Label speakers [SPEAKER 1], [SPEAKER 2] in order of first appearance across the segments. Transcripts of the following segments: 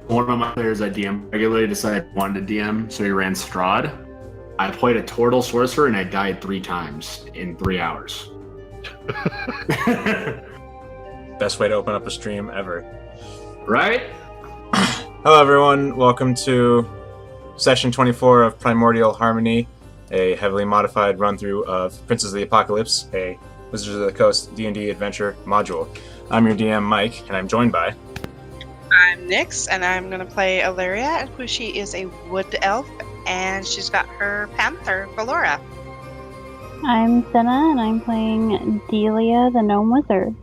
[SPEAKER 1] One of my players I DM regularly decided I wanted to DM, so he ran Strahd. I played a Tortle Sorcerer and I died 3 times in 3 hours.
[SPEAKER 2] Best way to open up a stream ever.
[SPEAKER 1] Right?
[SPEAKER 2] Hello everyone, welcome to session 24 of Primordial Harmony, a heavily modified run-through of Princes of the Apocalypse, a Wizards of the Coast D&D adventure module. I'm your DM, Mike, and I'm joined by...
[SPEAKER 3] I'm Nyx, and I'm going to play Illyria, who she is a wood elf, and she's got her panther, Valora.
[SPEAKER 4] I'm Senna, and I'm playing Delia, the Gnome Wizard.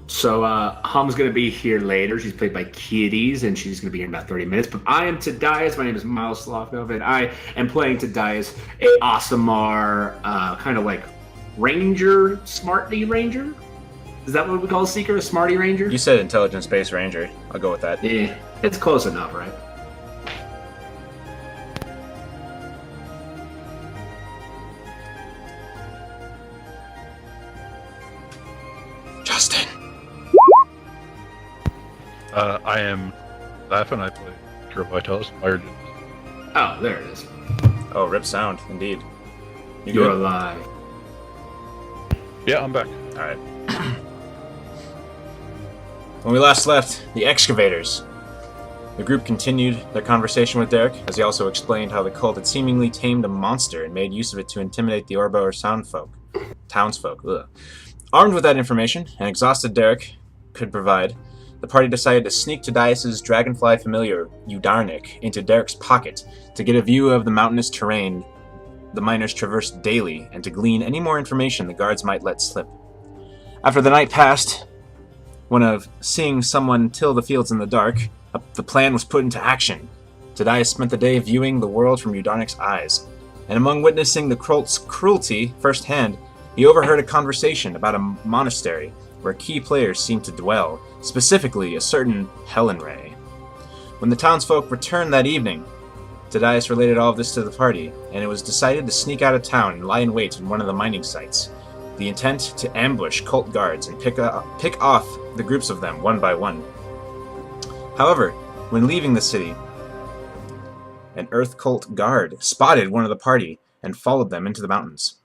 [SPEAKER 1] So, Hum's going to be here later. She's played by Kitties, and she's going to be here in about 30 minutes. But I am Tadias. My name is Miles Slavkov, and I am playing Tadias, a Aasimar, kind of like Ranger, Smarty Ranger? Is that what we call a Seeker, a Smarty Ranger?
[SPEAKER 2] You said Intelligence-Based Ranger. I'll go with that.
[SPEAKER 1] Yeah, it's close enough, right?
[SPEAKER 2] Justin!
[SPEAKER 5] I am Laughing. I play True Vitalis.
[SPEAKER 1] Oh, there it is.
[SPEAKER 2] Oh, rip sound, indeed.
[SPEAKER 1] You're alive.
[SPEAKER 5] Yeah, I'm back.
[SPEAKER 2] Alright. When we last left the Excavators, the group continued their conversation with Derek, as he also explained how the cult had seemingly tamed a monster and made use of it to intimidate the Oreborough townsfolk. Ugh. Armed with that information, and exhausted Derek could provide, the party decided to sneak Tadias' dragonfly familiar, Udarnik, into Derek's pocket to get a view of the mountainous terrain the miners traversed daily and to glean any more information the guards might let slip. After the night passed, one of seeing someone till the fields in the dark, the plan was put into action. Tadias spent the day viewing the world from Udarnik's eyes, and among witnessing the cult's cruelty firsthand, he overheard a conversation about a monastery where key players seemed to dwell, specifically a certain Helen Ray. When the townsfolk returned that evening, Tadias related all of this to the party, and it was decided to sneak out of town and lie in wait in one of the mining sites. The intent to ambush cult guards and pick off the groups of them one by one. However, when leaving the city, an Earth cult guard spotted one of the party and followed them into the mountains.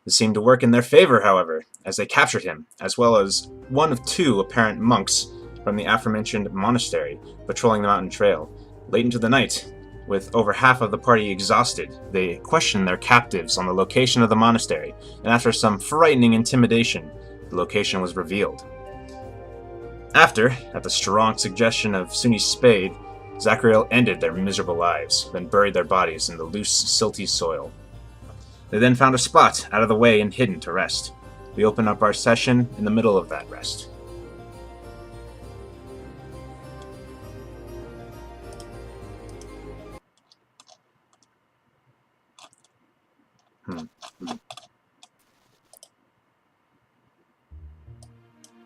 [SPEAKER 2] This seemed to work in their favor, however, as they captured him, as well as one of 2 apparent monks from the aforementioned monastery patrolling the mountain trail. Late into the night, with over half of the party exhausted, they questioned their captives on the location of the monastery, and after some frightening intimidation, the location was revealed. After, at the strong suggestion of Suni's spade, Zachariel ended their miserable lives, then buried their bodies in the loose, silty soil. They then found a spot out of the way and hidden to rest. We open up our session in the middle of that rest.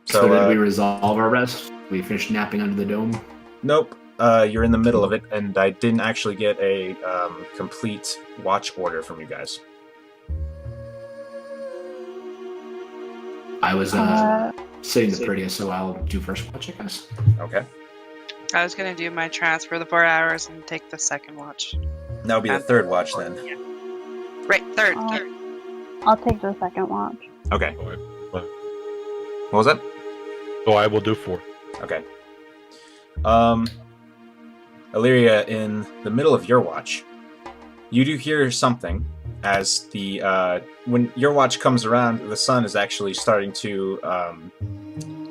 [SPEAKER 1] So did we resolve our rest? We finished napping under the dome?
[SPEAKER 2] Nope. You're in the middle of it, and I didn't actually get a complete watch order from you guys.
[SPEAKER 1] I was sitting the prettiest, so I'll do first watch, I guess.
[SPEAKER 2] Okay.
[SPEAKER 3] I was going to do my transfer the 4 hours and take the second watch.
[SPEAKER 2] That would be the third watch then.
[SPEAKER 3] Yeah. Right, third.
[SPEAKER 4] I'll take the second watch.
[SPEAKER 2] Okay.
[SPEAKER 5] So
[SPEAKER 2] What was that?
[SPEAKER 5] I will do 4.
[SPEAKER 2] Okay. Illyria, in the middle of your watch, you do hear something as the when your watch comes around, the sun is actually starting to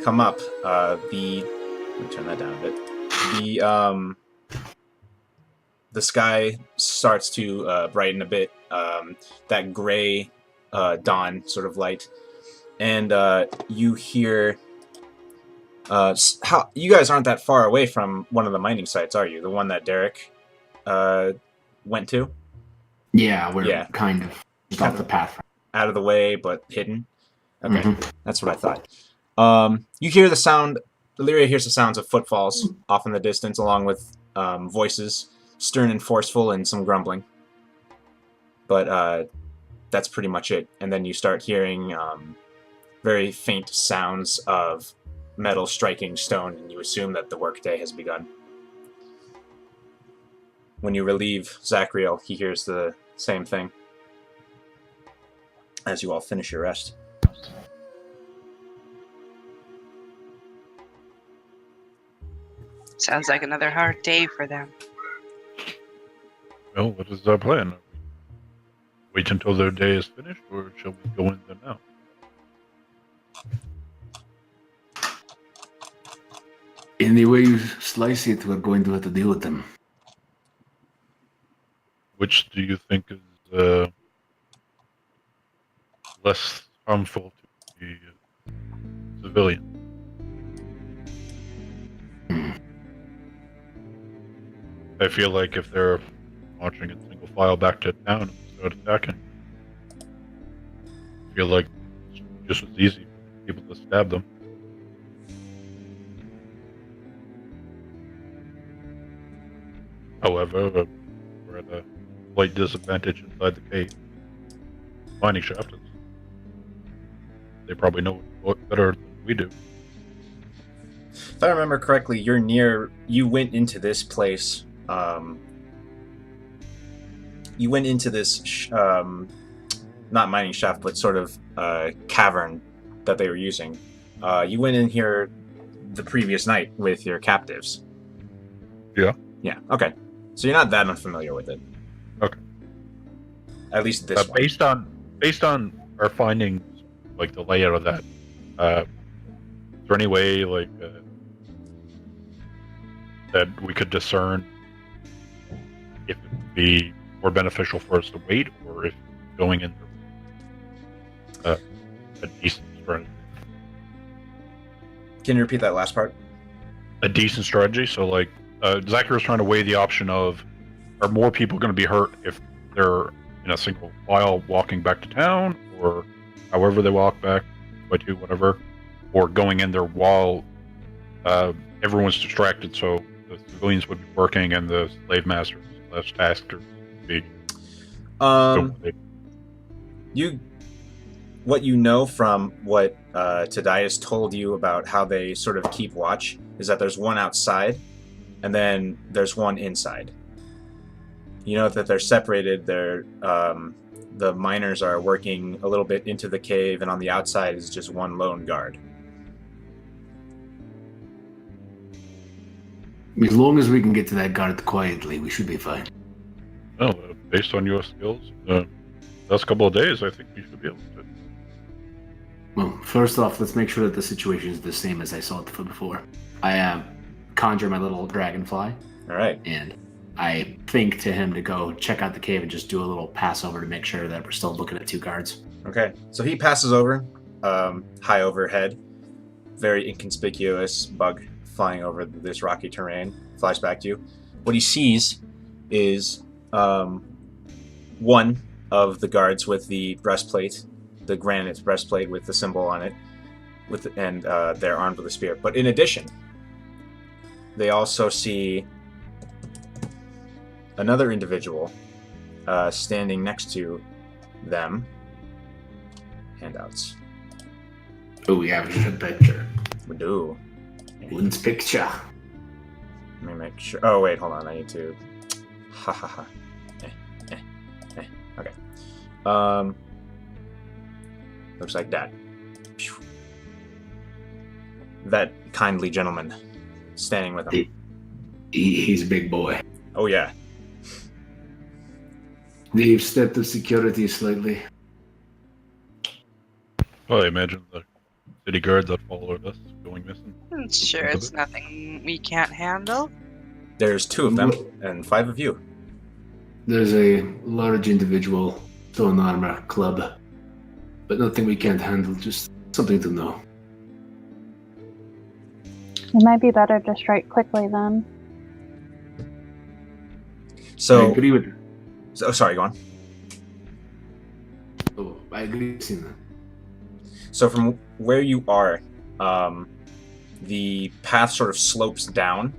[SPEAKER 2] come up. Let me turn that down a bit. The sky starts to brighten a bit. That gray dawn sort of light, and you hear. How you guys aren't that far away from one of the mining sites, are you? The one that Derek went to?
[SPEAKER 1] Yeah, we're kind of just off the path.
[SPEAKER 2] Out of the way, but hidden? Okay, That's what I thought. You hear the sound... Illyria hears the sounds of footfalls off in the distance, along with voices, stern and forceful, and some grumbling. But that's pretty much it. And then you start hearing very faint sounds of metal striking stone, and you assume that the workday has begun. When you relieve Zachriel, he hears the same thing as you all finish your rest.
[SPEAKER 3] Sounds like another hard day for them.
[SPEAKER 5] Well, what is our plan? Wait until their day is finished, or shall we go in there now?
[SPEAKER 1] Any way you slice it, we're going to have to deal with them.
[SPEAKER 5] Which do you think is less harmful to the civilian? I feel like if they're marching in single file back to town and start attacking, I feel like it's just as easy for people to stab them. However, we're at a slight disadvantage inside the cave. Mining shaft is. They probably know it better than we do.
[SPEAKER 2] If I remember correctly, you went into this place. You went into this, not mining shaft, but sort of cavern that they were using. You went in here the previous night with your captives.
[SPEAKER 5] Yeah.
[SPEAKER 2] Yeah, okay. So you're not that unfamiliar with it.
[SPEAKER 5] Okay.
[SPEAKER 2] At least this one.
[SPEAKER 5] Based on our findings, like the layout of that, is there any way, like, that we could discern if it would be more beneficial for us to wait, or if going in a decent strategy?
[SPEAKER 2] Can you repeat that last part?
[SPEAKER 5] A decent strategy. So, like, Zachary was trying to weigh the option of, are more people going to be hurt if they're in a single file walking back to town, or however they walk back, by two, whatever, or going in there while everyone's distracted, so the civilians would be working and the slave masters less tasked would be.
[SPEAKER 2] What you know from what Tadias told you about how they sort of keep watch is that there's one outside, and then there's one inside. You know that they're separated. The miners are working a little bit into the cave, and on the outside is just one lone guard.
[SPEAKER 1] As long as we can get to that guard quietly, we should be fine.
[SPEAKER 5] Well, based on your skills, last couple of days, I think we should be able to.
[SPEAKER 1] Well, first off, let's make sure that the situation is the same as I saw it before. I conjure my little dragonfly.
[SPEAKER 2] All right.
[SPEAKER 1] And I think to him to go check out the cave and just do a little pass over to make sure that we're still looking at two guards.
[SPEAKER 2] Okay. So he passes over, high overhead, very inconspicuous bug flying over this rocky terrain, flies back to you. What he sees is one of the guards with the breastplate, the granite breastplate with the symbol on it, and they're armed with a spear. But in addition, they also see another individual standing next to them. Handouts.
[SPEAKER 1] Oh, we have a picture.
[SPEAKER 2] We do.
[SPEAKER 1] One's picture.
[SPEAKER 2] Let me make sure. Oh, wait, hold on. I need to. Ha ha ha. Okay. Looks like that. That kindly gentleman standing with him.
[SPEAKER 1] He's a big boy.
[SPEAKER 2] Oh, yeah.
[SPEAKER 1] They've stepped up security slightly.
[SPEAKER 5] Well, I imagine the city guard that followed us going missing.
[SPEAKER 3] Sure, it's nothing we can't handle.
[SPEAKER 2] There's 2 of them and 5 of you.
[SPEAKER 1] There's a large individual, stone armor club, but nothing we can't handle, just something to know.
[SPEAKER 4] It might be better to strike quickly then.
[SPEAKER 2] So,
[SPEAKER 1] I agree with.
[SPEAKER 2] Oh, sorry, go on.
[SPEAKER 1] Oh, I agree with that.
[SPEAKER 2] So from where you are, the path sort of slopes down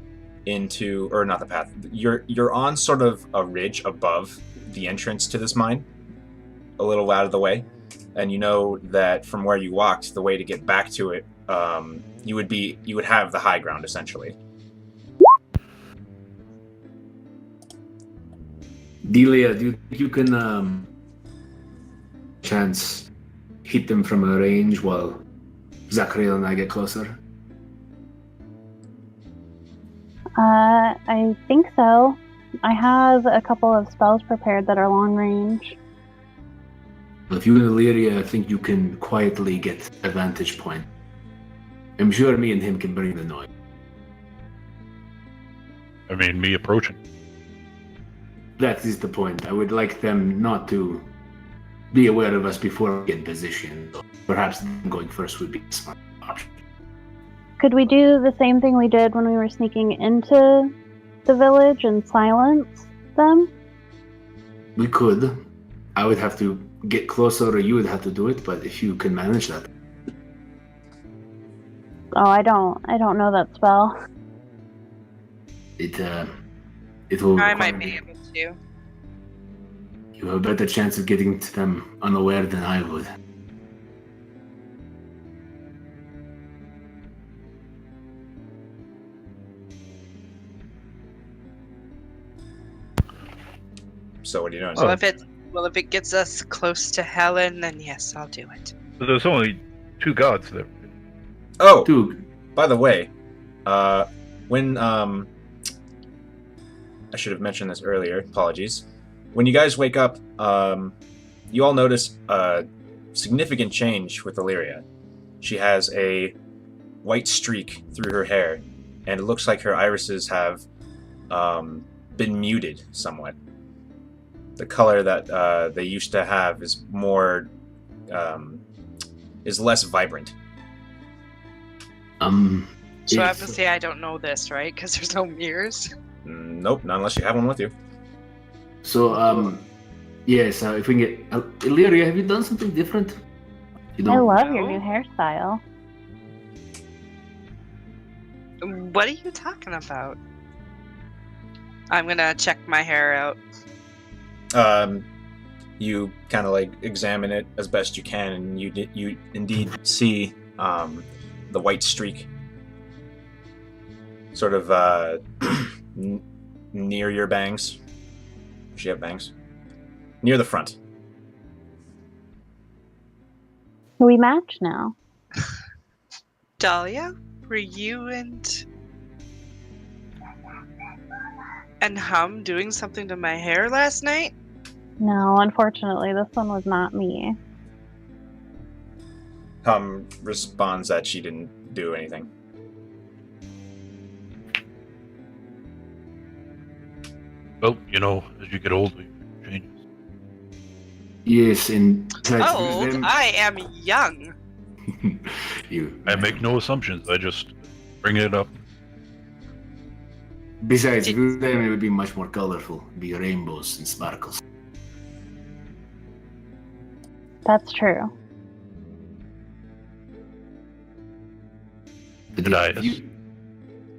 [SPEAKER 2] into, or not the path. You're on sort of a ridge above the entrance to this mine, a little out of the way, and you know that from where you walked, the way to get back to it you would have the high ground essentially.
[SPEAKER 1] Delia, do you think you can chance hit them from a range while Zachariel and I get closer?
[SPEAKER 4] I think so. I have a couple of spells prepared that are long range.
[SPEAKER 1] If you and Illyria think you can quietly get a vantage point, I'm sure me and him can bring the noise.
[SPEAKER 5] I mean, me approaching.
[SPEAKER 1] That is the point. I would like them not to be aware of us before we get in position. So perhaps them going first would be a smart option.
[SPEAKER 4] Could we do the same thing we did when we were sneaking into the village and silence them?
[SPEAKER 1] We could. I would have to get closer, or you would have to do it. But if you can manage that,
[SPEAKER 4] Oh, I don't know that spell.
[SPEAKER 1] it will.
[SPEAKER 3] I
[SPEAKER 1] require
[SPEAKER 3] might
[SPEAKER 1] me.
[SPEAKER 3] be able to.
[SPEAKER 1] You have a better chance of getting to them unaware than I would.
[SPEAKER 2] So what are you doing?
[SPEAKER 3] Well, if it gets us close to Helen, then yes, I'll do it.
[SPEAKER 5] But there's only 2 gods there.
[SPEAKER 2] Oh,
[SPEAKER 1] Dude,
[SPEAKER 2] by the way, when I should have mentioned this earlier. Apologies. When you guys wake up, you all notice a significant change with Illyria. She has a white streak through her hair, and it looks like her irises have been muted somewhat. The color that they used to have is less vibrant.
[SPEAKER 3] So
[SPEAKER 1] yes.
[SPEAKER 3] obviously I don't know this, right? Because there's no mirrors.
[SPEAKER 2] Nope, not unless you have one with you.
[SPEAKER 1] So, yes, if we can get... Illyria, have you done something different? You
[SPEAKER 4] I
[SPEAKER 1] don't...
[SPEAKER 4] love your
[SPEAKER 3] know.
[SPEAKER 4] new hairstyle.
[SPEAKER 3] What are you talking about? I'm gonna check my hair out.
[SPEAKER 2] You kind of like examine it as best you can, and you indeed see the white streak sort of near your bangs. Does she have bangs? Near the front.
[SPEAKER 4] We match now.
[SPEAKER 3] Dahlia, were you and Hum doing something to my hair last night?
[SPEAKER 4] No, unfortunately, this one was not me.
[SPEAKER 2] Responds that she didn't do anything.
[SPEAKER 5] Well, you know, as you get older, it changes.
[SPEAKER 1] Yes, and...
[SPEAKER 3] Old? I am young.
[SPEAKER 1] you...
[SPEAKER 5] I make no assumptions. I just bring it up.
[SPEAKER 1] Besides, if you them, it would be much more colorful. Be rainbows and sparkles.
[SPEAKER 4] That's true.
[SPEAKER 5] Nice.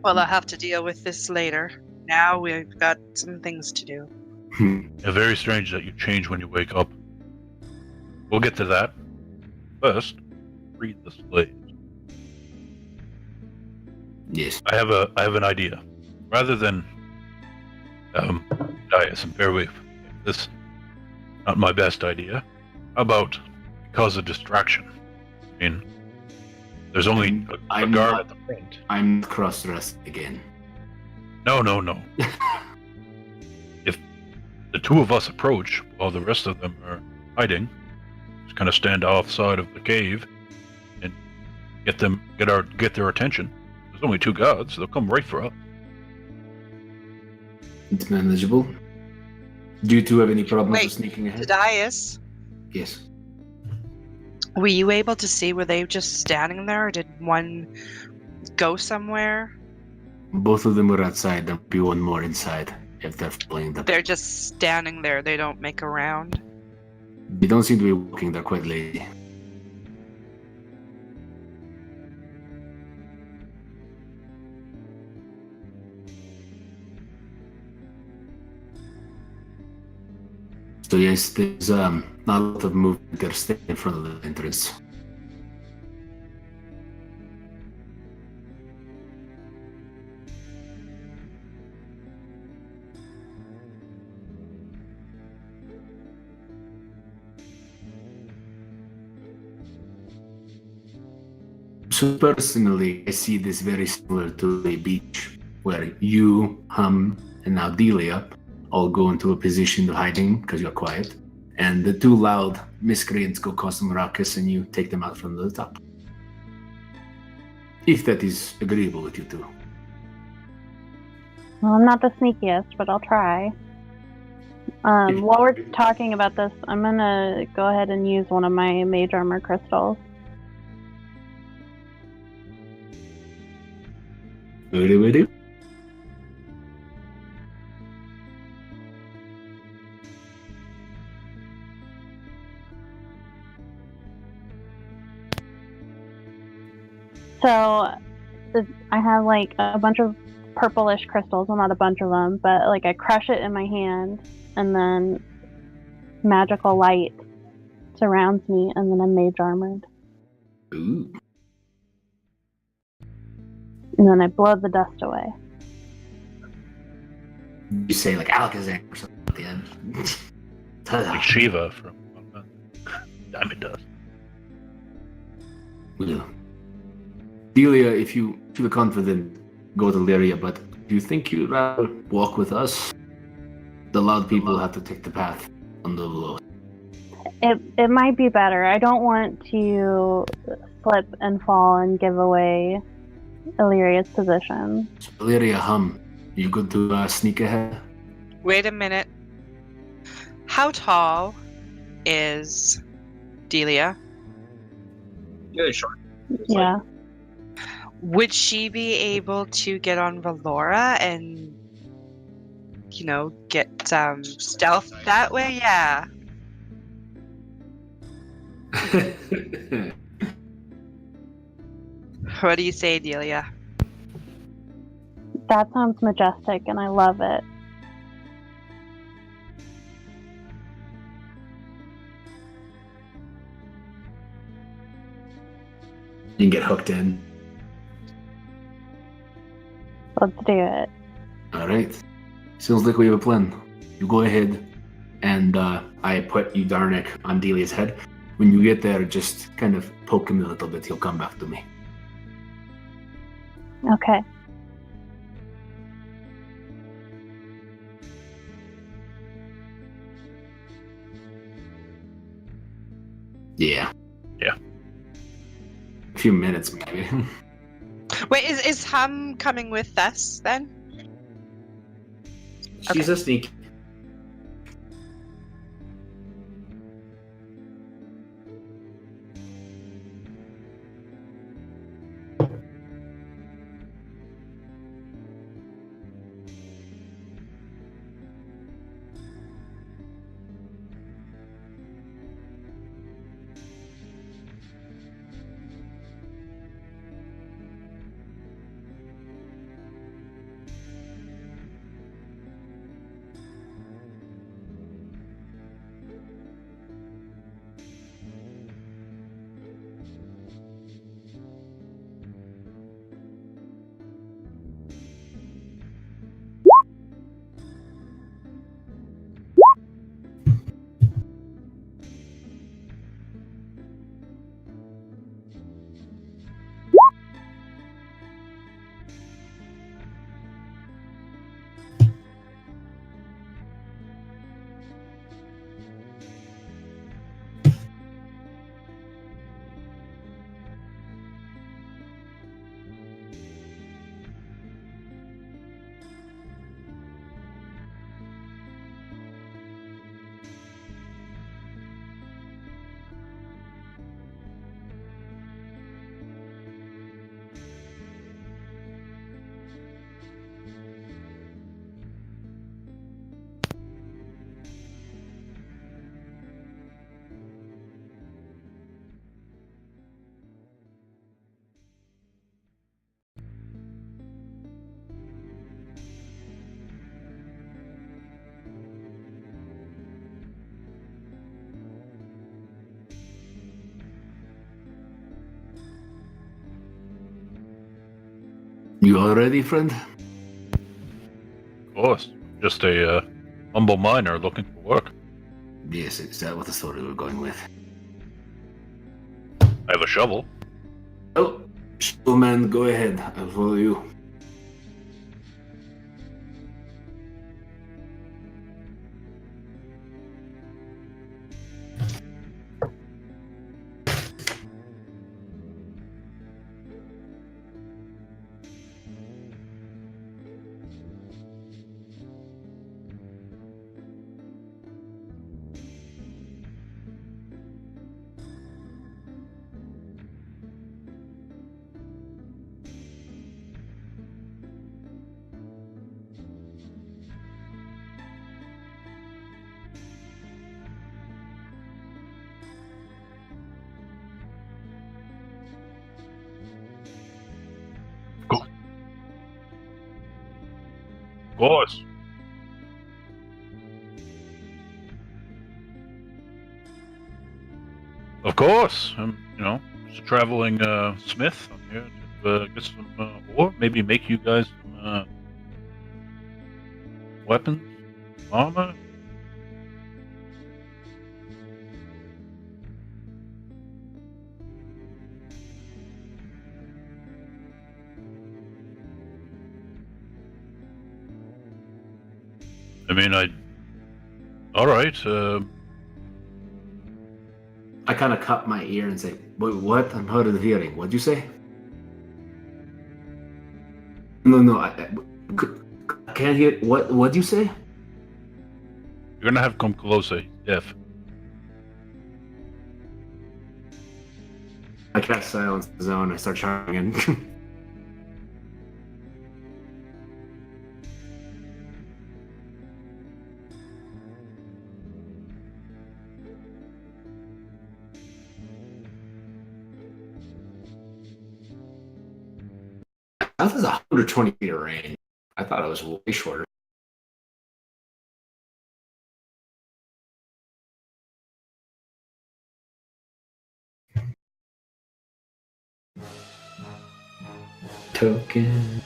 [SPEAKER 3] Well, I'll have to deal with this later. Now we've got some things to do.
[SPEAKER 5] Yeah, very strange that you change when you wake up. We'll get to that. First, read the slaves.
[SPEAKER 1] Yes.
[SPEAKER 5] I have an idea. Rather than Dias and bear with this, not my best idea. How about cause a distraction? I mean, there's only a guard at the front.
[SPEAKER 1] I'm cross-dressed again.
[SPEAKER 5] No. If the 2 of us approach while the rest of them are hiding, just kind of stand outside of the cave and get their attention. There's only 2 guards; they'll come right for us.
[SPEAKER 1] It's manageable. Do you 2 have any problems
[SPEAKER 3] Wait,
[SPEAKER 1] with sneaking ahead?
[SPEAKER 3] Tadias,
[SPEAKER 1] Yes.
[SPEAKER 3] were you able to see, were they just standing there, or did one go somewhere?
[SPEAKER 1] Both of them were outside. There'll be one more inside if they're following them.
[SPEAKER 3] They're just standing there. They don't make a round.
[SPEAKER 1] They don't seem to be walking. They're quite lazy. So yes, there's not a lot of movement. They're staying in front of the entrance. So personally, I see this very similar to a beach where you, and now Delia all go into a position of hiding because you're quiet, and the two loud miscreants go cause some ruckus and you take them out from the top. If that is agreeable with you two.
[SPEAKER 4] Well, I'm not the sneakiest, but I'll try. While we're talking about this, I'm gonna go ahead and use one of my mage armor crystals.
[SPEAKER 1] Ready?
[SPEAKER 4] So, I have like a bunch of purplish crystals, well not a bunch of them, but like I crush it in my hand, and then magical light surrounds me, and then I'm mage armored.
[SPEAKER 1] Ooh.
[SPEAKER 4] And then I blow the dust away.
[SPEAKER 1] You say like Alakazam or something at the end.
[SPEAKER 5] Like Shiva from Diamond Dust.
[SPEAKER 1] Well, Delia, if you feel confident, go to Lyria, but do you think you'd rather walk with us? The loud people have to take the path on the low.
[SPEAKER 4] It might be better. I don't want to slip and fall and give away Illyria's position.
[SPEAKER 1] So, Lyria, you good to sneak ahead?
[SPEAKER 3] Wait a minute. How tall is Delia?
[SPEAKER 2] Really short.
[SPEAKER 4] Yeah.
[SPEAKER 3] Would she be able to get on Valora and, get stealth that way? Yeah. What do you say, Delia?
[SPEAKER 4] That sounds majestic, and I love it.
[SPEAKER 1] You can get hooked in.
[SPEAKER 4] Let's do it.
[SPEAKER 1] Alright. Sounds like we have a plan. You go ahead, and I put Udarnik on Delia's head. When you get there, just kind of poke him a little bit. He'll come back to me.
[SPEAKER 4] Okay.
[SPEAKER 1] Yeah.
[SPEAKER 5] Yeah.
[SPEAKER 1] A few minutes, maybe.
[SPEAKER 3] Wait, is Hum coming with us then?
[SPEAKER 1] She's a sneak. You all ready, friend?
[SPEAKER 5] Of course. Just a humble miner looking for work.
[SPEAKER 1] Yes, is that what the story we're going with?
[SPEAKER 5] I have a shovel.
[SPEAKER 1] Oh, Gentlemen, go ahead. I'll follow you.
[SPEAKER 5] Of course. Of course. Just a traveling smith. I'm here to get some ore. Maybe make you guys some weapons, armor. All right.
[SPEAKER 1] I kind of cut my ear and say, "Wait, what? I'm hard of hearing. What'd you say?" No, I can't hear. What'd you say?
[SPEAKER 5] You're gonna have to come closer, Def.
[SPEAKER 1] I cast silence zone. I start shouting in. That was 120 feet of range. I thought it was way shorter. Token.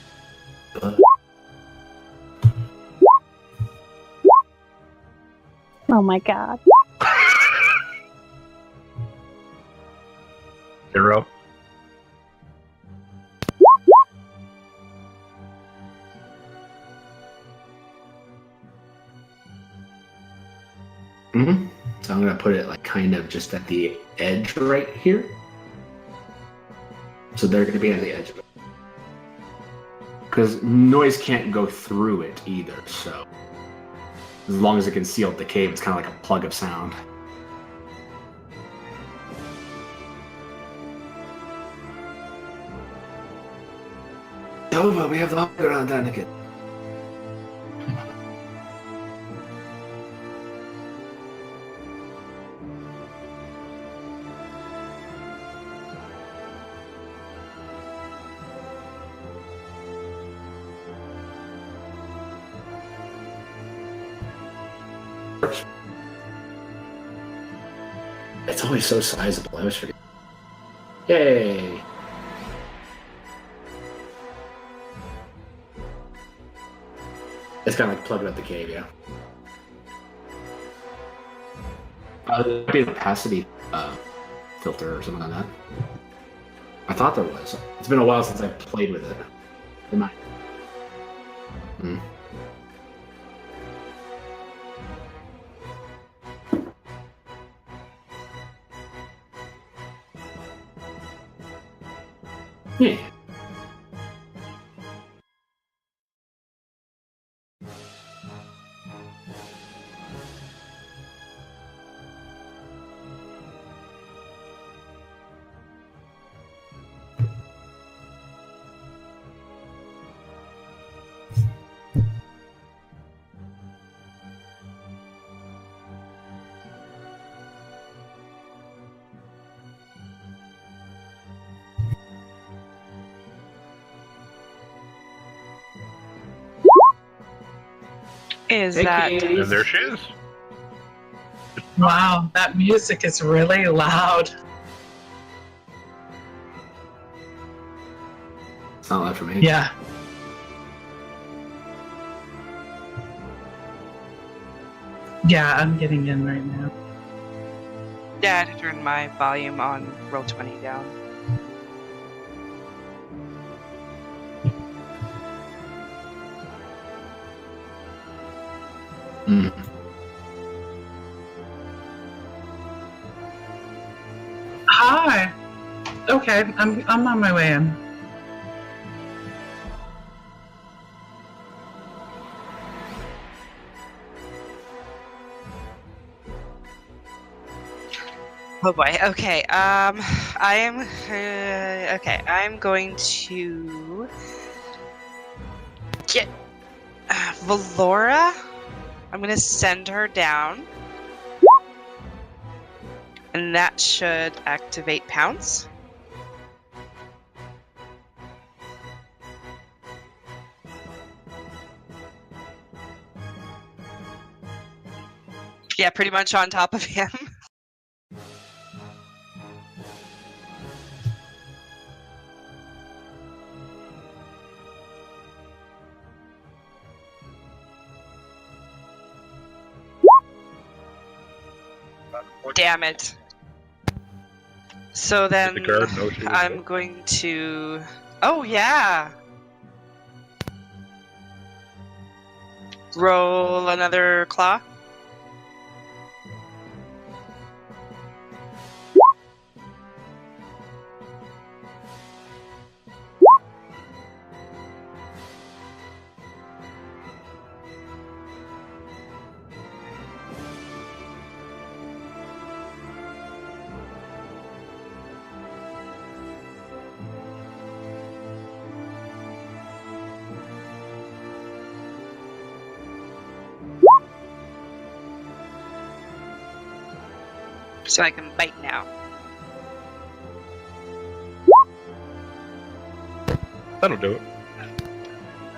[SPEAKER 4] Oh my god.
[SPEAKER 5] You're up.
[SPEAKER 1] Mm-hmm. So I'm gonna put it like kind of just at the edge right here. So they're gonna be at the edge of it. Because noise can't go through it either, so as long as it can seal the cave, it's kind of like a plug of sound. Over, we have the high ground, Anakin. It's always so sizable. I always forget. Yay! It's kind of like plugging up the cave, yeah. There'd be an opacity filter or something like that. I thought there was. It's been a while since I played with it. It might. Hmm. Yeah.
[SPEAKER 3] Is
[SPEAKER 1] Hey,
[SPEAKER 3] that
[SPEAKER 1] Katie.
[SPEAKER 5] And there she is.
[SPEAKER 6] Wow, that music is really loud.
[SPEAKER 1] It's not loud for me.
[SPEAKER 6] Yeah. Yeah, I'm getting in right now.
[SPEAKER 3] Yeah, I had to turn my volume on Roll20 down.
[SPEAKER 1] Mm.
[SPEAKER 6] Hi. Okay, I'm on my way in.
[SPEAKER 3] Oh boy. Okay. I am. Okay. I'm going to get Valora. I'm going to send her down, and that should activate Pounce. Yeah, pretty much on top of him. Damn it. So then
[SPEAKER 5] the guard know she was
[SPEAKER 3] I'm
[SPEAKER 5] there?
[SPEAKER 3] going to. Oh, yeah. Roll another claw. So I can bite now.
[SPEAKER 5] That'll do it.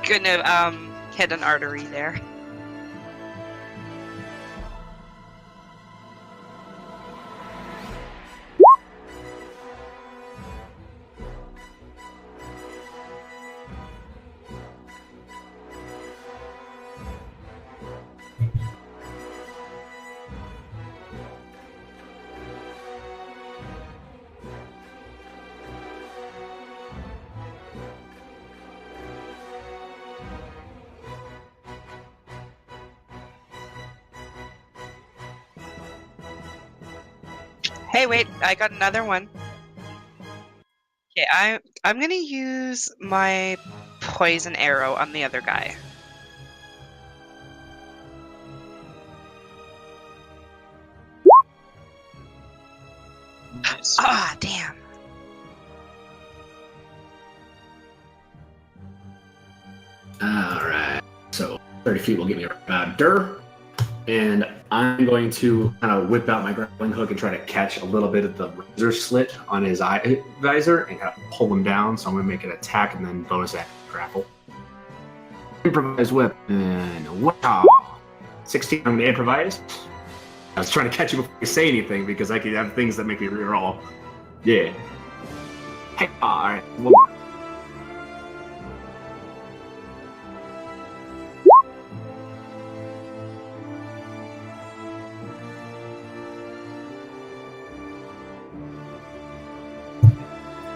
[SPEAKER 3] Gonna hit an artery there. Hey, wait, I got another one. Okay, I'm gonna use my poison arrow on the other guy. Ah, damn.
[SPEAKER 1] All right. So 30 feet will get me about dirt. And I'm going to kind of whip out my grappling hook and try to catch a little bit of the razor slit on his eye visor and kind of pull him down. So I'm going to make an attack and then bonus action grapple. Improvise weapon. Wow. 16. I'm going to improvise. I was trying to catch you before you say anything because I could have things that make me reroll. Yeah. Hey, all right. One more.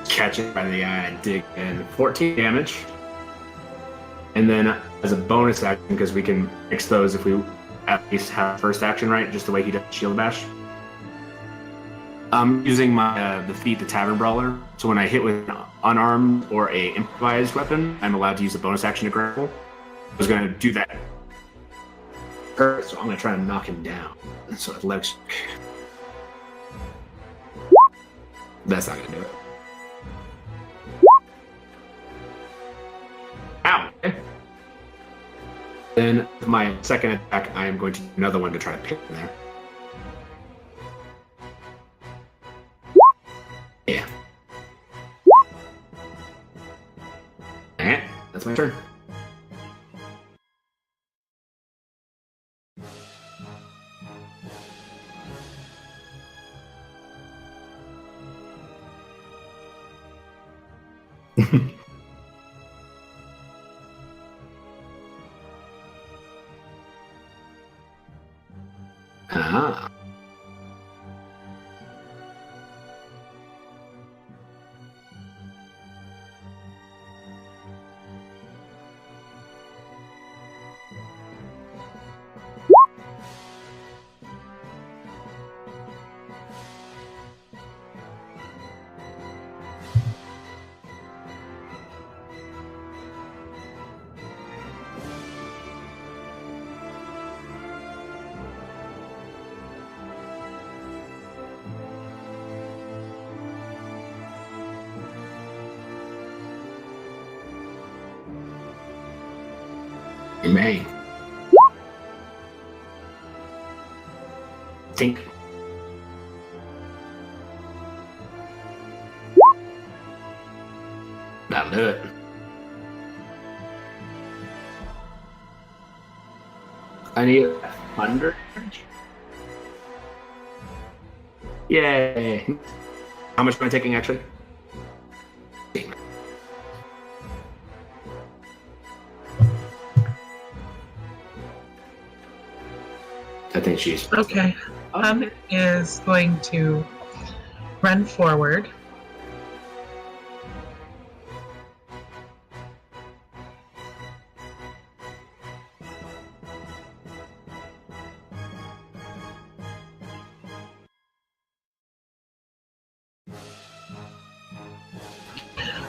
[SPEAKER 1] Catch it by the eye and dig in. 14 damage. And then as a bonus action, because we can fix those if we at least have first action, right? Just the way he does Shield Bash. I'm using my defeat the Tavern Brawler. So when I hit with an unarmed or a improvised weapon, I'm allowed to use a bonus action to grapple. I was going to do that. Perfect. So I'm going to try to knock him down. So athletics. That's not going to do it. Ow! Then my second attack, I am going to do another one to try to pick him there. Yeah. Alright, that's my turn. Ah. You may. Think. That'll do it. I need 100. Yay. How much am I taking actually? I think she's
[SPEAKER 6] Okay. Is going to run forward.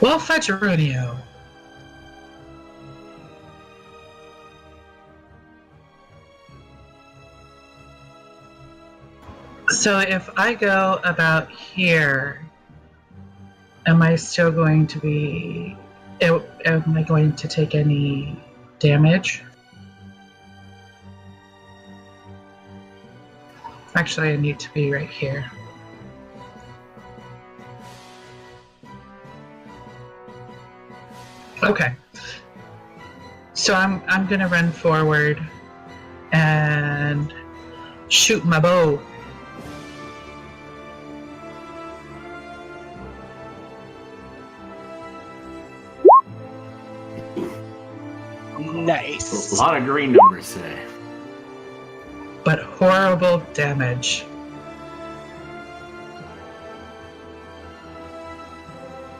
[SPEAKER 6] Well, fudgerunio. So if I go about here, am I still going to be... Am I going to take any damage? Actually, I need to be right here. Okay. So I'm gonna run forward and shoot my bow.
[SPEAKER 3] Nice.
[SPEAKER 1] a lot of green numbers today.
[SPEAKER 6] But horrible damage.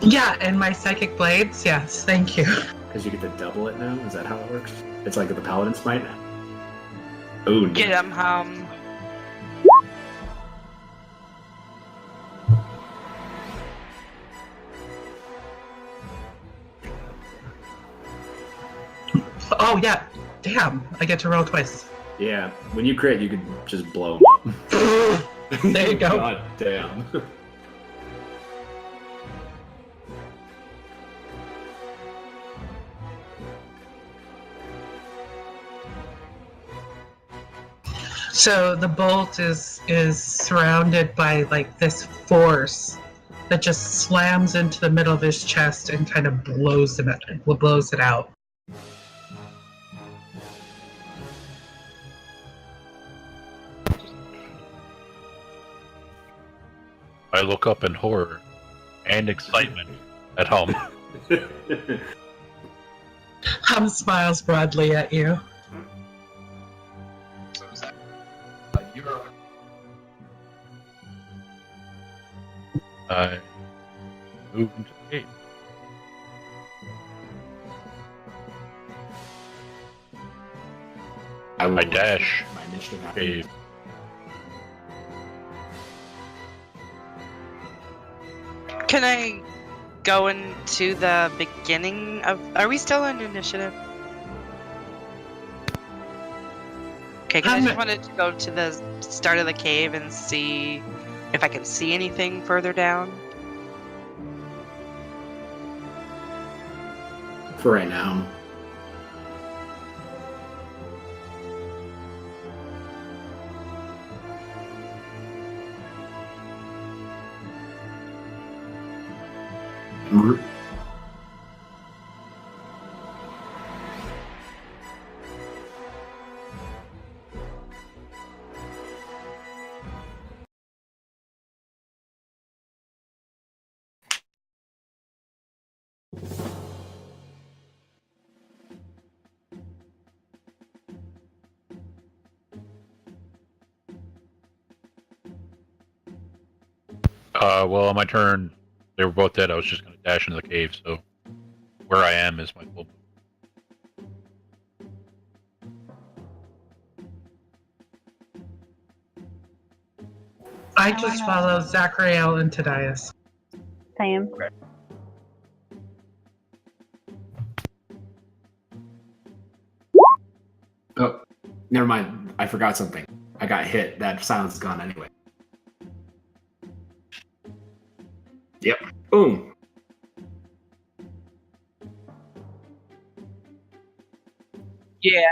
[SPEAKER 6] Yeah, and my psychic blades, yes, thank you.
[SPEAKER 1] Because you get to double it now? Is that how it works? It's like the Paladin Smite? Ooh,
[SPEAKER 3] Get him, hum.
[SPEAKER 6] Oh yeah, damn, I get to roll twice.
[SPEAKER 1] Yeah, when you crit, you can just blow them up.
[SPEAKER 6] There you go.
[SPEAKER 1] God damn.
[SPEAKER 6] So the bolt is surrounded by like this force that just slams into the middle of his chest and kind of blows it out.
[SPEAKER 5] I look up in horror and excitement at home.
[SPEAKER 6] Hum smiles broadly at you.
[SPEAKER 5] I move into the cave. I dash
[SPEAKER 1] My initiative.
[SPEAKER 5] cave.
[SPEAKER 3] Can I go into the beginning of... Are we still in initiative? Okay, 'cause I just wanted to go to the start of the cave and see if I can see anything further down.
[SPEAKER 1] For right now.
[SPEAKER 5] Well, on my turn, they were both dead. I was just going to dash into the cave, so where I am is my full.
[SPEAKER 6] I just follow Zachariel and Tadias.
[SPEAKER 4] Same.
[SPEAKER 1] Oh, never mind. I forgot something. I got hit. That silence is gone anyway. Yep. Boom.
[SPEAKER 3] Yeah.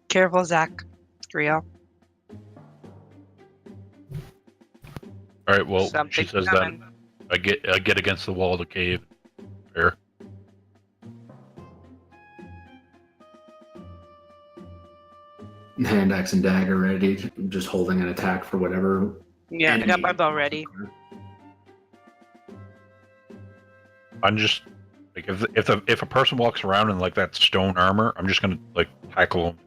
[SPEAKER 3] Careful, Zach. Real.
[SPEAKER 5] All right. Well, she
[SPEAKER 3] Something's
[SPEAKER 5] says
[SPEAKER 3] coming.
[SPEAKER 5] that I get against the wall of the cave. There.
[SPEAKER 1] Hand axe and dagger ready, just holding an attack for whatever.
[SPEAKER 3] Yeah, I got my bow ready.
[SPEAKER 5] I'm just like if a person walks around in like that stone armor, I'm just gonna like tackle them.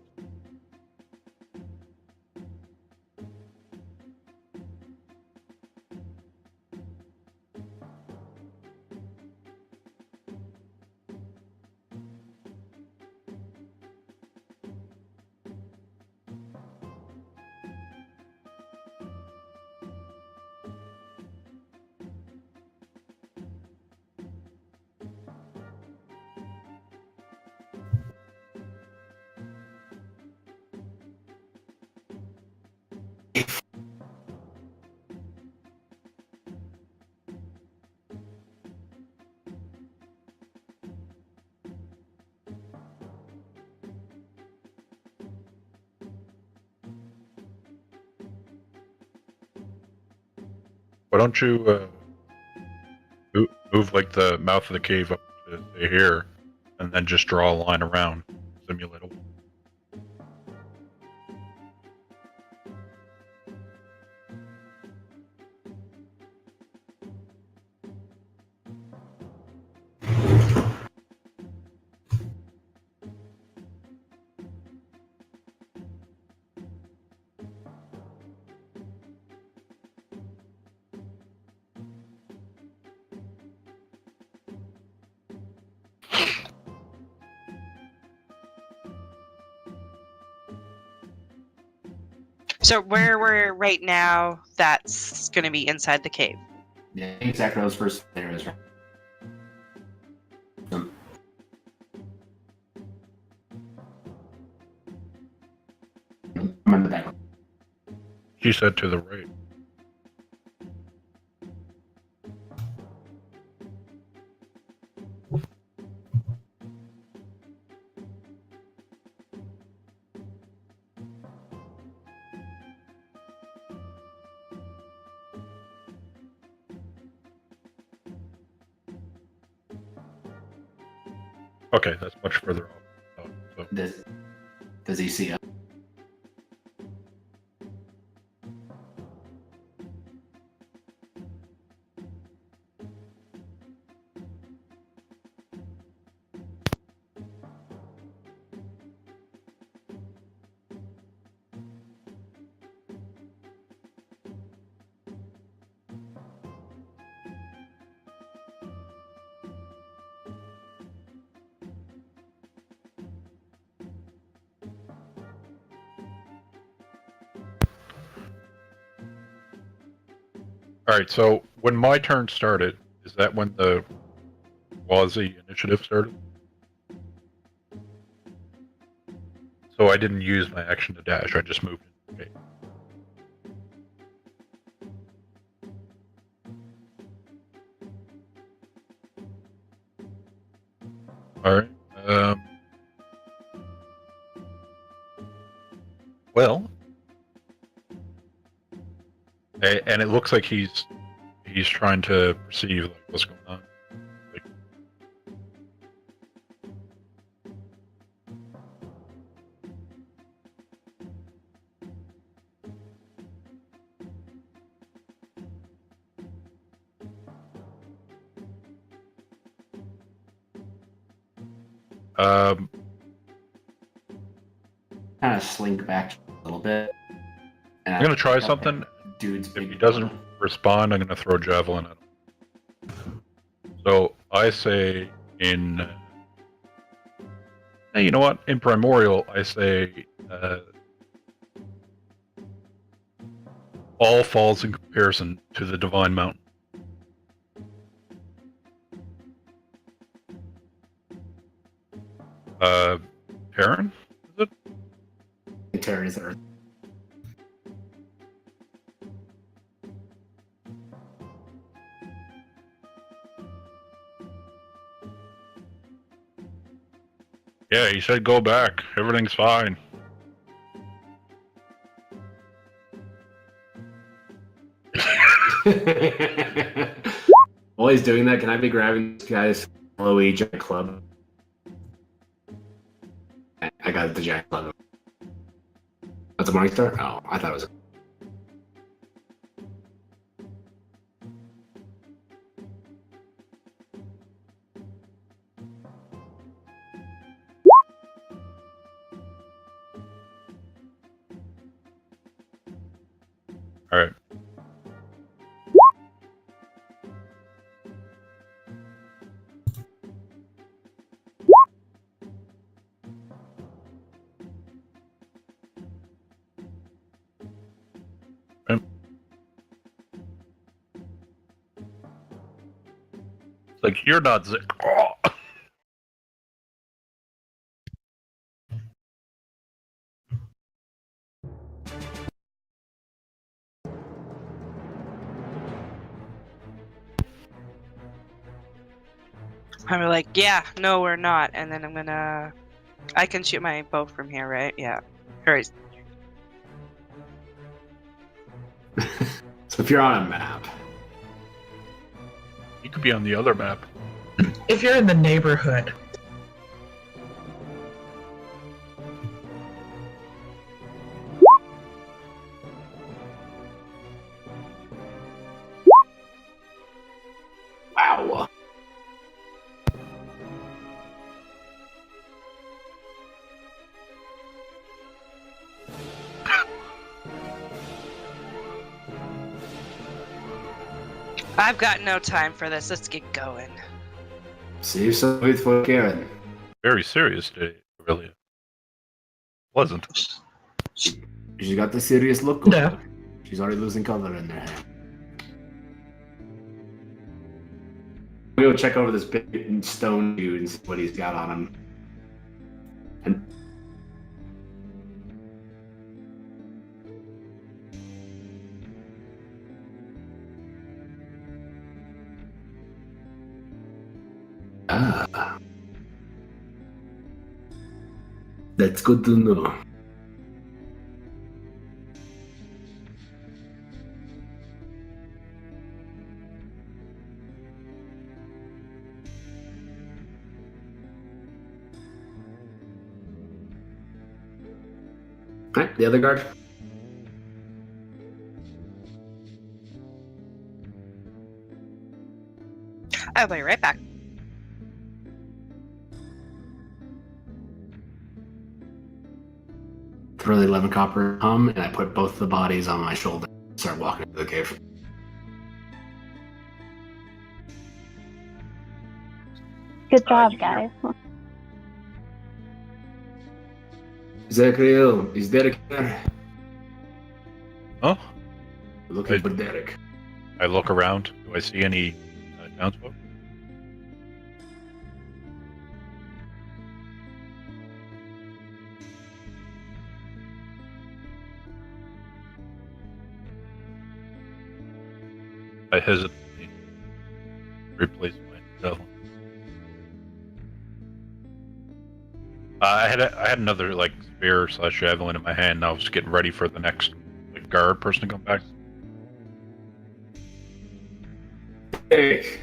[SPEAKER 5] Why don't you move like the mouth of the cave up to say here, and then just draw a line around, simulate a wall.
[SPEAKER 3] So where we're right now, that's going to be inside the cave.
[SPEAKER 1] Yeah, exactly those first areas. Right? I'm in the back.
[SPEAKER 5] She said to the right. Okay, that's much further off. So.
[SPEAKER 1] Does he see us?
[SPEAKER 5] All right, so when my turn started, is that when the Wazi initiative started? So I didn't use my action to dash, I just moved. Okay. All right. Well, and it looks like he's trying to perceive like what's going on. Like,
[SPEAKER 1] Kind of slink back a little bit. And
[SPEAKER 5] I'm gonna try something.
[SPEAKER 1] Dude's
[SPEAKER 5] If
[SPEAKER 1] big
[SPEAKER 5] he doesn't
[SPEAKER 1] brother.
[SPEAKER 5] respond, I'm gonna throw a javelin at him. So I say in, hey, you know what? In Primordial, I say all falls in comparison to the Divine Mountain. Terran? Is it?
[SPEAKER 1] Terran is Earth.
[SPEAKER 5] Yeah, he said go back. Everything's fine.
[SPEAKER 1] While he's doing that, can I be grabbing this guy's flowy giant club? I got the giant club. That's a Morning Star? Oh, I thought it was.
[SPEAKER 5] All right. It's like, you're not Zick. Oh.
[SPEAKER 3] I'm like, yeah, no, we're not. And then I'm gonna... I can shoot my bow from here, right? Yeah. Hurry.
[SPEAKER 1] So if you're on a map,
[SPEAKER 5] You could be on the other map.
[SPEAKER 6] If you're in the neighborhood,
[SPEAKER 1] wow.
[SPEAKER 3] I've got no time for this. Let's get going.
[SPEAKER 1] See you soon with for Karen.
[SPEAKER 5] Very serious day, really. Pleasant.
[SPEAKER 1] She got the serious look on
[SPEAKER 6] Yeah.
[SPEAKER 1] her. She's already losing color in her hair. We'll go check over this big stone dude and see what he's got on him. And that's good to know. Right, the other guard.
[SPEAKER 3] I'll be right back.
[SPEAKER 1] Throw the 11 copper hum, and I put both the bodies on my shoulder and start walking to the cave.
[SPEAKER 4] Good job, guys.
[SPEAKER 1] Zachariel, is Derek there?
[SPEAKER 5] Huh?
[SPEAKER 1] Looking for Derek.
[SPEAKER 5] I look around. Do I see any townsfolk? I hesitate. Replace my javelin. I had another like spear / javelin in my hand. And I was getting ready for the next like guard person to come back.
[SPEAKER 1] Derek.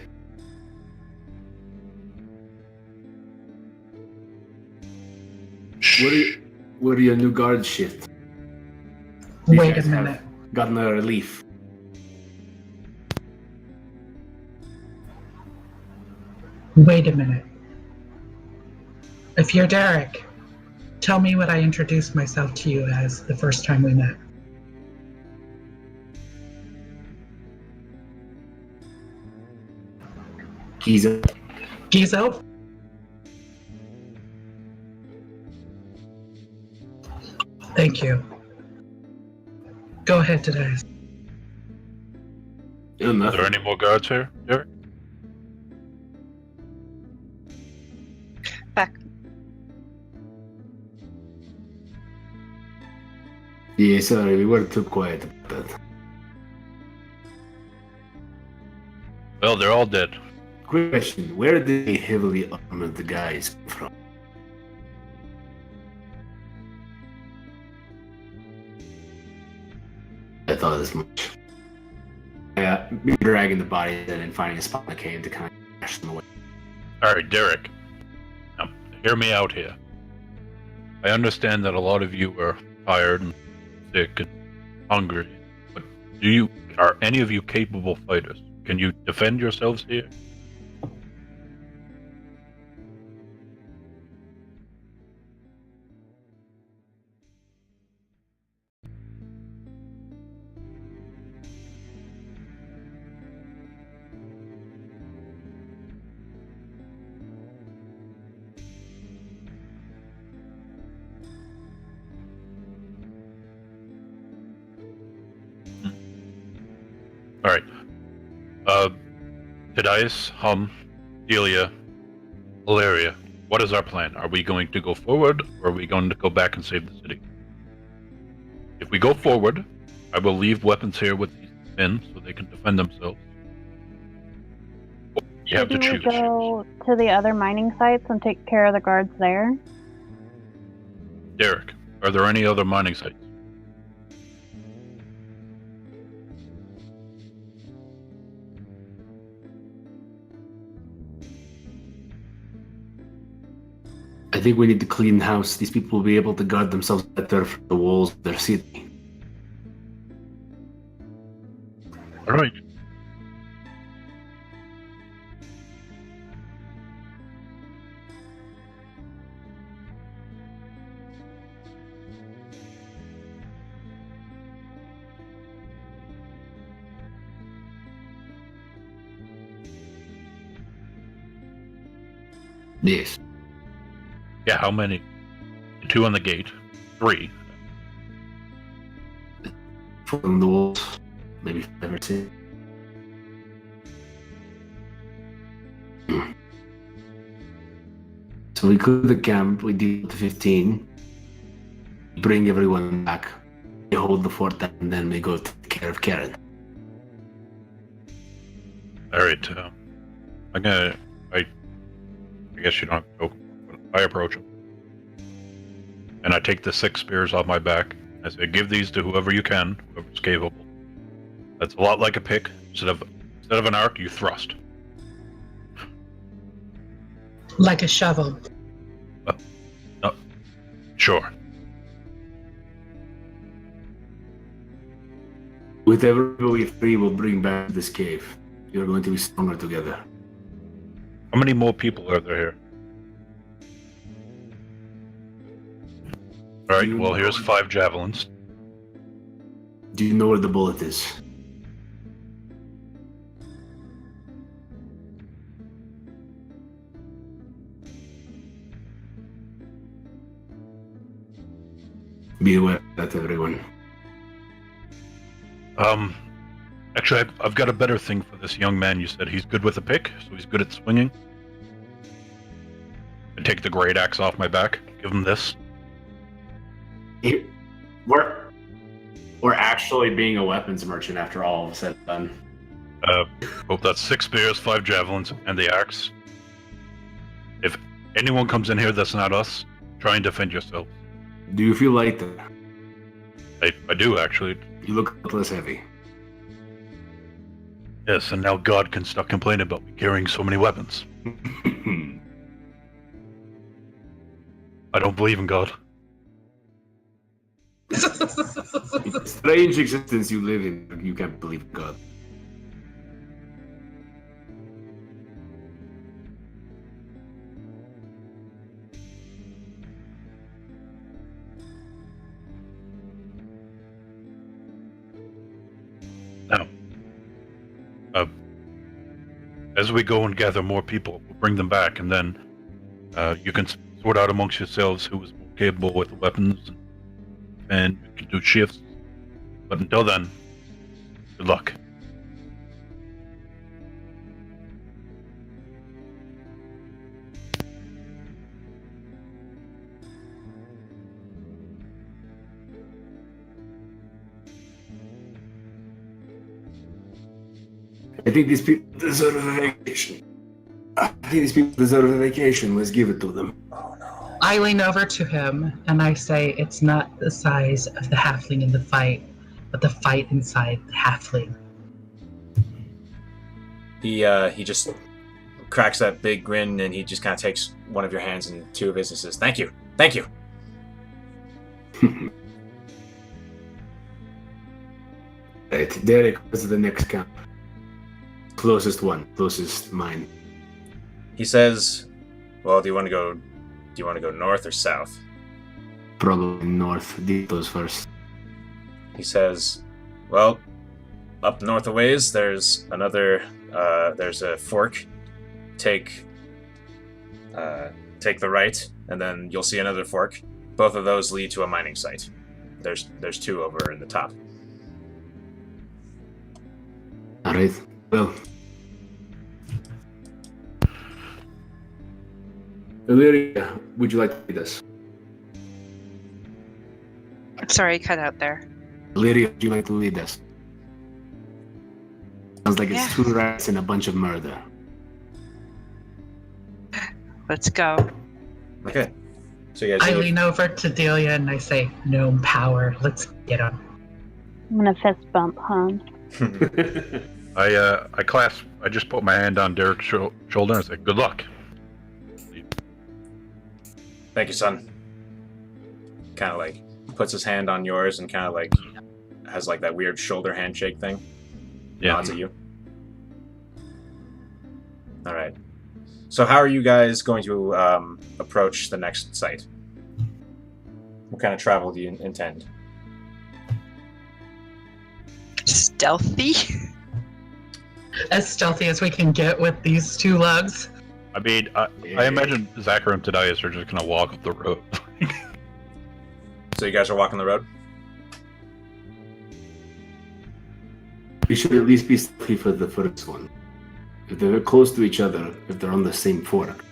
[SPEAKER 1] Where are your new guard shift? These
[SPEAKER 6] wait a
[SPEAKER 1] guys have
[SPEAKER 6] minute.
[SPEAKER 1] Gotten a relief.
[SPEAKER 6] Wait a minute. If you're Derek, tell me what I introduced myself to you as the first time we met.
[SPEAKER 1] Giza.
[SPEAKER 6] Gizo? Thank you. Go ahead, Denise.
[SPEAKER 1] Oh,
[SPEAKER 5] Are
[SPEAKER 1] nothing.
[SPEAKER 5] there any more guards here, Derek?
[SPEAKER 3] Back.
[SPEAKER 1] Yeah, sorry, we were too quiet about that.
[SPEAKER 5] Well, they're all dead.
[SPEAKER 1] Quick question: where did the heavily armored guys come from? I thought as much. Yeah, dragging the bodies in and finding a spot in the cave to kind of dash them away.
[SPEAKER 5] All right, Derek. Now, hear me out here. I understand that a lot of you are tired and sick and hungry, but are any of you capable fighters? Can you defend yourselves here? All right. Thaddeus, Hum, Delia, Valeria, what is our plan? Are we going to go forward, or are we going to go back and save the city? If we go forward, I will leave weapons here with these men so they can defend themselves. You have to
[SPEAKER 4] Maybe
[SPEAKER 5] choose.
[SPEAKER 4] we go to the other mining sites and take care of the guards there.
[SPEAKER 5] Derek, are there any other mining sites?
[SPEAKER 1] I think we need to clean house. These people will be able to guard themselves better from the walls of their city.
[SPEAKER 5] All right.
[SPEAKER 1] Yes.
[SPEAKER 5] Yeah, how many? 2 on the gate. 3.
[SPEAKER 1] From the walls. Maybe 5 or 6. So we clear the camp, we deal with the 15, bring everyone back, we hold the fort, and then we go take care of Karen.
[SPEAKER 5] All right. I guess you don't have to talk, but I approach him. And I take the 6 spears off my back. I say, give these to whoever you can, whoever's capable. That's a lot like a pick. Instead of an arc, you thrust.
[SPEAKER 6] Like a shovel.
[SPEAKER 5] No, sure.
[SPEAKER 1] With everybody we free, we'll bring back this cave. You're going to be stronger together.
[SPEAKER 5] How many more people are there here? All right, well, here's 5 javelins.
[SPEAKER 1] Do you know where the bullet is? Be aware of that, everyone.
[SPEAKER 5] Actually, I've got a better thing for this young man. You said he's good with a pick, so he's good at swinging. I take the great axe off my back, give him this.
[SPEAKER 1] We're actually being a weapons merchant after all is said and done.
[SPEAKER 5] Hope that's 6 spears, 5 javelins, and the axe. If anyone comes in here that's not us, try and defend yourself.
[SPEAKER 1] Do you feel light there?
[SPEAKER 5] I do, actually.
[SPEAKER 1] You look less heavy.
[SPEAKER 5] Yes, and now God can stop complaining about me carrying so many weapons. I don't believe in God.
[SPEAKER 1] Strange existence you live in. You can't believe in God.
[SPEAKER 5] Now, as we go and gather more people, we'll bring them back, and then you can sort out amongst yourselves who is more capable with the weapons, and you can do shifts. But until then, good luck.
[SPEAKER 1] I think these people deserve a vacation. Let's give it to them.
[SPEAKER 2] Oh no.
[SPEAKER 6] I lean over to him and I say, it's not the size of the halfling in the fight, but the fight inside the halfling.
[SPEAKER 2] He just cracks that big grin and he just kind of takes one of your hands in two of his and says, "Thank you, thank you."
[SPEAKER 1] Right, Derek was the next camp. Closest mine.
[SPEAKER 2] He says, "Well, do you want to go north or south?"
[SPEAKER 1] Probably north. Those first.
[SPEAKER 2] He says, "Well, up north a ways, there's there's a fork. Take the right, and then you'll see another fork. Both of those lead to a mining site. There's two over in the top."
[SPEAKER 1] All right. Well, Illyria, would you like to lead us?
[SPEAKER 3] Sorry, cut out there.
[SPEAKER 1] Illyria, would you like to lead us? Sounds like it's
[SPEAKER 3] Yeah.
[SPEAKER 1] 2 rats and a bunch of murder.
[SPEAKER 3] Let's go.
[SPEAKER 2] Okay. So you guys
[SPEAKER 6] I
[SPEAKER 2] leave.
[SPEAKER 6] lean over to Delia and I say, gnome power, let's get him.
[SPEAKER 4] I'm gonna fist bump Han.
[SPEAKER 5] I just put my hand on Derek's shoulder and say, "Good luck."
[SPEAKER 2] Thank you, son. Kind of like puts his hand on yours and kind of like has like that weird shoulder handshake thing.
[SPEAKER 5] Yeah.
[SPEAKER 2] Nods at you. All right. So how are you guys going to approach the next site? What kind of travel do you intend?
[SPEAKER 3] Stealthy?
[SPEAKER 6] As stealthy as we can get with these two lugs.
[SPEAKER 5] I mean, I imagine Zachary and Tadias are just gonna walk up the road.
[SPEAKER 2] So you guys are walking the road?
[SPEAKER 1] We should at least be stealthy for the first one. If they're close to each other, if they're on the same fork,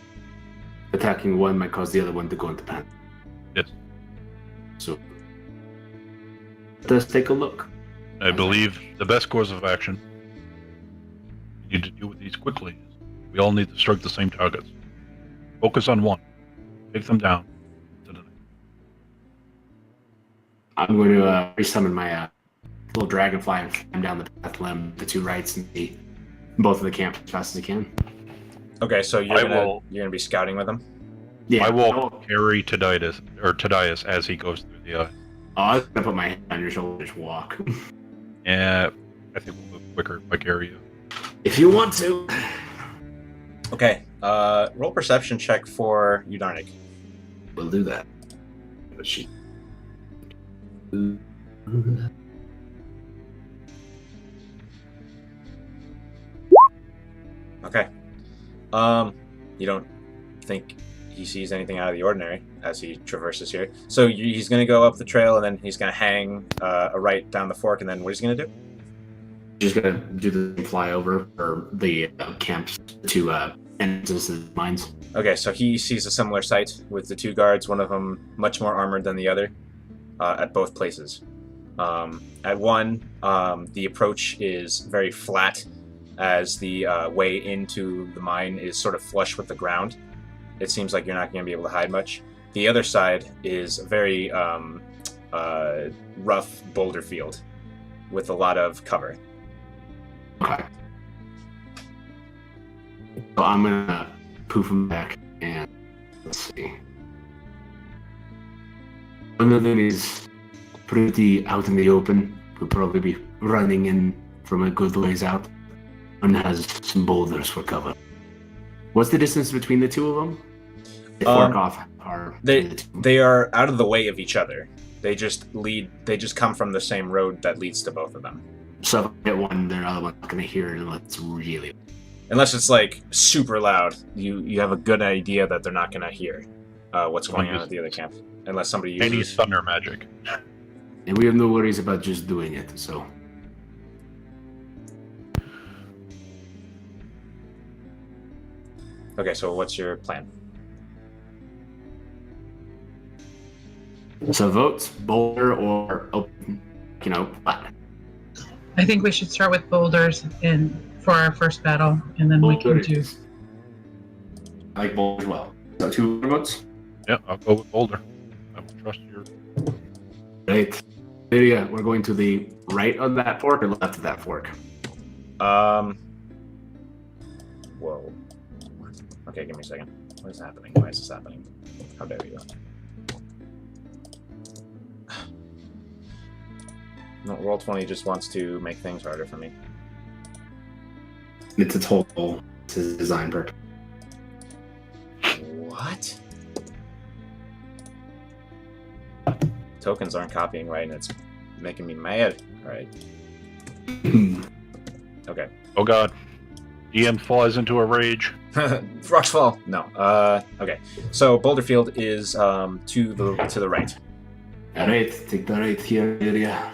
[SPEAKER 1] attacking one might cause the other one to go into panic.
[SPEAKER 5] Yes.
[SPEAKER 1] So, let's take a look.
[SPEAKER 5] I believe the best course of action we need to deal with these quickly is we all need to strike the same targets. Focus on one. Take them down. To the next.
[SPEAKER 1] I'm going to resummon my little dragonfly and climb down the path limb, the 2 rights, and see both of the camps as fast as I can.
[SPEAKER 2] Okay, so you're
[SPEAKER 5] will-
[SPEAKER 2] gonna be scouting with them?
[SPEAKER 1] Yeah,
[SPEAKER 5] I will carry Tadias as he goes through the.
[SPEAKER 1] I was going to put my hand on your shoulder and just walk.
[SPEAKER 5] Yeah, I think we'll move quicker if I carry you.
[SPEAKER 1] If you want to.
[SPEAKER 2] Okay, roll perception check for Udarnik.
[SPEAKER 1] We'll do that. But she.
[SPEAKER 2] Okay. You don't think he sees anything out of the ordinary as he traverses here. So he's going to go up the trail and then he's going to hang a right down the fork, and then what is he going to do?
[SPEAKER 1] Just gonna do the flyover for the camps to entrances to the mines.
[SPEAKER 2] Okay, so he sees a similar sight with the 2 guards, one of them much more armored than the other, at both places. At one, the approach is very flat, as the way into the mine is sort of flush with the ground. It seems like you're not going to be able to hide much. The other side is a very rough boulder field with a lot of cover.
[SPEAKER 1] Okay. So I'm gonna poof him back and let's see. One of them is pretty out in the open. We'll probably be running in from a good ways out. One has some boulders for cover. What's the distance between the 2 of them? They fork off.
[SPEAKER 2] They are out of the way of each other. They just come from the same road that leads to both of them.
[SPEAKER 1] So if I hit one, the other one's not gonna hear it unless it's really.
[SPEAKER 2] Unless it's like super loud, you have a good idea that they're not gonna hear what's going on at the other camp. Unless somebody uses
[SPEAKER 5] Chinese thunder magic.
[SPEAKER 1] And we have no worries about just doing it, so.
[SPEAKER 2] Okay, so what's your plan?
[SPEAKER 1] So votes, boulder or open, flat.
[SPEAKER 6] I think we should start with boulders and for our first battle, and then we can do.
[SPEAKER 1] I like both as well. So 2 boats?
[SPEAKER 5] Yeah, I'll go with Boulder. I will trust your.
[SPEAKER 1] Right. Yeah, we're going to the right of that fork or left of that fork?
[SPEAKER 2] Whoa. Okay, give me a second. What is happening? Why is this happening? How dare you? No, Roll20 just wants to make things harder for me.
[SPEAKER 1] It's a total design purpose.
[SPEAKER 2] What? Tokens aren't copying right, and it's making me mad. Alright. Okay.
[SPEAKER 5] Oh god. DM flies into a rage.
[SPEAKER 2] Rocks fall. No. Okay. So Boulderfield is to the right.
[SPEAKER 1] Alright, take the right here, area.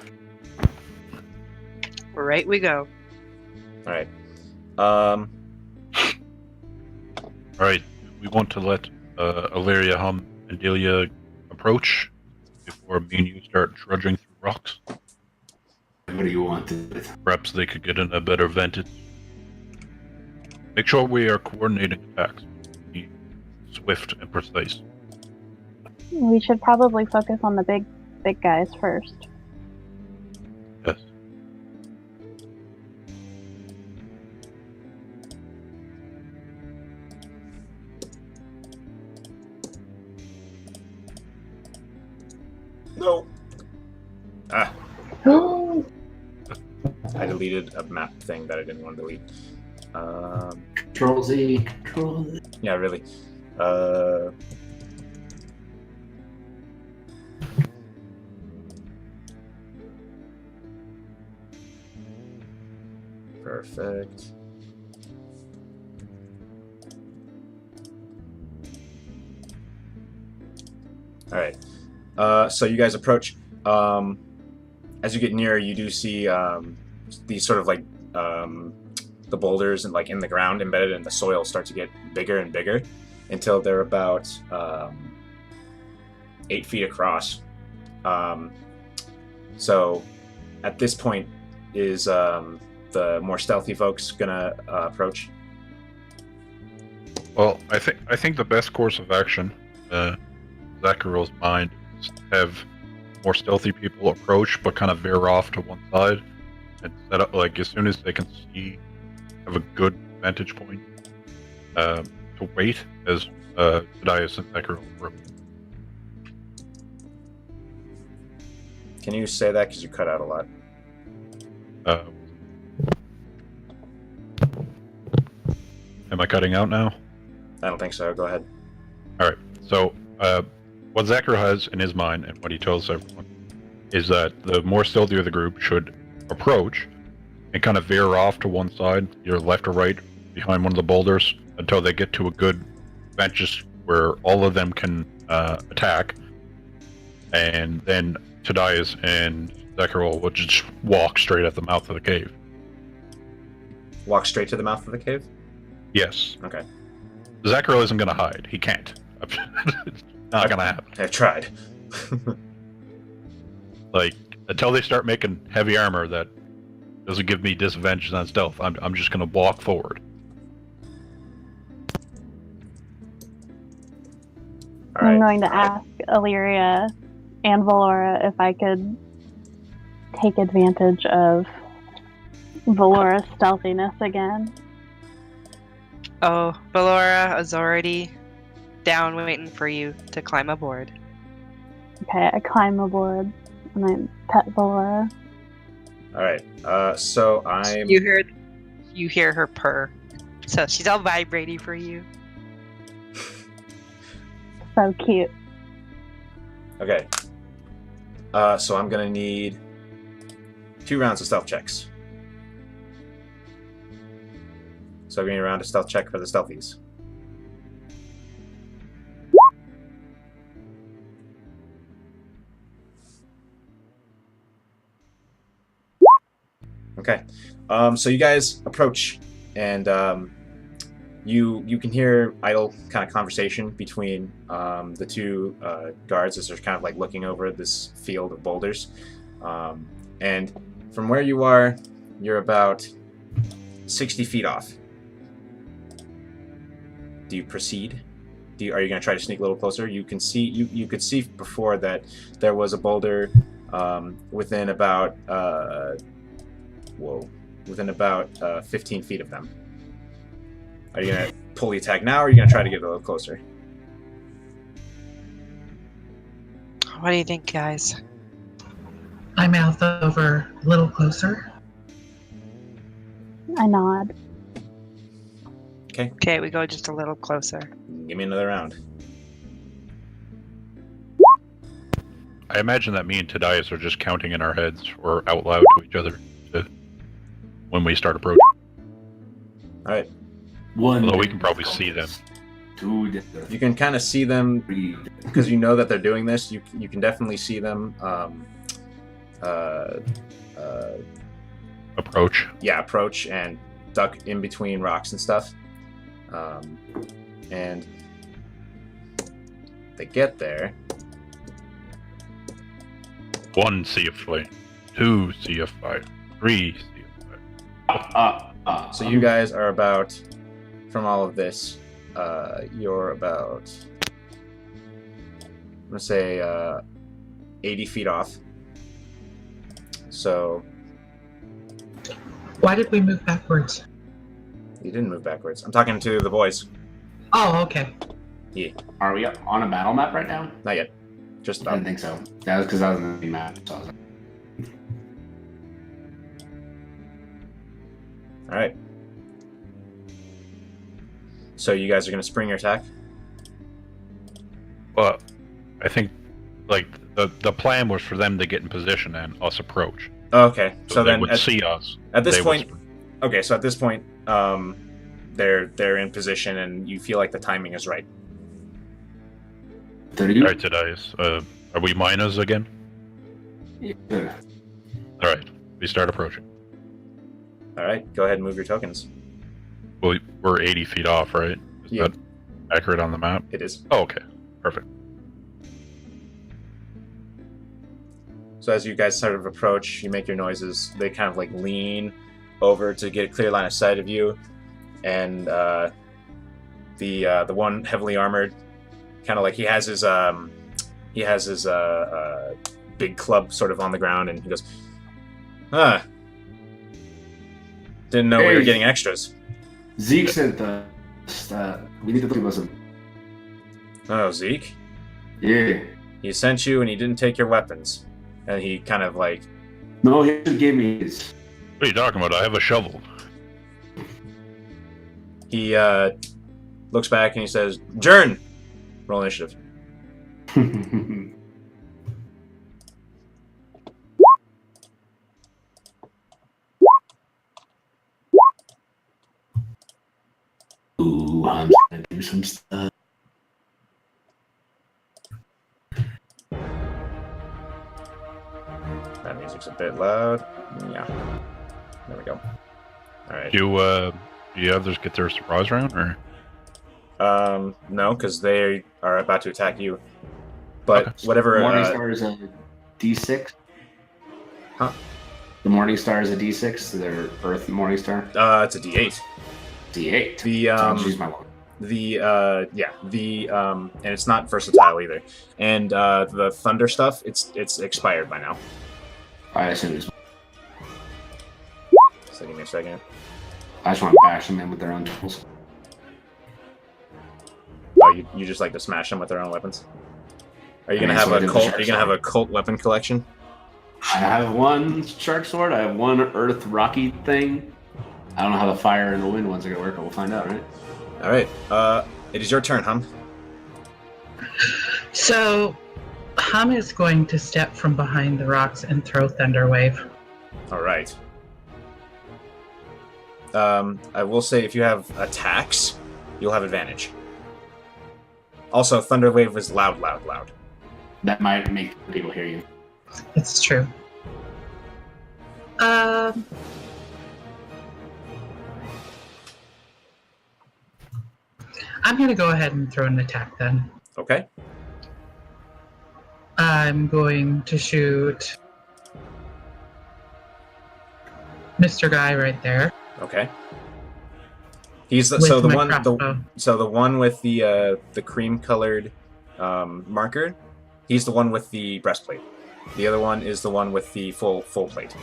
[SPEAKER 3] Right we go.
[SPEAKER 2] All right.
[SPEAKER 5] Alright, we want to let Illyria, Hum, and Delia approach before me and you start trudging through rocks.
[SPEAKER 1] What do you want to do?
[SPEAKER 5] Perhaps they could get in a better vantage. Make sure we are coordinating attacks. Be swift and precise.
[SPEAKER 4] We should probably focus on the big guys first.
[SPEAKER 5] Yes.
[SPEAKER 2] No. Ah. I deleted a map thing that I didn't want to delete.
[SPEAKER 1] Control Z, Control Z.
[SPEAKER 2] Yeah, really. Perfect. All right. So you guys approach. As you get nearer, you do see these sort of like the boulders and like in the ground embedded in the soil start to get bigger and bigger until they're about 8 feet across. So at this point, is the more stealthy folks gonna approach?
[SPEAKER 5] Well, I think the best course of action, Zachary's mind, is to have more stealthy people approach, but kind of veer off to one side and set up like as soon as they can see, have a good vantage point to wait as Thaddeus and Zachary approach.
[SPEAKER 2] Can you say that because you cut out a lot?
[SPEAKER 5] Am I cutting out now?
[SPEAKER 2] I don't think so. Go ahead.
[SPEAKER 5] All right. So, what Zachary has in his mind and what he tells everyone is that the more stealthy of the group should approach and kind of veer off to one side, either left or right, behind one of the boulders until they get to a good benches where all of them can attack, and then Thaddeus and Zachary will just walk straight at the mouth of the cave.
[SPEAKER 2] Walk straight to the mouth of the cave?
[SPEAKER 5] Yes.
[SPEAKER 2] Okay.
[SPEAKER 5] Zachary isn't going to hide. He can't. It's not going to happen.
[SPEAKER 2] I've tried.
[SPEAKER 5] Like, until they start making heavy armor that doesn't give me disadvantage on stealth, I'm just going to walk forward.
[SPEAKER 2] All right.
[SPEAKER 4] I'm going to ask Illyria and Valora if I could take advantage of Valora's stealthiness again.
[SPEAKER 3] Oh, Valora is already down waiting for you to climb aboard.
[SPEAKER 4] Okay, I climb aboard and I pet Valora.
[SPEAKER 2] All right. So I'm.
[SPEAKER 3] You hear her purr. So she's all vibrating for you.
[SPEAKER 4] So cute.
[SPEAKER 2] Okay. So I'm gonna need 2 rounds of stealth checks. So I'm going to need a round of stealth check for the stealthies. Okay. So you guys approach, and you can hear idle kind of conversation between the 2 guards as they're kind of like looking over this field of boulders. And from where you are, you're about 60 feet off. Do you proceed? Are you going to try to sneak a little closer? You can see you could see before that there was a boulder within about 15 feet of them. Are you going to pull the attack now, or are you going to try to get a little closer?
[SPEAKER 3] What do you think, guys?
[SPEAKER 6] I mouth over a little closer.
[SPEAKER 4] I nod.
[SPEAKER 3] Okay, we go just a little closer.
[SPEAKER 2] Give me another round.
[SPEAKER 5] I imagine that me and Tadias are just counting in our heads or out loud to each other when we start approaching.
[SPEAKER 2] All right.
[SPEAKER 5] Although we can probably see them.
[SPEAKER 2] You can kind of see them because you know that they're doing this. You can definitely see them.
[SPEAKER 5] Approach.
[SPEAKER 2] Yeah, approach and duck in between rocks and stuff. And they get there.
[SPEAKER 5] 1 sea of flame, 2 sea of fire, 3 sea of fire.
[SPEAKER 2] So you guys are about, from all of this, you're about, I'm gonna say 80 feet off. So
[SPEAKER 6] Why did we move backwards?
[SPEAKER 2] you didn't move backwards. I'm talking to the boys.
[SPEAKER 6] Oh, okay.
[SPEAKER 1] Are we on a battle map right now?
[SPEAKER 2] Not yet. Just
[SPEAKER 1] I
[SPEAKER 2] about.
[SPEAKER 1] didn't think so. That was because I was in the map. So I was like,
[SPEAKER 2] All right. So you guys are gonna spring your attack.
[SPEAKER 5] Well, I think like the plan was for them to get in position and us approach.
[SPEAKER 2] Okay.
[SPEAKER 5] So they
[SPEAKER 2] then
[SPEAKER 5] would see us.
[SPEAKER 2] at this
[SPEAKER 5] They
[SPEAKER 2] point,
[SPEAKER 5] would-
[SPEAKER 2] okay. So at this point, they're in position, and you feel like the timing is right.
[SPEAKER 1] 30.
[SPEAKER 5] All right, Tadias. Are we miners again?
[SPEAKER 1] Yeah.
[SPEAKER 5] All right, we start approaching.
[SPEAKER 2] All right. Go ahead and move your tokens.
[SPEAKER 5] Well, we're 80 feet off, right? Is
[SPEAKER 2] Yeah.
[SPEAKER 5] that accurate on the map?
[SPEAKER 2] It is.
[SPEAKER 5] Oh, okay. Perfect.
[SPEAKER 2] So as you guys sort of approach, you make your noises. They kind of like lean over to get a clear line of sight of you, and the one heavily armored, kind of like he has his big club sort of on the ground, and he goes, didn't know we were
[SPEAKER 1] Hey.
[SPEAKER 2] getting extras.
[SPEAKER 1] Zeke sent the. We need to look at some.
[SPEAKER 2] Oh, Zeke,
[SPEAKER 1] Yeah.
[SPEAKER 2] he sent you, and he didn't take your weapons, and he kind of like,
[SPEAKER 1] No, he just gave me his.
[SPEAKER 5] What are you talking about? I have a shovel.
[SPEAKER 2] he looks back and he says, "Jern, roll initiative."
[SPEAKER 1] Ooh, I'm trying to do some stuff.
[SPEAKER 2] That music's a bit loud. Yeah. There we go. All right.
[SPEAKER 5] Do you others get their surprise round, or
[SPEAKER 2] No, because they are about to attack you. But
[SPEAKER 5] Okay.
[SPEAKER 2] whatever.
[SPEAKER 1] Morningstar is a D6.
[SPEAKER 2] Huh?
[SPEAKER 1] The Morningstar is a D6. Their Earth Morningstar.
[SPEAKER 2] It's a D8.
[SPEAKER 1] D8.
[SPEAKER 2] The
[SPEAKER 1] I'll choose my one.
[SPEAKER 2] and it's not versatile either. And the thunder stuff, it's expired by now.
[SPEAKER 1] I assume it's.
[SPEAKER 2] So give me a second.
[SPEAKER 1] I just want to bash them in with their own tools.
[SPEAKER 2] Oh, you just like to smash them with their own weapons. Are you gonna have a cult? Are you gonna have a cult weapon collection?
[SPEAKER 1] I have one shark sword. I have one Earth rocky thing. I don't know how the fire and the wind ones are gonna work, but we'll find out, right?
[SPEAKER 2] All right. It is your turn, Hum.
[SPEAKER 6] So, Hum is going to step from behind the rocks and throw Thunder Wave.
[SPEAKER 2] All right. I will say if you have attacks, you'll have advantage. Also, Thunder Wave was loud, loud, loud.
[SPEAKER 1] That might make people hear you.
[SPEAKER 6] It's true. I'm going to go ahead and throw an attack then.
[SPEAKER 2] Okay.
[SPEAKER 6] I'm going to shoot Mr. Guy right there.
[SPEAKER 2] Okay. He's the,
[SPEAKER 6] With
[SPEAKER 2] so the
[SPEAKER 6] my
[SPEAKER 2] one
[SPEAKER 6] crossbow.
[SPEAKER 2] the one with the cream colored marker. He's the one with the breastplate. The other one is the one with the full plate.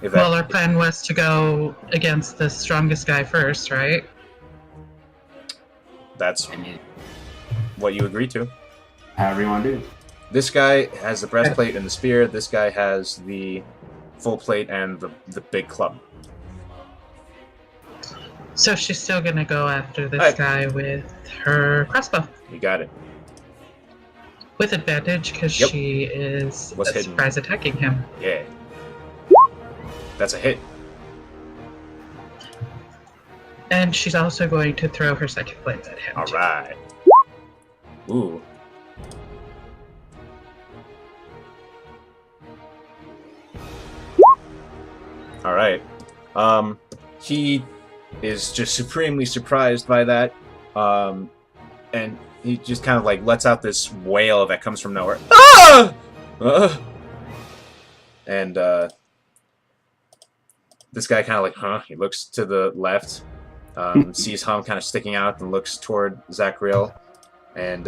[SPEAKER 2] If that,
[SPEAKER 6] Well, our plan was to go against the strongest guy first, right?
[SPEAKER 2] that's
[SPEAKER 1] I mean,
[SPEAKER 2] what you agreed to.
[SPEAKER 1] however you want to do.
[SPEAKER 2] This guy has the breastplate and the spear. This guy has the full plate and the big club.
[SPEAKER 6] So she's still gonna go after this
[SPEAKER 2] Alright.
[SPEAKER 6] guy with her crossbow.
[SPEAKER 2] You got it.
[SPEAKER 6] With advantage, because
[SPEAKER 2] Yep.
[SPEAKER 6] she is
[SPEAKER 2] Was
[SPEAKER 6] a
[SPEAKER 2] hidden.
[SPEAKER 6] surprise attacking him.
[SPEAKER 2] Yeah. That's a hit.
[SPEAKER 6] And she's also going to throw her second blade at him.
[SPEAKER 2] All right. Ooh. All right. He is just supremely surprised by that, and he just kind of like lets out this wail that comes from nowhere. Ah! And this guy kind of like, huh? He looks to the left, sees Hum kind of sticking out, and looks toward Zachriel, and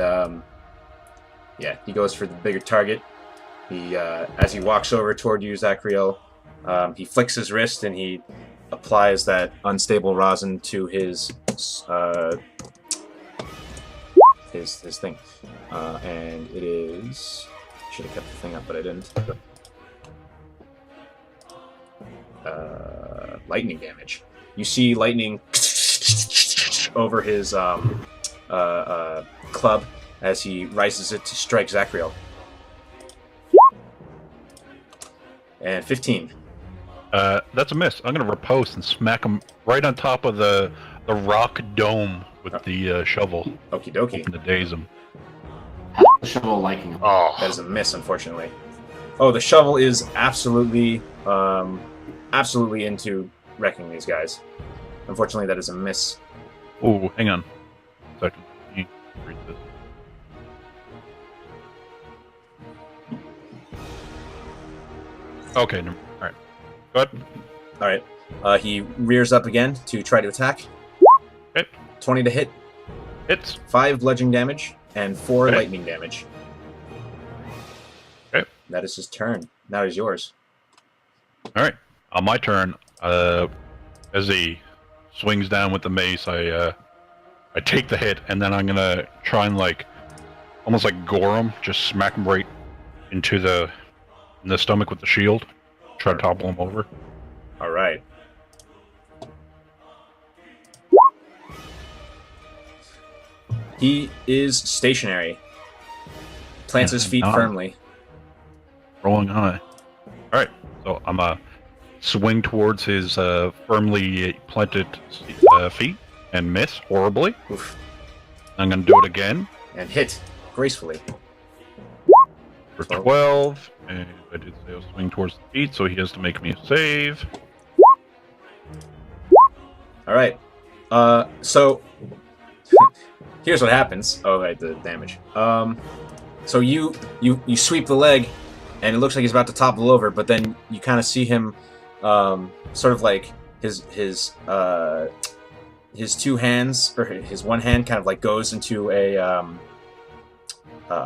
[SPEAKER 2] yeah, he goes for the bigger target. He, as he walks over toward you, Zachriel, he flicks his wrist and he applies that unstable rosin to his thing, and it is. Should have kept the thing up, but I didn't. Lightning damage. You see lightning over his club as he rises it to strike Zachriel. And 15.
[SPEAKER 5] That's a miss. I'm gonna riposte and smack him right on top of the rock dome with the shovel.
[SPEAKER 2] Okie dokie.
[SPEAKER 5] To daze him.
[SPEAKER 1] The shovel liking him.
[SPEAKER 5] Oh,
[SPEAKER 2] That is a miss, unfortunately. Oh, the shovel is absolutely into wrecking these guys. Unfortunately, that is a miss.
[SPEAKER 5] oh, hang on. A second. Let me read this. Okay, all right. Go ahead.
[SPEAKER 2] All right. He rears up again to try to attack.
[SPEAKER 5] Okay.
[SPEAKER 2] 20 to hit,
[SPEAKER 5] Hits.
[SPEAKER 2] 5 bludgeoning damage, and 4
[SPEAKER 5] Okay.
[SPEAKER 2] lightning damage.
[SPEAKER 5] Okay.
[SPEAKER 2] That is his turn. Now is yours.
[SPEAKER 5] All right. On my turn, as he swings down with the mace, I take the hit, and then I'm gonna try and almost like gore him, just smack him right into in the stomach with the shield. Try to topple him over.
[SPEAKER 2] All right. He is stationary. Plants his feet
[SPEAKER 5] Not
[SPEAKER 2] firmly.
[SPEAKER 5] rolling high. All right. So I'm swing towards his firmly planted feet and miss horribly.
[SPEAKER 2] Oof.
[SPEAKER 5] I'm gonna do it again
[SPEAKER 2] And hit gracefully.
[SPEAKER 5] for 12, and I did say I'll swing towards the feet, so he has to make me a save.
[SPEAKER 2] All right. So here's what happens. Oh, right, the damage. So you sweep the leg, and it looks like he's about to topple over, but then you kind of see him, sort of like his two hands, or his one hand, kind of like goes into a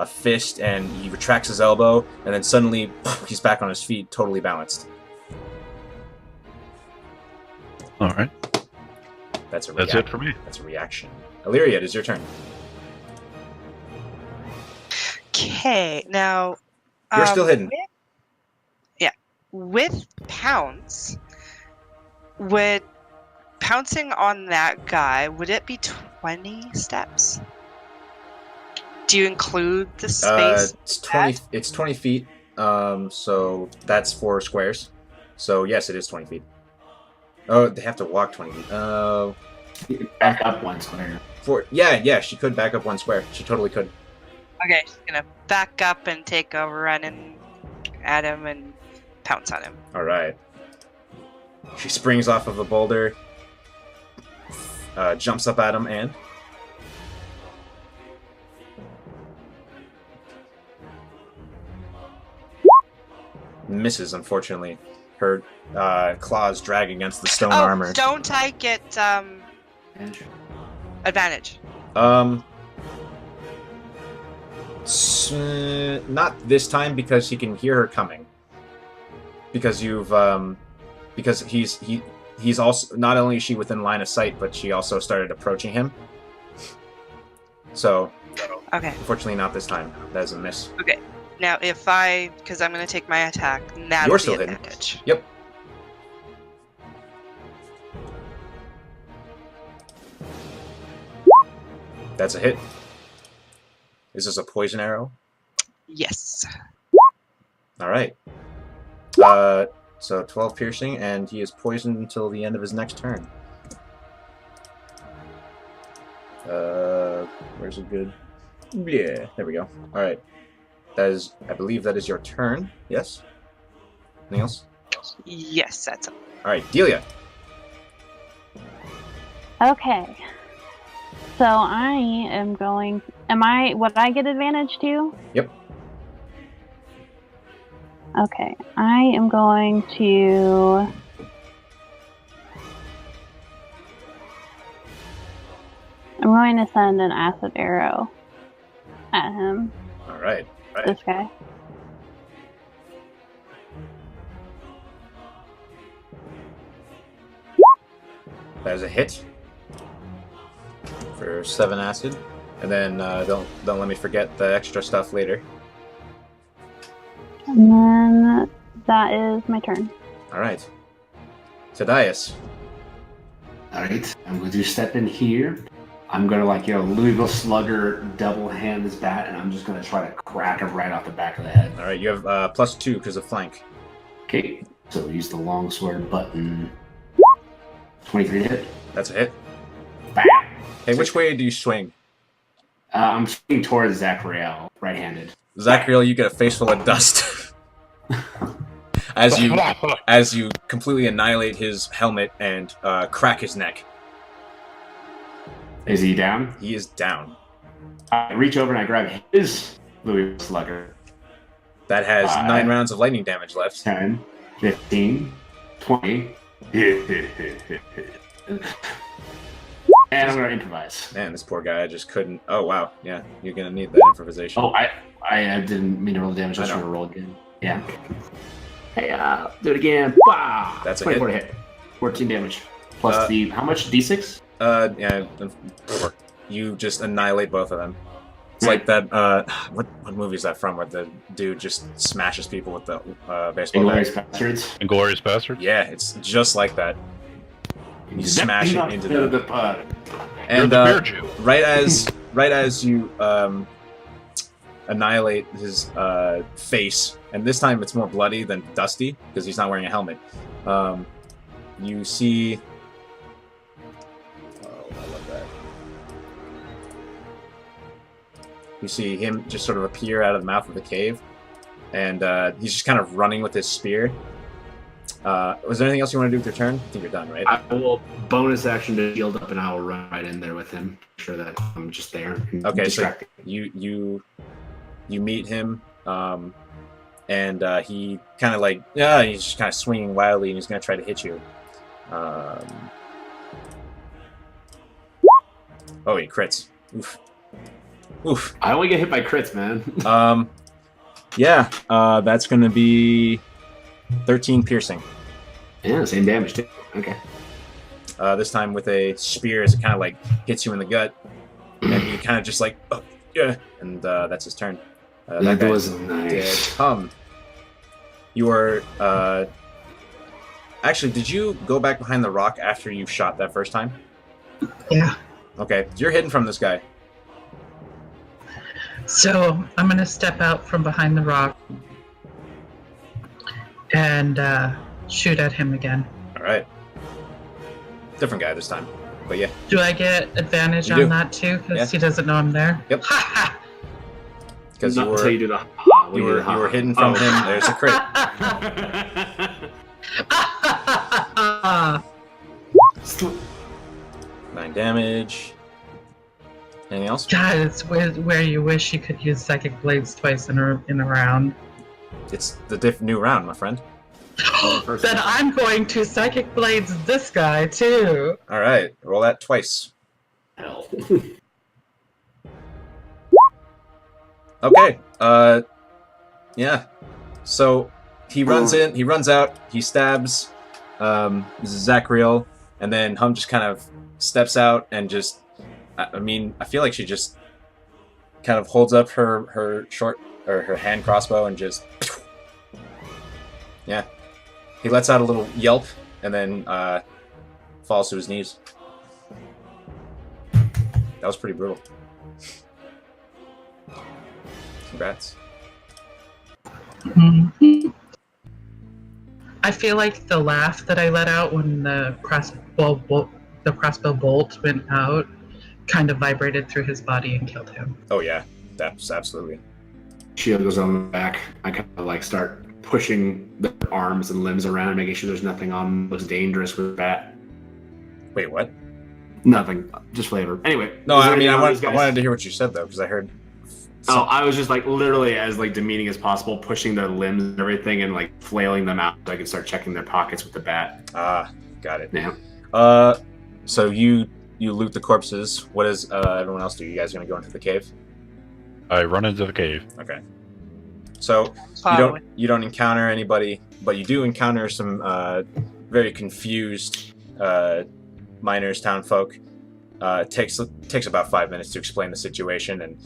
[SPEAKER 2] fist, and he retracts his elbow, and then suddenly he's back on his feet, totally balanced.
[SPEAKER 5] All right.
[SPEAKER 2] That's
[SPEAKER 5] That's it for me.
[SPEAKER 2] That's a reaction. Illyria, it is your turn.
[SPEAKER 3] Okay, now.
[SPEAKER 2] You're still hidden.
[SPEAKER 3] With pounce, would pouncing on that guy, would it be 20 steps? Do you include the space?
[SPEAKER 2] It's 20. It's 20 feet. So that's 4 squares. So yes, it is 20 feet. Oh, they have to walk 20 feet.
[SPEAKER 1] You can back up one square.
[SPEAKER 2] Yeah, she could back up 1 square. She totally could.
[SPEAKER 3] Okay, she's gonna back up and take a run and at him and pounce on him.
[SPEAKER 2] All right. She springs off of a boulder, jumps up at him, and misses, unfortunately. Her claws drag against the stone
[SPEAKER 3] Oh,
[SPEAKER 2] armor.
[SPEAKER 3] don't I get advantage?
[SPEAKER 2] Not this time, because he can hear her coming. Because you've because he's also, not only is she within line of sight, but she also started approaching him. So,
[SPEAKER 3] Okay.
[SPEAKER 2] unfortunately, not this time. That is a miss.
[SPEAKER 3] Okay. Now, because I'm going to take my attack, that'll
[SPEAKER 2] You're
[SPEAKER 3] be
[SPEAKER 2] still hidden.
[SPEAKER 3] advantage.
[SPEAKER 2] Yep. That's a hit. Is this a poison arrow?
[SPEAKER 3] Yes.
[SPEAKER 2] All right. So 12 piercing, and he is poisoned until the end of his next turn. Where's it good? Yeah, there we go. All right. That is, I believe that is your turn. Yes? Anything else?
[SPEAKER 3] Yes, that's
[SPEAKER 2] All right, Delia.
[SPEAKER 4] Okay. So I am going. Would I get advantage too?
[SPEAKER 2] Yep.
[SPEAKER 4] Okay. I am going to. I'm going to send an acid arrow at him.
[SPEAKER 2] All right.
[SPEAKER 4] This guy.
[SPEAKER 2] That is a hit for 7 acid, and then don't let me forget the extra stuff later.
[SPEAKER 4] And then that is my turn.
[SPEAKER 2] All right. Tadias.
[SPEAKER 1] All right, I'm going to step in here. I'm going to, Louisville Slugger double hand this bat, and I'm just going to try to crack him right off the back of the head.
[SPEAKER 2] All right, you have +2 because of flank.
[SPEAKER 1] Okay, so use the longsword button. 23 to hit.
[SPEAKER 2] That's a hit.
[SPEAKER 1] Bam!
[SPEAKER 2] Hey, which way do you swing?
[SPEAKER 1] I'm swinging towards Zachariel, right-handed.
[SPEAKER 2] Zachariel, you get a face full of dust. as you completely annihilate his helmet and crack his neck.
[SPEAKER 1] Is he down?
[SPEAKER 2] He is down.
[SPEAKER 1] I reach over and I grab his Louis Slugger.
[SPEAKER 2] That has 9 rounds of lightning damage left.
[SPEAKER 1] 10, 15, 20. And I'm going to improvise.
[SPEAKER 2] Man, this poor guy just couldn't... Oh, wow. Yeah, you're going to need that improvisation.
[SPEAKER 1] Oh, I didn't mean to roll the damage. I was trying to roll again. Yeah. Hey, do it again. Wow.
[SPEAKER 2] That's a
[SPEAKER 1] 24 to hit. 14 damage. Plus the... How much? D6?
[SPEAKER 2] Yeah. You just annihilate both of them. It's like that... What movie is that from, where the dude just smashes people with the baseball bat?
[SPEAKER 1] Inglourious Bastards.
[SPEAKER 5] Inglourious Bastard?
[SPEAKER 2] Yeah, it's just like that. You smash it into
[SPEAKER 1] the pot.
[SPEAKER 2] And
[SPEAKER 5] the bear Jew.
[SPEAKER 2] right as you annihilate his face, and this time it's more bloody than dusty because he's not wearing a helmet. You see. Oh, I love that. You see him just sort of appear out of the mouth of the cave, and he's just kind of running with his spear. Was there anything else you want to do with your turn? I think you're done, right?
[SPEAKER 1] I will bonus action to shield up, and I will run right in there with him. Make sure that I'm just there.
[SPEAKER 2] Okay, so you meet him, and he kind of he's just kind of swinging wildly, and he's going to try to hit you. Oh, he crits. Oof. Oof.
[SPEAKER 1] I only get hit by crits, man.
[SPEAKER 2] Yeah, that's going to be 13 piercing.
[SPEAKER 1] Yeah, same damage too. Okay.
[SPEAKER 2] This time with a spear as it kind of hits you in the gut, and he kind of just oh, yeah, and that's his turn.
[SPEAKER 1] That was nice.
[SPEAKER 2] You are actually, did you go back behind the rock after you shot that first time?
[SPEAKER 6] Yeah.
[SPEAKER 2] Okay, you're hidden from this guy.
[SPEAKER 6] So I'm gonna step out from behind the rock and shoot at him again.
[SPEAKER 2] All right. Different guy this time, but yeah.
[SPEAKER 6] Do I get advantage
[SPEAKER 2] You
[SPEAKER 6] on
[SPEAKER 2] do.
[SPEAKER 6] that too? Because
[SPEAKER 2] Yeah.
[SPEAKER 6] he doesn't know I'm there.
[SPEAKER 2] Yep.
[SPEAKER 6] Ha
[SPEAKER 2] Because
[SPEAKER 1] Not until you do the
[SPEAKER 2] you were hidden from him. There's a crit.
[SPEAKER 6] ha!
[SPEAKER 2] 9 damage. Anything else?
[SPEAKER 6] God, it's where you wish you could use psychic blades twice in a round.
[SPEAKER 2] It's the new round, my friend.
[SPEAKER 6] Then I'm going to Psychic Blades this guy, too.
[SPEAKER 2] All right, roll that twice.
[SPEAKER 1] Hell.
[SPEAKER 2] Okay. Yeah. So he runs in, he runs out, he stabs Zachriel, and then Hum just kind of steps out and just, I mean, I feel like she just kind of holds up her hand crossbow and just, yeah. He lets out a little yelp and then falls to his knees. That was pretty brutal. Congrats.
[SPEAKER 6] I feel like the laugh that I let out when the crossbow bolt went out kind of vibrated through his body and killed him.
[SPEAKER 2] Oh yeah, that's absolutely.
[SPEAKER 1] Shield goes on the back. I kind of like start pushing the arms and limbs around, making sure there's nothing on them. Looks dangerous with that.
[SPEAKER 2] Wait, what?
[SPEAKER 1] Nothing, just flavor. Anyway.
[SPEAKER 2] No, I mean, I wanted to hear what you said though, because I heard.
[SPEAKER 1] Oh, I was just like literally as like demeaning as possible, pushing their limbs and everything, and like flailing them out so I could start checking their pockets with the bat.
[SPEAKER 2] Ah, got it.
[SPEAKER 1] Yeah.
[SPEAKER 2] So you loot the corpses. What does everyone else do? You guys gonna go into the cave?
[SPEAKER 5] I run into the cave.
[SPEAKER 2] Okay. So you don't encounter anybody, but you do encounter some very confused miners, townfolk. It takes about 5 minutes to explain the situation, and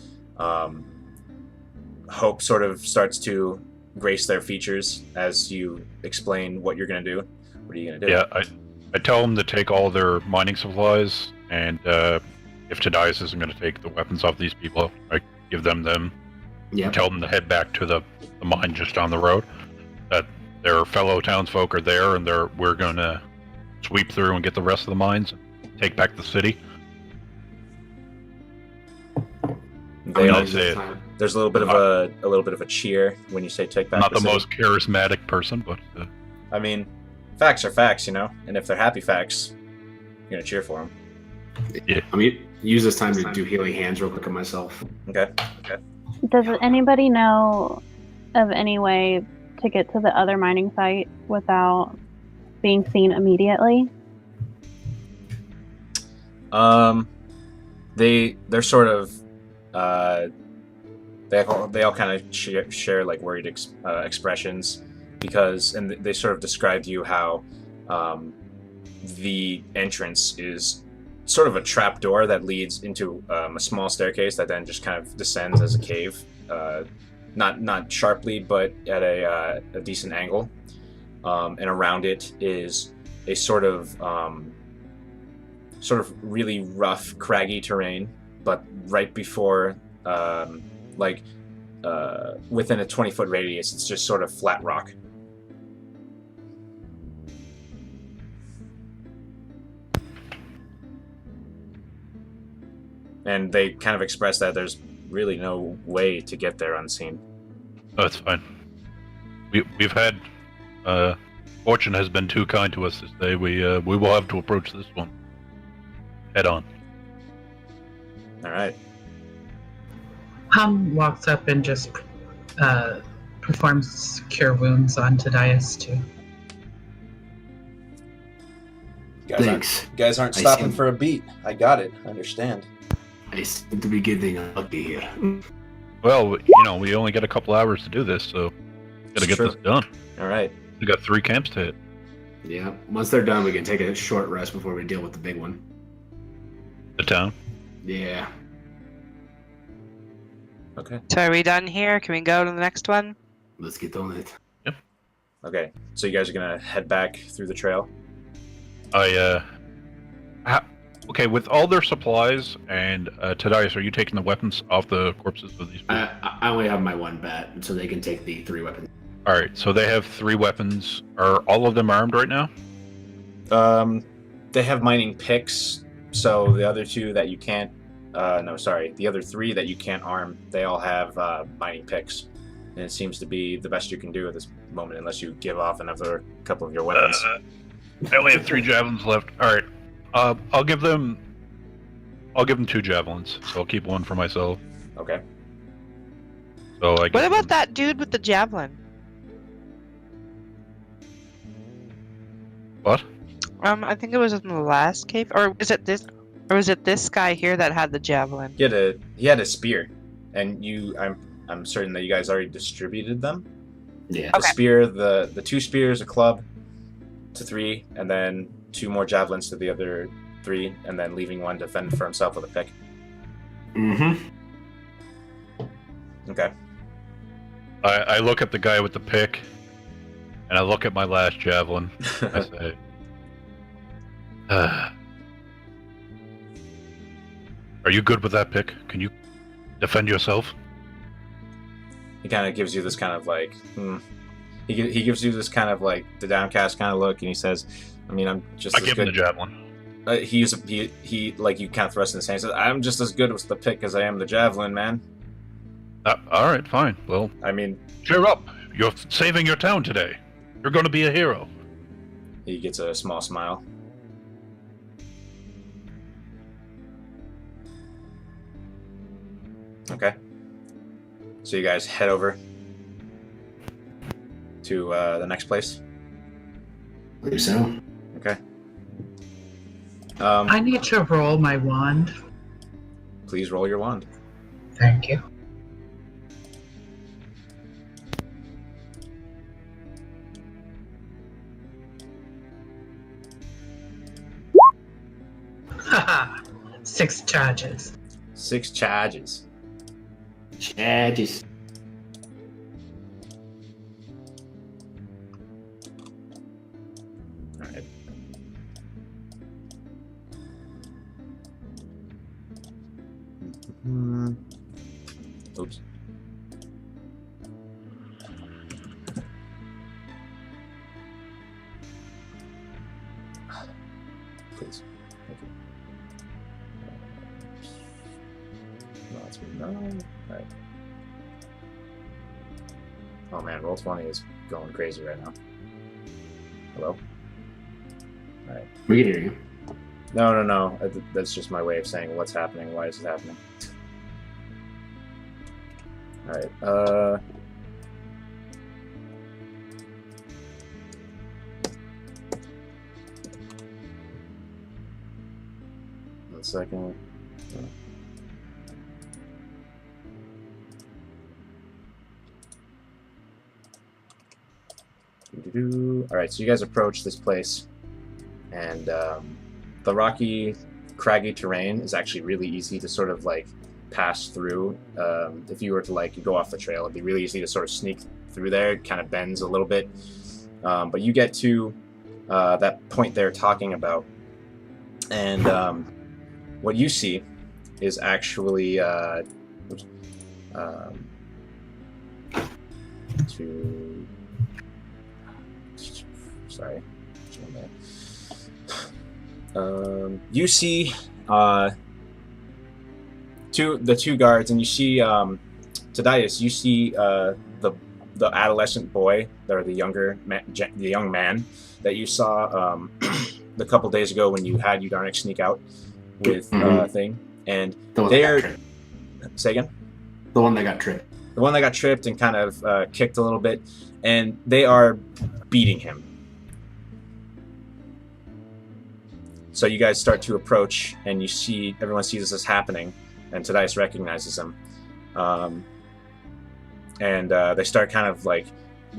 [SPEAKER 2] Hope sort of starts to grace their features as you explain what you're gonna do. What are you gonna do?
[SPEAKER 5] Yeah, I tell them to take all their mining supplies, and if Tadias isn't going to take the weapons off these people, I give them.
[SPEAKER 1] Yeah.
[SPEAKER 5] Tell them to head back to the mine just down the road. That their fellow townsfolk are there, and we're going to sweep through and get the rest of the mines, and take back the city.
[SPEAKER 2] There's a little bit of a cheer when you say take back.
[SPEAKER 5] Not the
[SPEAKER 2] city.
[SPEAKER 5] most charismatic person, but
[SPEAKER 2] I mean, facts are facts, you know. And if they're happy facts, you're gonna cheer for them.
[SPEAKER 5] yeah.
[SPEAKER 1] I mean, use this time to do healing hands real quick on myself.
[SPEAKER 2] Okay.
[SPEAKER 4] Does anybody know of any way to get to the other mining site without being seen immediately?
[SPEAKER 2] They're sort of they all kind of share like worried expressions, because and they sort of describe to you how the entrance is sort of a trap door that leads into a small staircase that then just kind of descends as a cave, not sharply, but at a decent angle, and around it is a sort of really rough, craggy terrain, but right before, within a 20-foot radius, it's just sort of flat rock. And they kind of express that there's really no way to get there unseen.
[SPEAKER 5] Oh, it's fine. We've had fortune has been too kind to us this day. We will have to approach this one head on.
[SPEAKER 2] All right.
[SPEAKER 6] Hum walks up and just performs cure wounds on Tadias too.
[SPEAKER 1] Thanks.
[SPEAKER 2] You guys aren't stopping for a beat. I got it. I understand.
[SPEAKER 1] I seem to be getting lucky here.
[SPEAKER 5] Well, we only got a couple hours to do this, so gotta get this done.
[SPEAKER 2] All right.
[SPEAKER 5] We got 3 camps to hit.
[SPEAKER 1] Yeah. Once they're done, we can take a short rest before we deal with the big one.
[SPEAKER 5] The town.
[SPEAKER 1] Yeah.
[SPEAKER 2] Okay.
[SPEAKER 3] So are we done here? Can we go to the next one?
[SPEAKER 1] Let's get on it.
[SPEAKER 5] Yep.
[SPEAKER 2] Okay. So you guys are gonna head back through the trail.
[SPEAKER 5] Okay, with all their supplies and Tadias, are you taking the weapons off the corpses of these people?
[SPEAKER 1] I only have my one bat, so they can take the 3 weapons.
[SPEAKER 5] All right, so they have 3 weapons. Are all of them armed right now?
[SPEAKER 2] They have mining picks, so the other 2 that you can't. The other 3 that you can't arm, they all have mining picks, and it seems to be the best you can do at this moment, unless you give off another couple of your weapons.
[SPEAKER 5] I only have 3 javelins left. All right. I'll give them 2 javelins. So I'll keep 1 for myself.
[SPEAKER 2] Okay.
[SPEAKER 5] So
[SPEAKER 3] What about that dude with the javelin?
[SPEAKER 5] What?
[SPEAKER 3] I think it was in the last cave, or is it this? Or was it this guy here that had the javelin?
[SPEAKER 2] He had a spear, and I'm certain that you guys already distributed them.
[SPEAKER 1] Yeah.
[SPEAKER 2] The
[SPEAKER 3] Okay.
[SPEAKER 2] spear, the 2 spears, a club to 3, and then 2 more javelins to the other 3, and then leaving 1 to fend for himself with a pick.
[SPEAKER 1] Mm-hmm.
[SPEAKER 2] Okay.
[SPEAKER 5] I look at the guy with the pick, and I look at my last javelin. I say, "Are you good with that pick? Can you defend yourself?"
[SPEAKER 2] He kind of gives you this kind of like, He gives you this kind of like the downcast kind of look, and he says, "I mean, I'm just
[SPEAKER 5] I
[SPEAKER 2] as
[SPEAKER 5] give
[SPEAKER 2] good."
[SPEAKER 5] him the javelin.
[SPEAKER 2] He like you kind of thrust in his hand. He says, "I'm just as good with the pick as I am the javelin, man."
[SPEAKER 5] All right, fine. Well,
[SPEAKER 2] I mean,
[SPEAKER 5] cheer up. You're saving your town today. You're going to be a hero.
[SPEAKER 2] he gets a small smile. Okay. So you guys head over to the next place.
[SPEAKER 1] I believe so.
[SPEAKER 2] Okay.
[SPEAKER 6] I need to roll my wand.
[SPEAKER 2] Please roll your wand.
[SPEAKER 6] Thank you. Haha. 6 charges.
[SPEAKER 2] 6 charges.
[SPEAKER 1] Charges.
[SPEAKER 2] All right. Oops. Please. Thank you. No, that's no. All right. Oh man, Roll20 is going crazy right now. Hello? Alright.
[SPEAKER 1] We can hear you.
[SPEAKER 2] No. That's just my way of saying what's happening. Why is it happening? Alright, 1 second. Alright, so you guys approach this place, and the rocky, craggy terrain is actually really easy to sort of like pass through. If you were to like go off the trail, it'd be really easy to sort of sneak through there. It kind of bends a little bit, but you get to that point they're talking about, and what you see is actually you see the 2 guards, and you see Tadias. You see the adolescent boy, or the young man that you saw the couple days ago when you had Udarnik sneak out with thing, and they're say again.
[SPEAKER 1] The one that got tripped.
[SPEAKER 2] The one that got tripped and kind of kicked a little bit, and they are beating him. So you guys start to approach, and you see everyone sees this happening, and Tadias recognizes him, and they start kind of like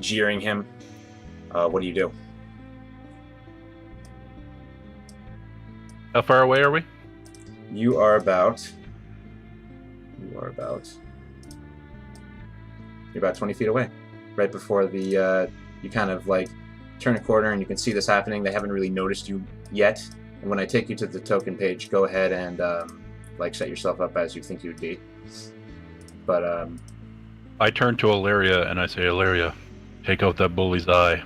[SPEAKER 2] jeering him. What do you do?
[SPEAKER 5] How far away are we?
[SPEAKER 2] You're about 20 feet away, right before the you kind of like turn a corner, and you can see this happening. They haven't really noticed you yet. And when I take you to the token page, go ahead and like set yourself up as you think you would be. But
[SPEAKER 5] I turn to Ilaria and I say, Ilaria, take out that bully's eye.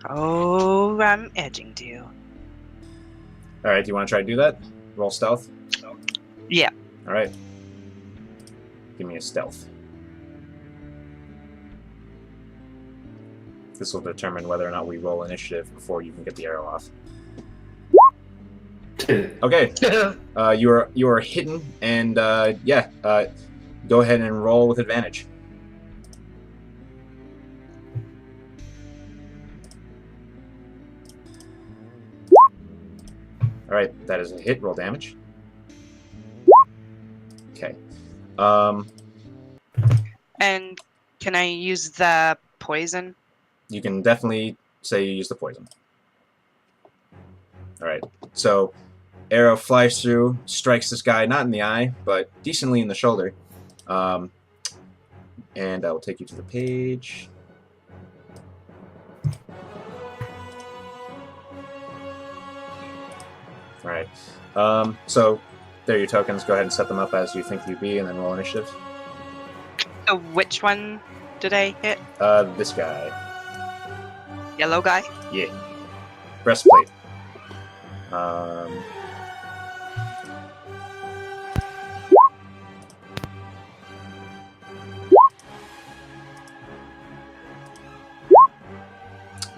[SPEAKER 3] Oh, I'm edging to you.
[SPEAKER 2] all right, do you want to try to do that? Roll stealth.
[SPEAKER 3] Yeah.
[SPEAKER 2] All right. Give me a stealth. This will determine whether or not we roll initiative before you can get the arrow off. Okay. You are hidden, and go ahead and roll with advantage. Alright, that is a hit. Roll damage. Okay.
[SPEAKER 3] And can I use the poison?
[SPEAKER 2] You can definitely say you use the poison. Alright, so arrow flies through, strikes this guy, not in the eye, but decently in the shoulder. And I will take you to the page. Alright, so there are your tokens. Go ahead and set them up as you think you'd be, and then roll initiative.
[SPEAKER 3] So which one did I hit?
[SPEAKER 2] This guy.
[SPEAKER 3] Yellow guy?
[SPEAKER 2] Yeah. Breastplate.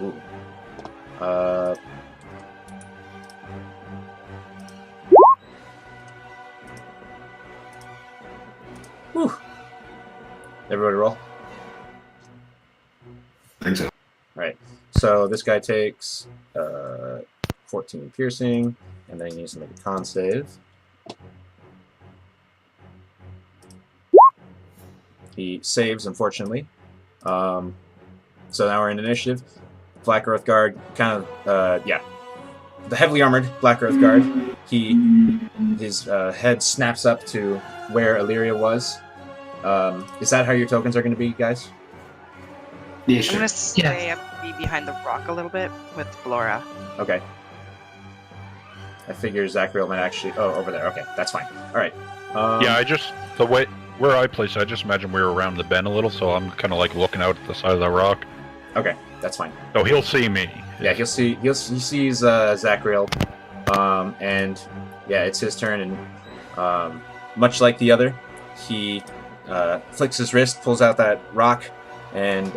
[SPEAKER 2] Ooh. Whew. Everybody roll.
[SPEAKER 1] I think so.
[SPEAKER 2] Right. So this guy takes 14 piercing, and then he needs to make a con save. He saves, unfortunately. So now we're in initiative. Black Earth Guard, kind of, yeah. The heavily armored Black Earth Guard. His head snaps up to where Illyria was. Is that how your tokens are going to be, guys?
[SPEAKER 1] Yeah,
[SPEAKER 3] I'm
[SPEAKER 1] sure.
[SPEAKER 3] gonna stay up, be behind the rock a little bit with Flora.
[SPEAKER 2] Okay. I figure Zachariel might actually... Oh, over there. Okay, that's fine. All right.
[SPEAKER 5] Yeah, the way where I place it, I just imagine we were around the bend a little, so I'm kind of like looking out at the side of the rock.
[SPEAKER 2] Okay, that's fine.
[SPEAKER 5] So he'll see me.
[SPEAKER 2] Yeah, he sees Zachariel, and yeah, it's his turn, and much like the other, he flicks his wrist, pulls out that rock, and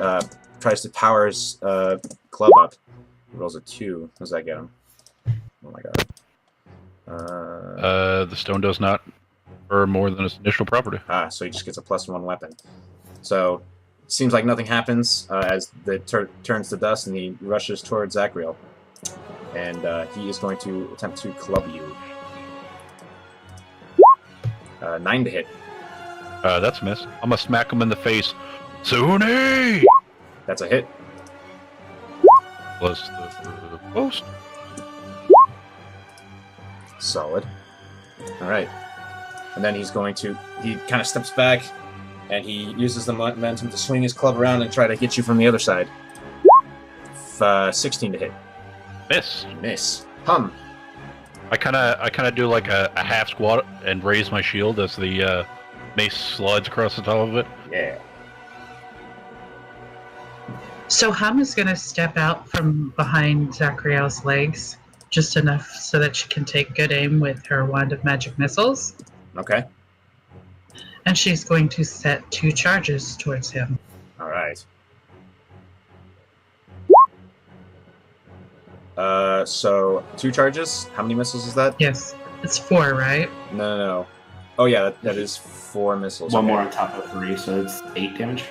[SPEAKER 2] tries to power his club up. He rolls a 2. Does that get him? Oh my god.
[SPEAKER 5] The stone does not burn more than its initial property.
[SPEAKER 2] So he just gets a +1 weapon. So seems like nothing happens as the turns to dust, and he rushes towards Zachariel. And he is going to attempt to club you. 9 to hit.
[SPEAKER 5] That's a miss. I'm gonna smack him in the face. Suni!
[SPEAKER 2] That's a hit.
[SPEAKER 5] Plus the post.
[SPEAKER 2] Solid. Alright. And then he's going to... He kind of steps back, and he uses the momentum to swing his club around and try to get you from the other side. 16 to hit.
[SPEAKER 5] Miss.
[SPEAKER 2] Miss. Hum.
[SPEAKER 5] I kind of do like a half squat and raise my shield as the mace slides across the top of it.
[SPEAKER 2] Yeah.
[SPEAKER 6] So Hum is going to step out from behind Zachariel's legs, just enough so that she can take good aim with her wand of magic missiles.
[SPEAKER 2] Okay.
[SPEAKER 6] And she's going to set 2 charges towards him.
[SPEAKER 2] Alright. So 2 charges? How many missiles is that?
[SPEAKER 6] Yes, it's 4, right?
[SPEAKER 2] No. Oh yeah, that is 4 missiles.
[SPEAKER 1] One
[SPEAKER 2] Okay.
[SPEAKER 1] more on top of 3, so it's 8 damage.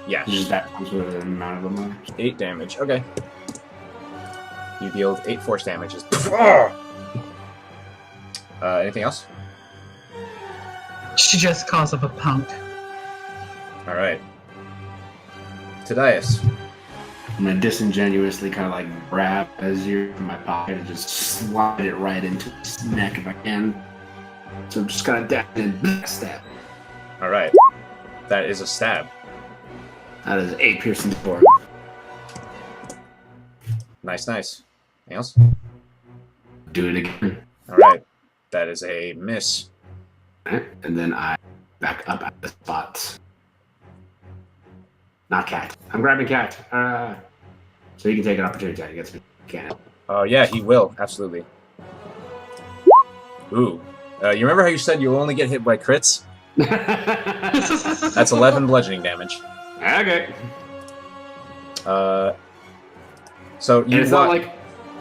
[SPEAKER 2] Yeah.
[SPEAKER 1] Just that comes with an amount of them.
[SPEAKER 2] 8 damage. Okay. You deal 8 force damage. Anything else?
[SPEAKER 6] She just calls him a punk.
[SPEAKER 2] Alright. Tadias.
[SPEAKER 1] I'm gonna disingenuously kind of like grab Azir from my pocket and just slide it right into his neck if I can. So I'm just kind of dabbing and stab.
[SPEAKER 2] Alright. That is a stab.
[SPEAKER 1] That is 8 piercing for
[SPEAKER 2] Nice. Anything else?
[SPEAKER 1] Do it again.
[SPEAKER 2] Alright. That is a miss.
[SPEAKER 1] And then I back up at the spots. Not cat. I'm grabbing cat. So you can take an opportunity attack against me. Can't.
[SPEAKER 2] Yeah, he will. Absolutely. Ooh. You remember how you said you only get hit by crits? That's 11 bludgeoning damage.
[SPEAKER 1] Okay.
[SPEAKER 2] So
[SPEAKER 1] And
[SPEAKER 2] you
[SPEAKER 1] it's not like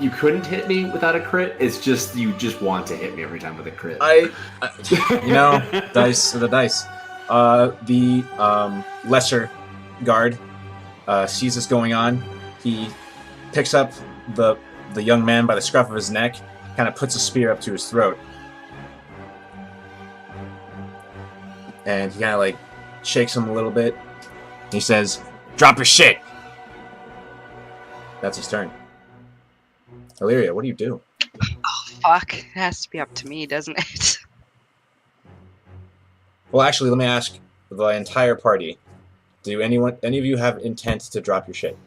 [SPEAKER 1] you couldn't hit me without a crit. It's just you just want to hit me every time with a crit.
[SPEAKER 2] Dice are the dice. The lesser guard sees this going on. He picks up the young man by the scruff of his neck kind of puts a spear up to his throat. And he kind of like shakes him a little bit. He says, "Drop your shit!" That's his turn. Illyria, what do you do?
[SPEAKER 3] Oh, fuck. It has to be up to me, doesn't it?
[SPEAKER 2] Well, actually, let me ask the entire party. Do any of you have intent to drop your shit?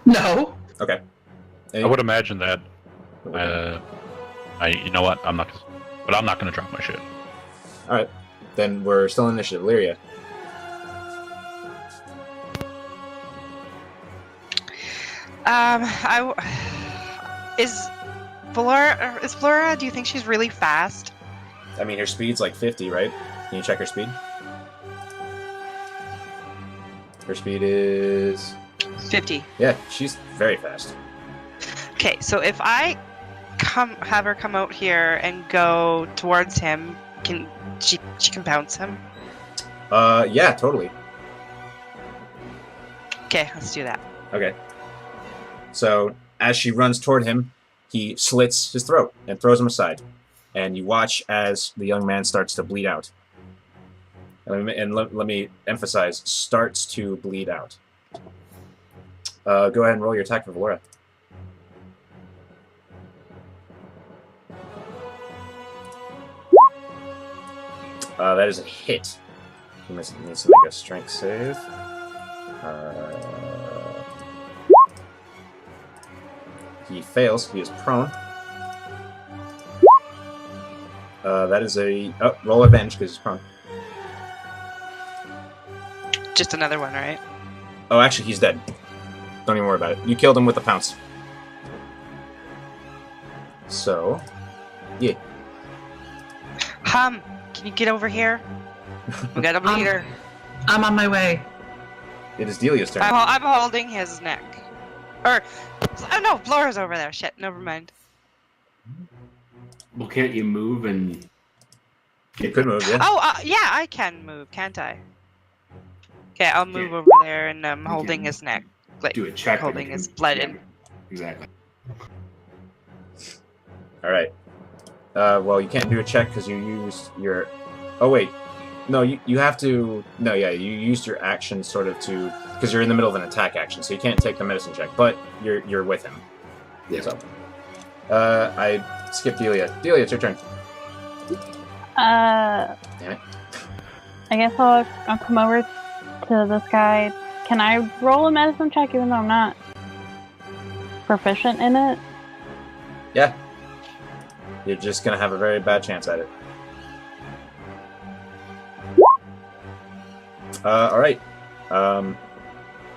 [SPEAKER 6] No.
[SPEAKER 2] Okay.
[SPEAKER 5] I would imagine that. You know what? I'm not gonna drop my shit.
[SPEAKER 2] All right. Then we're still in initiative. Illyria.
[SPEAKER 3] Is Flora? Do you think she's really fast?
[SPEAKER 2] I mean, her speed's like 50, right? Can you check her speed? Her speed is
[SPEAKER 3] 50.
[SPEAKER 2] Yeah, she's very fast.
[SPEAKER 3] Okay, so if I have her come out here and go towards him, can she can bounce him?
[SPEAKER 2] Yeah, totally.
[SPEAKER 3] Okay, let's do that.
[SPEAKER 2] Okay. So as she runs toward him, he slits his throat and throws him aside. And you watch as the young man starts to bleed out. And let me emphasize, starts to bleed out. Go ahead and roll your attack for Valora. That is a hit. He needs to make a strength save. He fails. He is prone. That is a... Oh, roll advantage because he's prone.
[SPEAKER 3] Just another one, right?
[SPEAKER 2] Oh, actually, he's dead. Don't even worry about it. You killed him with a pounce. So... Yeah.
[SPEAKER 3] Can you get over here? We got a bleeder.
[SPEAKER 6] I'm on my way.
[SPEAKER 2] It is Delia's turn.
[SPEAKER 3] I'm holding his neck. Or... Oh, no, Flora's over there. Shit, never mind.
[SPEAKER 1] Well, can't you move and...
[SPEAKER 2] You could move, yeah.
[SPEAKER 3] Oh, yeah, I can move, can't I? Okay, I'll move over there and I'm holding his neck. Like,
[SPEAKER 1] do a check.
[SPEAKER 3] holding his blood in.
[SPEAKER 1] Exactly.
[SPEAKER 2] Alright. Well, you can't do a check because you used your... Oh, wait. No, you have to... No, yeah, you used your action sort of to... Because you're in the middle of an attack action, so you can't take the medicine check, but you're with him.
[SPEAKER 1] Yeah.
[SPEAKER 2] So, I skipped Delia. Delia, it's your turn. Damn it.
[SPEAKER 4] I guess I'll come over to this guy. Can I roll a medicine check even though I'm not proficient in it?
[SPEAKER 2] Yeah. You're just gonna have a very bad chance at it. Alright.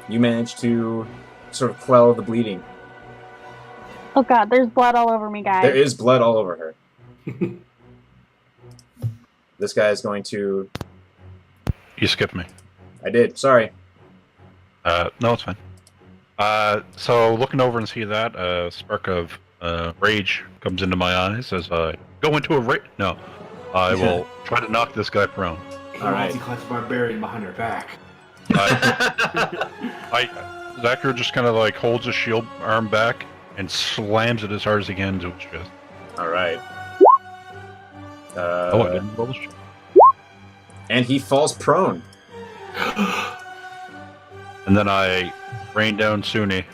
[SPEAKER 2] You managed to sort of quell the bleeding.
[SPEAKER 4] Oh god, there's blood all over me, guys.
[SPEAKER 2] There is blood all over her. This guy is going to...
[SPEAKER 5] You skipped me.
[SPEAKER 2] I did, sorry.
[SPEAKER 5] No, it's fine. So looking over and see that, a spark of rage comes into my eyes as I go into a rage. No, I will try to knock this guy prone.
[SPEAKER 1] Alright. Multi-class barbarian behind her back.
[SPEAKER 5] Zachary just kind of like holds his shield arm back and slams it as hard as he can into his chest.
[SPEAKER 2] Alright.
[SPEAKER 5] I didn't roll the shit.
[SPEAKER 2] And he falls prone.
[SPEAKER 5] And then I rain down Suni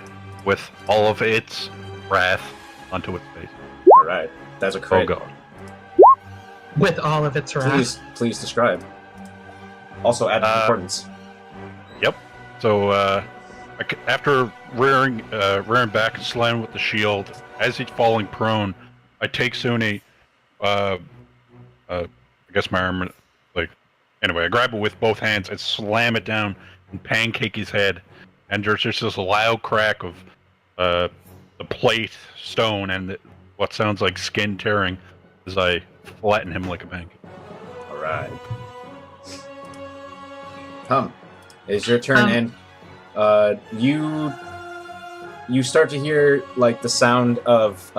[SPEAKER 5] with all of its wrath onto its face.
[SPEAKER 2] Alright. That's a crit.
[SPEAKER 5] Oh god.
[SPEAKER 6] With all of its wrath.
[SPEAKER 2] Please describe. Also add concordance.
[SPEAKER 5] Yep. So after rearing back and slamming with the shield, as he's falling prone, I take Suni. I guess my arm, anyway, I grab it with both hands and slam it down and pancake his head, and there's just this loud crack of the plate, stone, and what sounds like skin tearing as I flatten him like a pancake.
[SPEAKER 2] Alright. It's your turn, and you start to hear like the sound of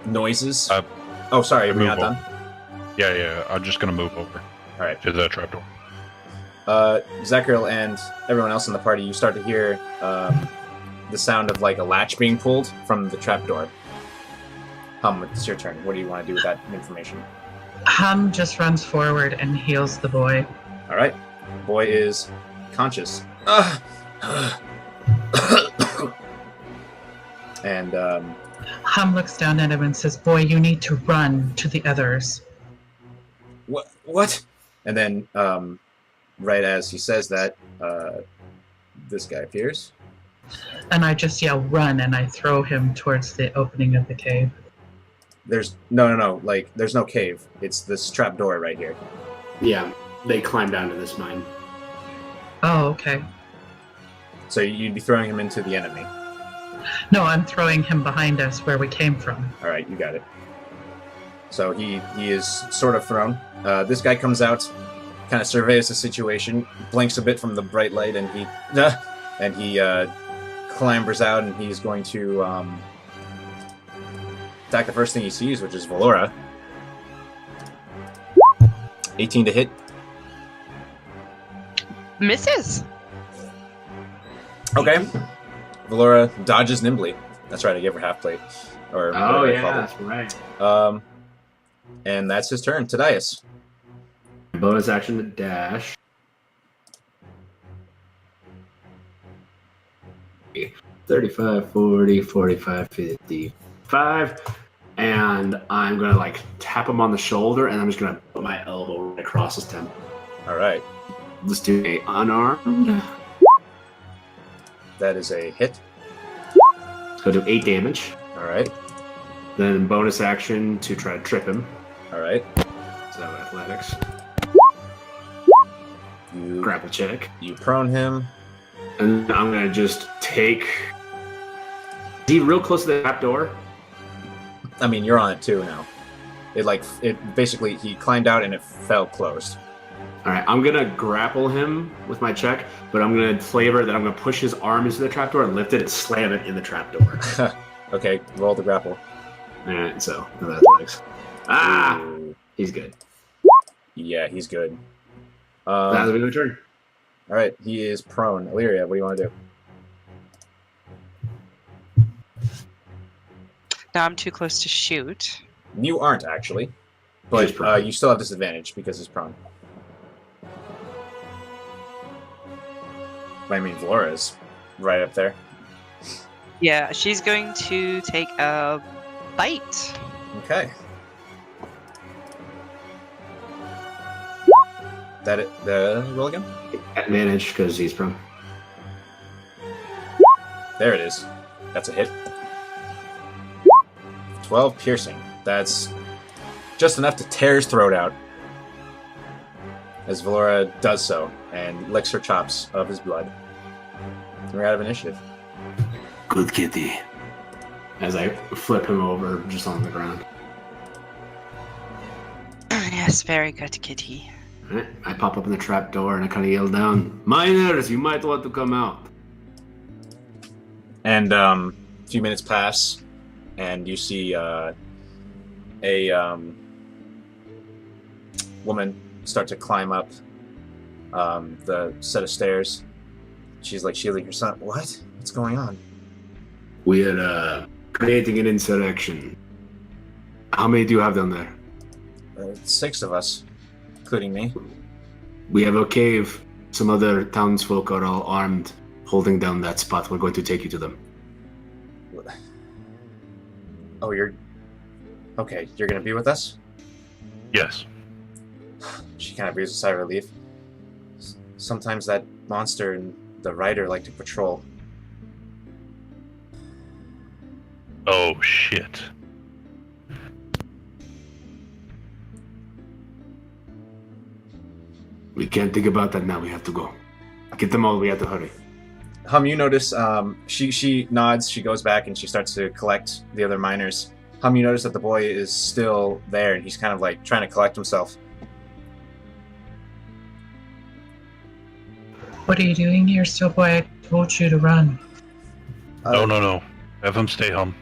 [SPEAKER 2] noises. Oh, sorry, are we not done?
[SPEAKER 5] Yeah, I'm just gonna move over.
[SPEAKER 2] Alright.
[SPEAKER 5] To that trapdoor.
[SPEAKER 2] Zachariel and everyone else in the party, you start to hear the sound of like a latch being pulled from the trapdoor. It's your turn. What do you want to do with that information?
[SPEAKER 6] Hum just runs forward and heals the boy.
[SPEAKER 2] All right. The boy is conscious. And
[SPEAKER 6] Hum looks down at him and says, "Boy, you need to run to the others."
[SPEAKER 2] What? And then, right as he says that, this guy appears.
[SPEAKER 6] And I just yell, "Run!" and I throw him towards the opening of the cave.
[SPEAKER 2] There's no. Like, there's no cave. It's this trap door right here.
[SPEAKER 1] Yeah, they climb down to this mine.
[SPEAKER 6] Oh, okay.
[SPEAKER 2] So you'd be throwing him into the enemy.
[SPEAKER 6] No, I'm throwing him behind us where we came from.
[SPEAKER 2] All right, you got it. So he is sort of thrown. This guy comes out, kind of surveys the situation, blinks a bit from the bright light, and he clambers out, and he's going to attack the first thing he sees, which is Valora. 18 to hit.
[SPEAKER 3] Misses.
[SPEAKER 2] Okay. Valora dodges nimbly. That's right, I gave her half plate. Or
[SPEAKER 1] Oh,
[SPEAKER 2] whatever they
[SPEAKER 1] yeah,
[SPEAKER 2] called
[SPEAKER 1] that's right.
[SPEAKER 2] it. And that's his turn. Tadias.
[SPEAKER 1] Bonus action to dash. 35, 40, 45, 55. And I'm going to, like, tap him on the shoulder, and I'm just going to put my elbow right across his temple.
[SPEAKER 2] All right.
[SPEAKER 1] Let's do a unarmed.
[SPEAKER 2] That is a hit.
[SPEAKER 1] Let's go do 8 damage.
[SPEAKER 2] All right.
[SPEAKER 1] Then bonus action to try to trip him.
[SPEAKER 2] All right.
[SPEAKER 1] So athletics.
[SPEAKER 2] You
[SPEAKER 1] Grapple check.
[SPEAKER 2] You prone him.
[SPEAKER 1] And I'm going to just take... Is he real close to the trap door?
[SPEAKER 2] I mean, you're on it too now. It basically, he climbed out and it fell closed.
[SPEAKER 1] All right, I'm going to grapple him with my check, but I'm going to flavor that I'm going to push his arm into the trapdoor and lift it and slam it in the trapdoor.
[SPEAKER 2] Okay, roll the grapple.
[SPEAKER 1] All right, so no athletics. Ah!
[SPEAKER 2] Ooh.
[SPEAKER 1] He's good.
[SPEAKER 2] Yeah, he's good.
[SPEAKER 1] That's my turn.
[SPEAKER 2] All right, he is prone. Illyria, what do you want to do?
[SPEAKER 3] Now I'm too close to shoot.
[SPEAKER 2] You aren't, actually. But
[SPEAKER 1] He's prone.
[SPEAKER 2] you still have disadvantage because he's prone. I mean, Valora's right up there.
[SPEAKER 3] Yeah, she's going to take a bite.
[SPEAKER 2] Okay. Roll again?
[SPEAKER 1] Advantage because he's prone.
[SPEAKER 2] There it is. That's a hit. 12 piercing. That's just enough to tear his throat out. As Valora does so, and licks her chops of his blood. We're out of initiative.
[SPEAKER 1] Good kitty. As I flip him over just on the ground.
[SPEAKER 3] Yes, very good, kitty.
[SPEAKER 1] All right, I pop up in the trap door and I kind of yell down, "Miners, you might want to come out."
[SPEAKER 2] And a few minutes pass, and you see a woman start to climb up the set of stairs. She's like shielding her son. What? What's going on?
[SPEAKER 1] We are creating an insurrection. How many do you have down there?
[SPEAKER 2] 6 of us, including me.
[SPEAKER 1] We have a cave. Some other townsfolk are all armed, holding down that spot. We're going to take you to them.
[SPEAKER 2] Oh, you're... Okay, you're gonna be with us?
[SPEAKER 5] Yes.
[SPEAKER 2] She kind of breathes a sigh of relief. Sometimes that monster and the rider like to patrol.
[SPEAKER 5] Oh, shit.
[SPEAKER 1] We can't think about that now. We have to go. Get them all. We have to hurry.
[SPEAKER 2] You notice, she nods, she goes back and she starts to collect the other miners. You notice that the boy is still there and he's kind of like trying to collect himself.
[SPEAKER 6] What are you doing here, still boy? I told you to run.
[SPEAKER 5] No. Have him stay home.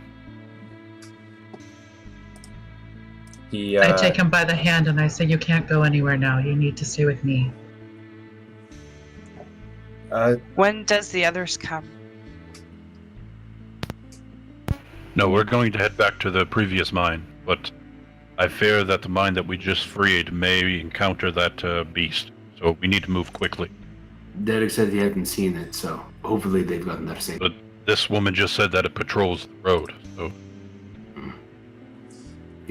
[SPEAKER 6] I take him by the hand and I say, "You can't go anywhere now. You need to stay with me."
[SPEAKER 3] When does the others come?
[SPEAKER 5] No, we're going to head back to the previous mine, but I fear that the mine that we just freed may encounter that beast, so we need to move quickly.
[SPEAKER 1] Derek said he hadn't seen it, so hopefully they've gotten there safe.
[SPEAKER 5] But this woman just said that it patrols the road, so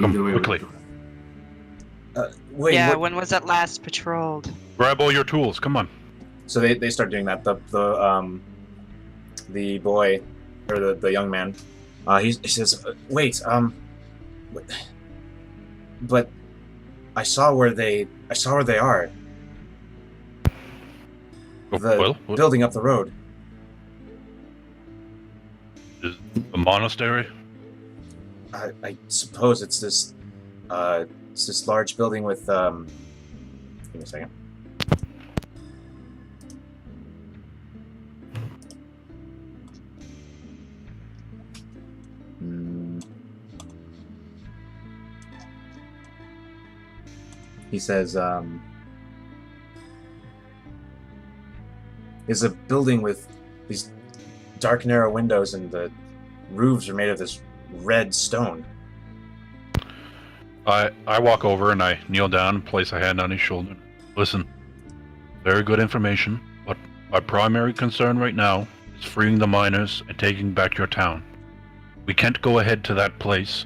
[SPEAKER 5] come quickly.
[SPEAKER 2] Wait,
[SPEAKER 3] yeah,
[SPEAKER 2] what?
[SPEAKER 3] when was it last patrolled?
[SPEAKER 5] Grab all your tools, come on.
[SPEAKER 2] So they start doing that. The boy, or the young man, he says, "Wait, but I saw where they are. The
[SPEAKER 5] What
[SPEAKER 2] building up the road.
[SPEAKER 5] is the monastery?
[SPEAKER 2] I suppose it's this large building with Give me a second. He says, is a building with these dark, narrow windows, and the roofs are made of this red stone.
[SPEAKER 5] I walk over and I kneel down and place a hand on his shoulder. Listen, very good information, but my primary concern right now is freeing the miners and taking back your town. We can't go ahead to that place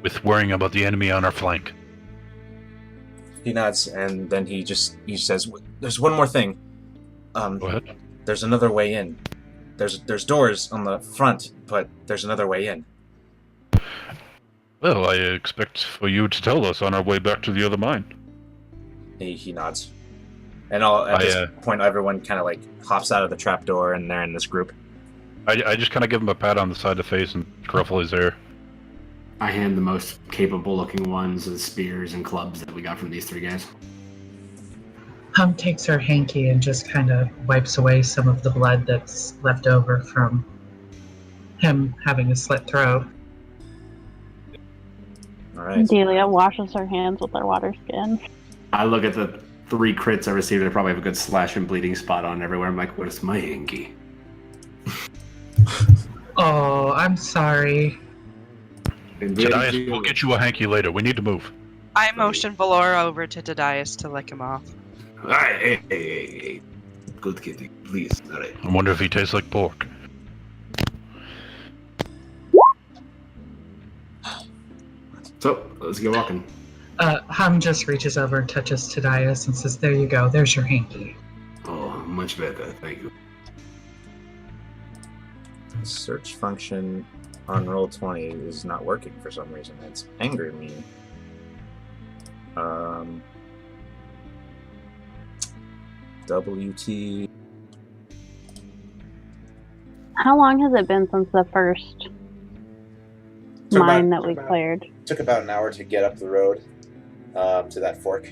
[SPEAKER 5] with worrying about the enemy on our flank.
[SPEAKER 2] He nods, and then he says, "There's one more thing.
[SPEAKER 5] Go ahead.
[SPEAKER 2] There's another way in. There's doors on the front, but there's another way in."
[SPEAKER 5] Well, I expect for you to tell us on our way back to the other mine.
[SPEAKER 2] He nods, and at this point, everyone kind of like hops out of the trapdoor, and they're in this group.
[SPEAKER 5] I just kind of give him a pat on the side of the face and ruffle his hair.
[SPEAKER 1] I hand the most capable-looking ones the spears and clubs that we got from these three guys.
[SPEAKER 6] Hum takes her hanky and just kind of wipes away some of the blood that's left over from him having a slit throat.
[SPEAKER 2] All right.
[SPEAKER 4] Delia washes her hands with her water skin.
[SPEAKER 1] I look at the 3 crits I received, and I probably have a good slash and bleeding spot on everywhere. I'm like, what is my hanky?
[SPEAKER 6] Oh, I'm sorry.
[SPEAKER 5] Jedias, we'll get you a hanky later. We need to move.
[SPEAKER 3] I motion Valora over to Dadias to lick him off.
[SPEAKER 1] Hey. Good kitty, please. All right.
[SPEAKER 5] I wonder if he tastes like pork.
[SPEAKER 1] So, let's get walking.
[SPEAKER 6] Hum just reaches over and touches Tadias and says, "There you go. There's your hanky."
[SPEAKER 1] Oh, much better. Thank you.
[SPEAKER 2] Search function on Roll20 is not working for some reason. It's angering me. WT.
[SPEAKER 4] How long has it been since the first mine that we cleared?
[SPEAKER 2] Took about an hour to get up the road to that fork,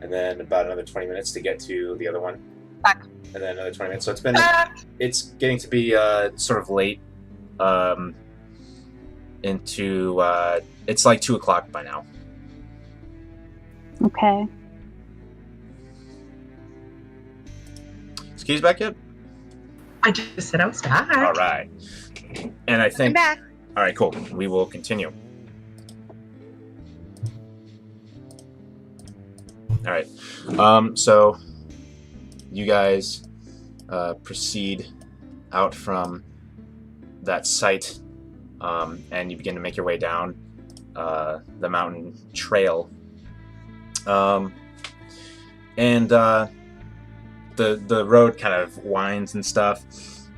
[SPEAKER 2] and then about another 20 minutes to get to the other one.
[SPEAKER 3] Back.
[SPEAKER 2] And then another 20 minutes. So it's getting to be sort of late into it's like 2 o'clock by now.
[SPEAKER 4] Okay.
[SPEAKER 2] Is Keys back yet?
[SPEAKER 6] I just said I was back.
[SPEAKER 2] All right. And I
[SPEAKER 3] I'm
[SPEAKER 2] think
[SPEAKER 3] back.
[SPEAKER 2] all right, cool. We will continue. All right. So you guys proceed out from that site, and you begin to make your way down the mountain trail. And the road kind of winds and stuff.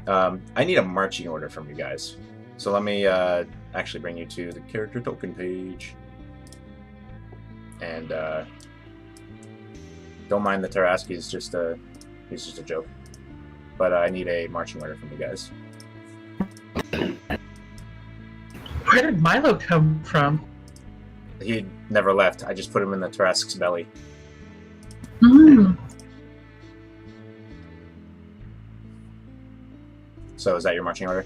[SPEAKER 2] I need a marching order from you guys. So let me actually bring you to the character token page. And don't mind the Taraski, he's just a joke. But I need a marching order from you guys.
[SPEAKER 6] Where did Milo come from?
[SPEAKER 2] He never left. I just put him in the Tarask's belly. So is that your marching order?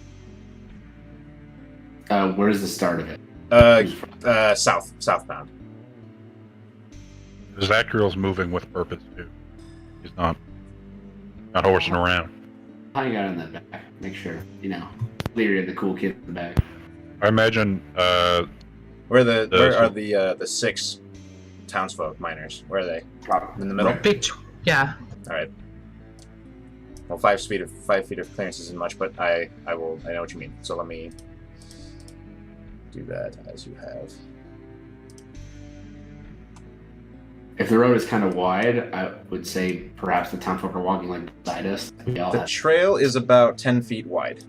[SPEAKER 1] Where's the start of it?
[SPEAKER 2] Southbound.
[SPEAKER 5] Zachariel's moving with purpose too. He's not horsing around.
[SPEAKER 1] Hang out in the back. Make sure, clear the cool kid in the back.
[SPEAKER 5] I imagine.
[SPEAKER 2] Where are the 6 townsfolk miners? Where are they? In the middle.
[SPEAKER 1] Right.
[SPEAKER 6] Yeah.
[SPEAKER 2] All right. Well, 5 feet of clearance isn't much, but I know what you mean. So let me do that as you have.
[SPEAKER 1] If the road is kind of wide, I would say perhaps the townfolk are walking like beside us.
[SPEAKER 2] The trail is about 10 feet wide.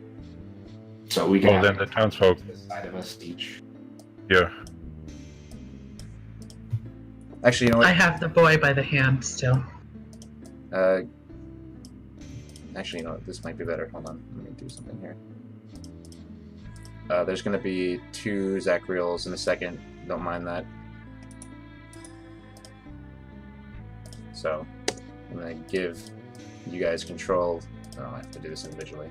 [SPEAKER 1] So we can.
[SPEAKER 5] Then the townsfolk.
[SPEAKER 1] Side of us each.
[SPEAKER 5] Yeah.
[SPEAKER 2] Actually, you know what?
[SPEAKER 6] I have the boy by the hand still.
[SPEAKER 2] Actually, you know what? This might be better. Hold on. Let me do something here. There's going to be 2 Zachriels in a second. Don't mind that. So, I'm going to give you guys control. Oh, I have to do this individually.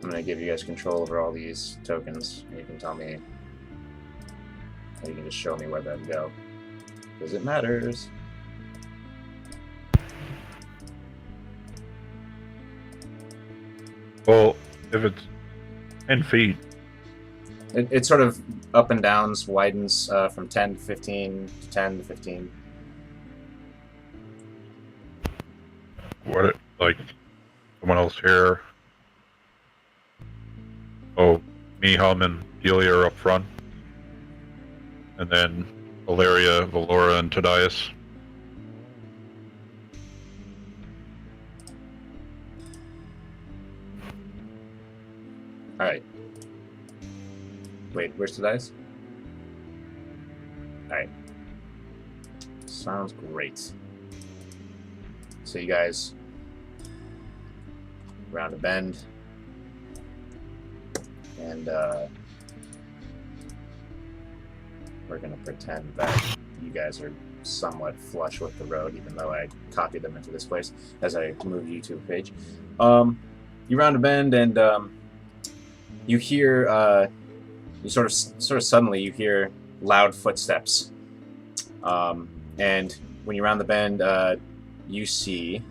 [SPEAKER 2] I'm going to give you guys control over all these tokens. And you can tell me, or you can just show me where them go. Because it matters.
[SPEAKER 5] Well, if it's 10 feet.
[SPEAKER 2] It sort of up and downs, widens from 10 to 15 to 10 to 15.
[SPEAKER 5] What, like, someone else here? Oh, me, Hum, and Delia are up front. And then Valeria, Valora, and Tadias.
[SPEAKER 2] Alright. Wait, where's the dice? Alright. Sounds great. So you guys round a bend. And we're gonna pretend that you guys are somewhat flush with the road, even though I copied them into this place as I move you to a page. You round a bend and you hear you sort of suddenly you hear loud footsteps, and when you round the bend, you see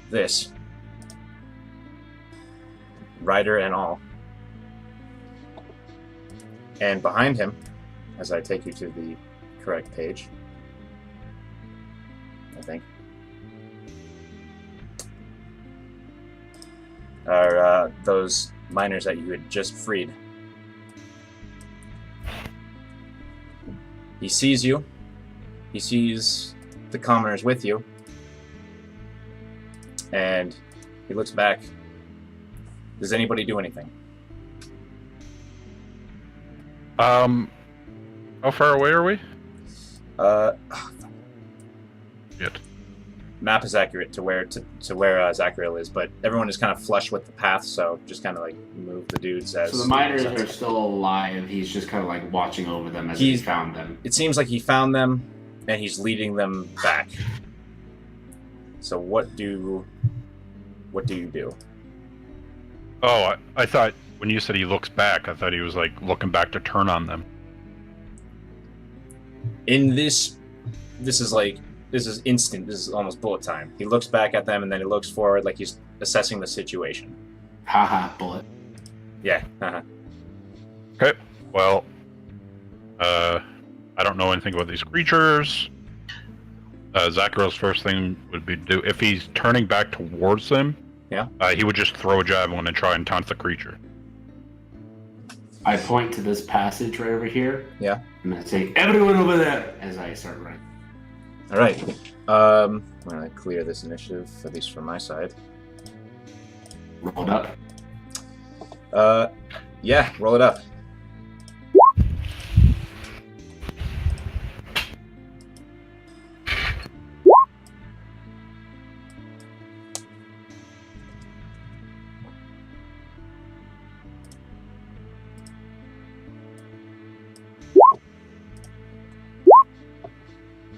[SPEAKER 2] this, rider and all, and behind him, as I take you to the correct page, I think, are those miners that you had just freed. He sees you. He sees the commoners with you. And he looks back. Does anybody do anything?
[SPEAKER 5] How far away are we? Shit.
[SPEAKER 2] Map is accurate to where Zachariel is, but everyone is kind of flush with the path, so just kind of like move the dudes as.
[SPEAKER 1] So the miners are still alive. He's just kind of like watching over them as he found them.
[SPEAKER 2] It seems like he found them, and he's leading them back. So what do you do?
[SPEAKER 5] Oh, I thought when you said he looks back, I thought he was like looking back to turn on them.
[SPEAKER 2] In this is instant. This is almost bullet time. He looks back at them and then he looks forward like he's assessing the situation.
[SPEAKER 1] Haha, bullet.
[SPEAKER 2] Yeah.
[SPEAKER 5] Okay. Well, I don't know anything about these creatures. Zachariel's first thing would be to do, if he's turning back towards them,
[SPEAKER 2] yeah,
[SPEAKER 5] he would just throw a javelin and try and taunt the creature.
[SPEAKER 1] I point to this passage right over here.
[SPEAKER 2] Yeah.
[SPEAKER 1] I'm gonna say, everyone over there, as I start running.
[SPEAKER 2] All right. I'm gonna clear this initiative, at least from my side.
[SPEAKER 1] Rolled up.
[SPEAKER 2] Yeah, roll it up.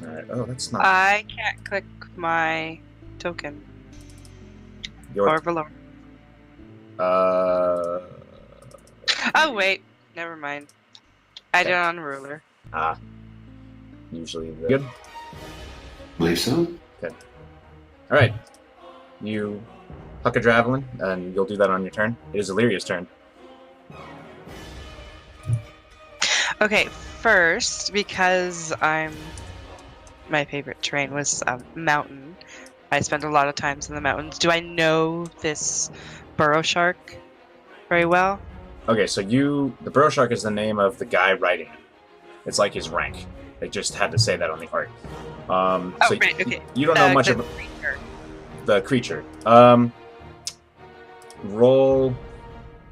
[SPEAKER 2] Alright, oh, that's not...
[SPEAKER 3] I can't click my token. Or below.
[SPEAKER 2] Uh...
[SPEAKER 3] Oh, wait. Never mind. I did it on ruler.
[SPEAKER 2] Usually good.
[SPEAKER 1] Believe so.
[SPEAKER 2] All right. You huck a javelin, and you'll do that on your turn. It is Illyria's turn.
[SPEAKER 3] Okay, first, because my favorite terrain was mountain. I spent a lot of times in the mountains. Do I know this burrow shark very well?
[SPEAKER 2] Okay, so the burrow shark is the name of the guy riding it. It's like his rank. They just had to say that on the art. So
[SPEAKER 3] right, okay.
[SPEAKER 2] You don't know much
[SPEAKER 3] the
[SPEAKER 2] of
[SPEAKER 3] creature.
[SPEAKER 2] the creature. Roll.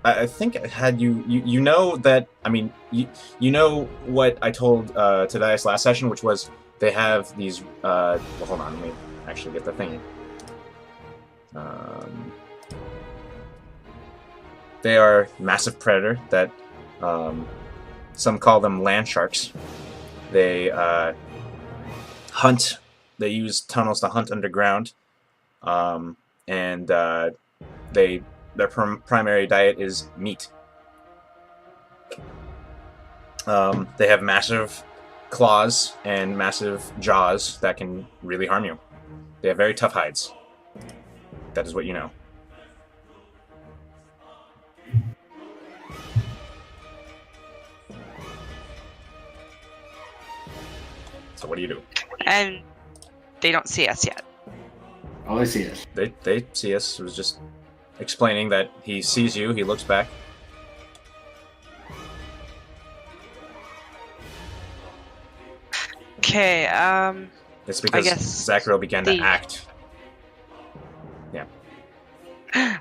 [SPEAKER 2] I think I had you know that. I mean, you know what I told Tadias last session, which was they have these. Well, hold on, let me actually get the thing. They are massive predator that some call them land sharks. They hunt. They use tunnels to hunt underground, and their primary diet is meat. They have massive claws and massive jaws that can really harm you. They have very tough hides. That is what you know. So what do you do?
[SPEAKER 3] And they don't see us yet.
[SPEAKER 1] All I see is.
[SPEAKER 2] They see us. It was just explaining that he sees you, he looks back.
[SPEAKER 3] Okay,
[SPEAKER 2] It's because
[SPEAKER 3] guess
[SPEAKER 2] Zachariel began to act. Yeah.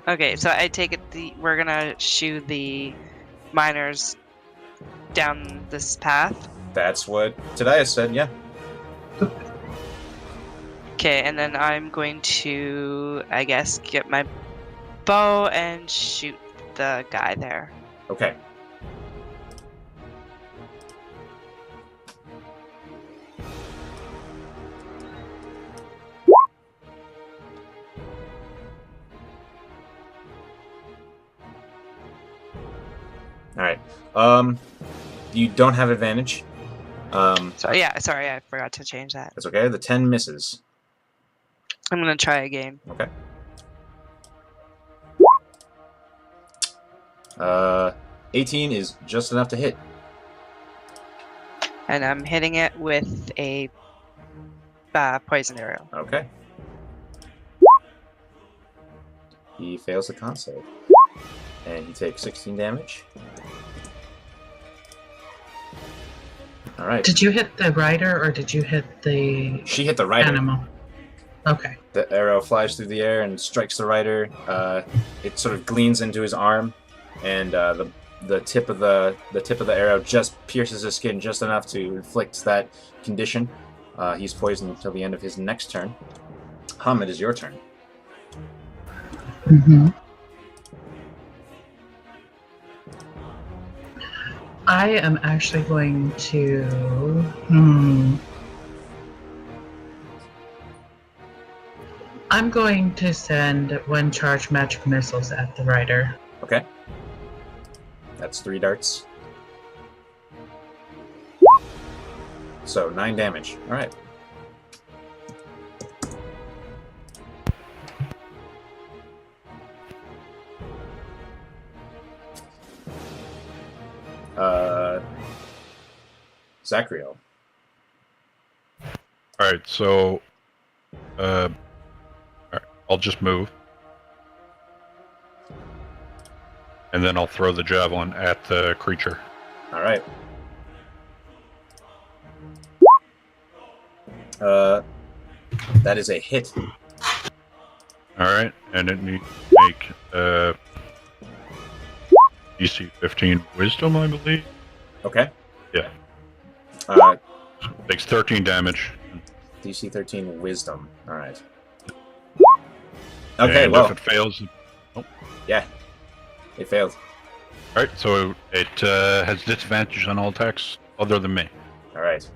[SPEAKER 3] okay, so I take it we're gonna shoo the miners down this path.
[SPEAKER 2] That's what Tadias said, yeah.
[SPEAKER 3] Okay, and then I'm going to, I guess, get my bow and shoot the guy there.
[SPEAKER 2] Okay. Alright. You don't have advantage.
[SPEAKER 3] Sorry, I forgot to change that.
[SPEAKER 2] That's okay. The 10 misses.
[SPEAKER 3] I'm gonna try again.
[SPEAKER 2] Okay. 18 is just enough to hit.
[SPEAKER 3] And I'm hitting it with a poison arrow.
[SPEAKER 2] Okay. He fails the con save. And he takes 16 damage. Alright.
[SPEAKER 6] Did you hit the rider or did you hit the
[SPEAKER 2] She hit the rider.
[SPEAKER 6] animal? Okay.
[SPEAKER 2] The arrow flies through the air and strikes the rider. It sort of gleans into his arm, and the tip of the arrow just pierces his skin just enough to inflict that condition. He's poisoned until the end of his next turn. Hum, it is your turn.
[SPEAKER 6] Mm-hmm. I am actually going to. I'm going to send one charge magic missiles at the rider.
[SPEAKER 2] Okay. That's 3 darts. So 9 damage. All right. Zachariel.
[SPEAKER 5] Alright, so alright, I'll just move. And then I'll throw the javelin at the creature.
[SPEAKER 2] All right. That is a hit.
[SPEAKER 5] Alright, and it needs to make DC 15 wisdom, I believe.
[SPEAKER 2] Okay.
[SPEAKER 5] Yeah. Takes 13 damage.
[SPEAKER 2] DC 13 wisdom. All right. Okay,
[SPEAKER 5] and
[SPEAKER 2] well.
[SPEAKER 5] if it fails...
[SPEAKER 2] Yeah. It failed.
[SPEAKER 5] Alright, so it has disadvantage on all attacks other than me.
[SPEAKER 2] All right.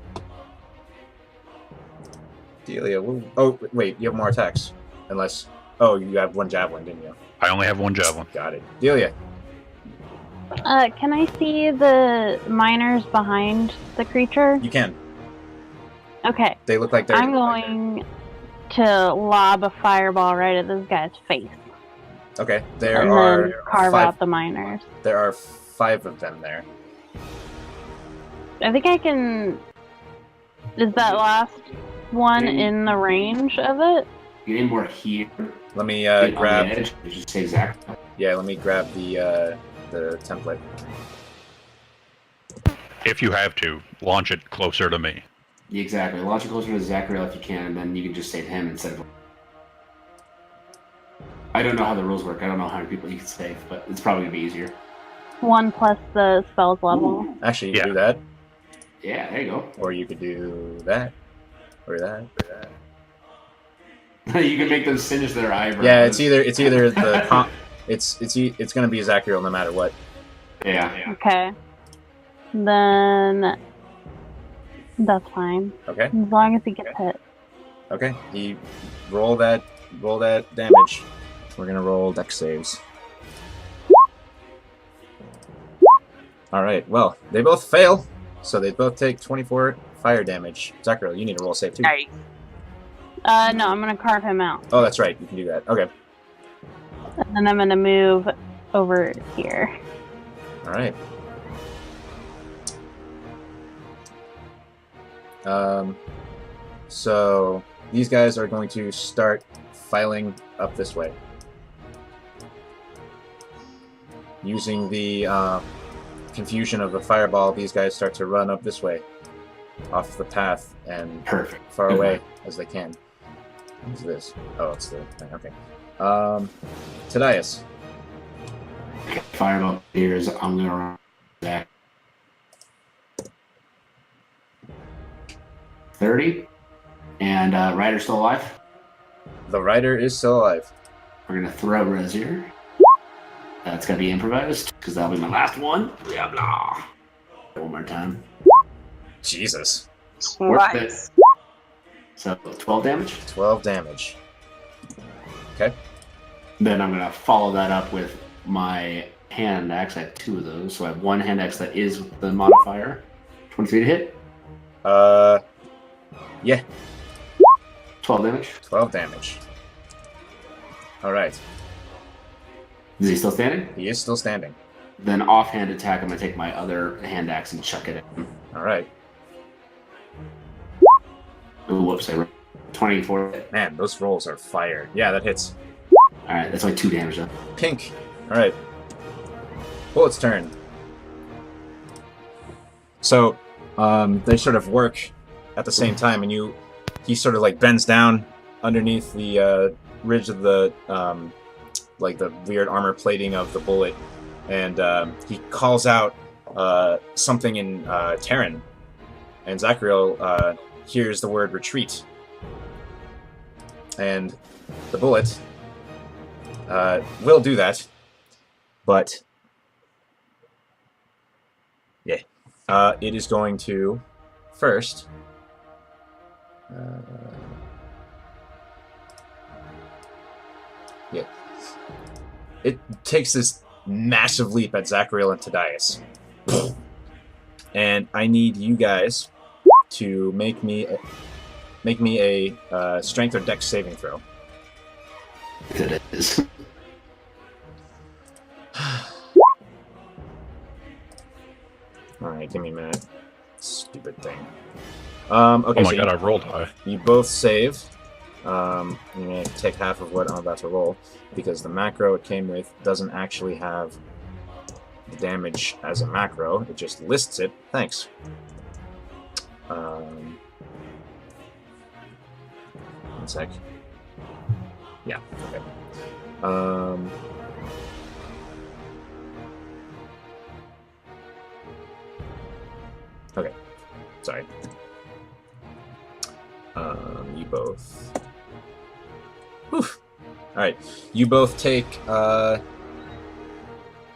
[SPEAKER 2] Delia, oh, wait, you have more attacks. Unless... Oh, you have 1 javelin, didn't you?
[SPEAKER 5] I only have 1 javelin.
[SPEAKER 2] Got it. Delia.
[SPEAKER 4] Can I see the miners behind the creature?
[SPEAKER 2] You can.
[SPEAKER 4] Okay.
[SPEAKER 2] They look like they're.
[SPEAKER 4] I'm going to lob a fireball right at this guy's face.
[SPEAKER 2] Okay.
[SPEAKER 4] And
[SPEAKER 2] There are
[SPEAKER 4] then carve
[SPEAKER 2] 5.
[SPEAKER 4] out the miners.
[SPEAKER 2] There are 5 of them there.
[SPEAKER 4] I think I can. Is that last one in the range of it?
[SPEAKER 1] You need more here.
[SPEAKER 2] Let me
[SPEAKER 1] On the
[SPEAKER 2] grab.
[SPEAKER 1] edge. Just say exact.
[SPEAKER 2] Yeah, let me grab the template.
[SPEAKER 5] If you have to, launch it closer to me.
[SPEAKER 1] Exactly. Launch it closer to Zachariel if you can, and then you can just save him instead of. I don't know how the rules work. I don't know how many people you can save, but it's probably gonna be easier.
[SPEAKER 4] 1 plus the spell's level.
[SPEAKER 1] Ooh.
[SPEAKER 2] Actually, you
[SPEAKER 5] Yeah.
[SPEAKER 2] can do that,
[SPEAKER 1] Yeah, there you go.
[SPEAKER 2] or you could do that, or that, or that.
[SPEAKER 1] You can make them singe their eyebrows.
[SPEAKER 2] Yeah, it's either the it's gonna be Zachariel no matter what.
[SPEAKER 1] Yeah.
[SPEAKER 4] Okay. Then that's fine.
[SPEAKER 2] Okay.
[SPEAKER 4] As long as he gets hit.
[SPEAKER 2] Okay. He roll that damage. We're gonna roll dex saves. All right. Well, they both fail, so they both take 24 fire damage. Zachariel, you need to roll a save too.
[SPEAKER 3] Nice.
[SPEAKER 4] No, I'm gonna carve him out.
[SPEAKER 2] Oh, that's right. You can do that. Okay.
[SPEAKER 4] And then I'm gonna move over here.
[SPEAKER 2] All right. So these guys are going to start filing up this way. Using the confusion of the fireball, these guys start to run up this way, off the path, and
[SPEAKER 1] Perfect.
[SPEAKER 2] far away as they can. What's this? Oh, it's the thing. Okay. Tadias.
[SPEAKER 1] Okay, fireball here is I'm gonna run Zach. 30. And Ryder's still alive.
[SPEAKER 2] The rider is still alive.
[SPEAKER 1] We're gonna throw Rosier. That's gonna be improvised because that'll be my last one. Blah blah. One more time.
[SPEAKER 2] Jesus.
[SPEAKER 1] Worth it.
[SPEAKER 3] Nice.
[SPEAKER 1] So 12 damage.
[SPEAKER 2] 12 damage. Okay.
[SPEAKER 1] Then I'm gonna follow that up with my hand axe. I have 2 of those, so I have 1 hand axe that is the modifier. 23 to hit.
[SPEAKER 2] Yeah.
[SPEAKER 1] 12 damage.
[SPEAKER 2] 12 damage. Alright.
[SPEAKER 1] Is he still standing?
[SPEAKER 2] He is still standing.
[SPEAKER 1] Then offhand attack. I'm gonna take my other hand axe and chuck it at him.
[SPEAKER 2] Alright.
[SPEAKER 1] Ooh, whoops! I rolled 24.
[SPEAKER 2] Man, those rolls are fire. Yeah, that hits.
[SPEAKER 1] All right, that's like 2 damage though.
[SPEAKER 2] Pink. Alright. Bullet's turn. So, they sort of work at the same time, and he sort of like bends down underneath the ridge of the like the weird armor plating of the bullet, and he calls out something in Terran, and Zachariel hears the word retreat, and the bullet will do that, but yeah, it is going to first. Yeah. It takes this massive leap at Zachariel and Tadias. And I need you guys to make me a strength or dex saving throw.
[SPEAKER 1] It is.
[SPEAKER 2] Alright, give me a minute. Stupid thing. Okay,
[SPEAKER 5] Oh my
[SPEAKER 2] so
[SPEAKER 5] god, I rolled high.
[SPEAKER 2] you both save. You're going to take half of what I'm about to roll, because the macro it came with doesn't actually have the damage as a macro. It just lists it. Thanks. One sec. Yeah, okay. Okay, sorry. You both... Whew. Alright, you both take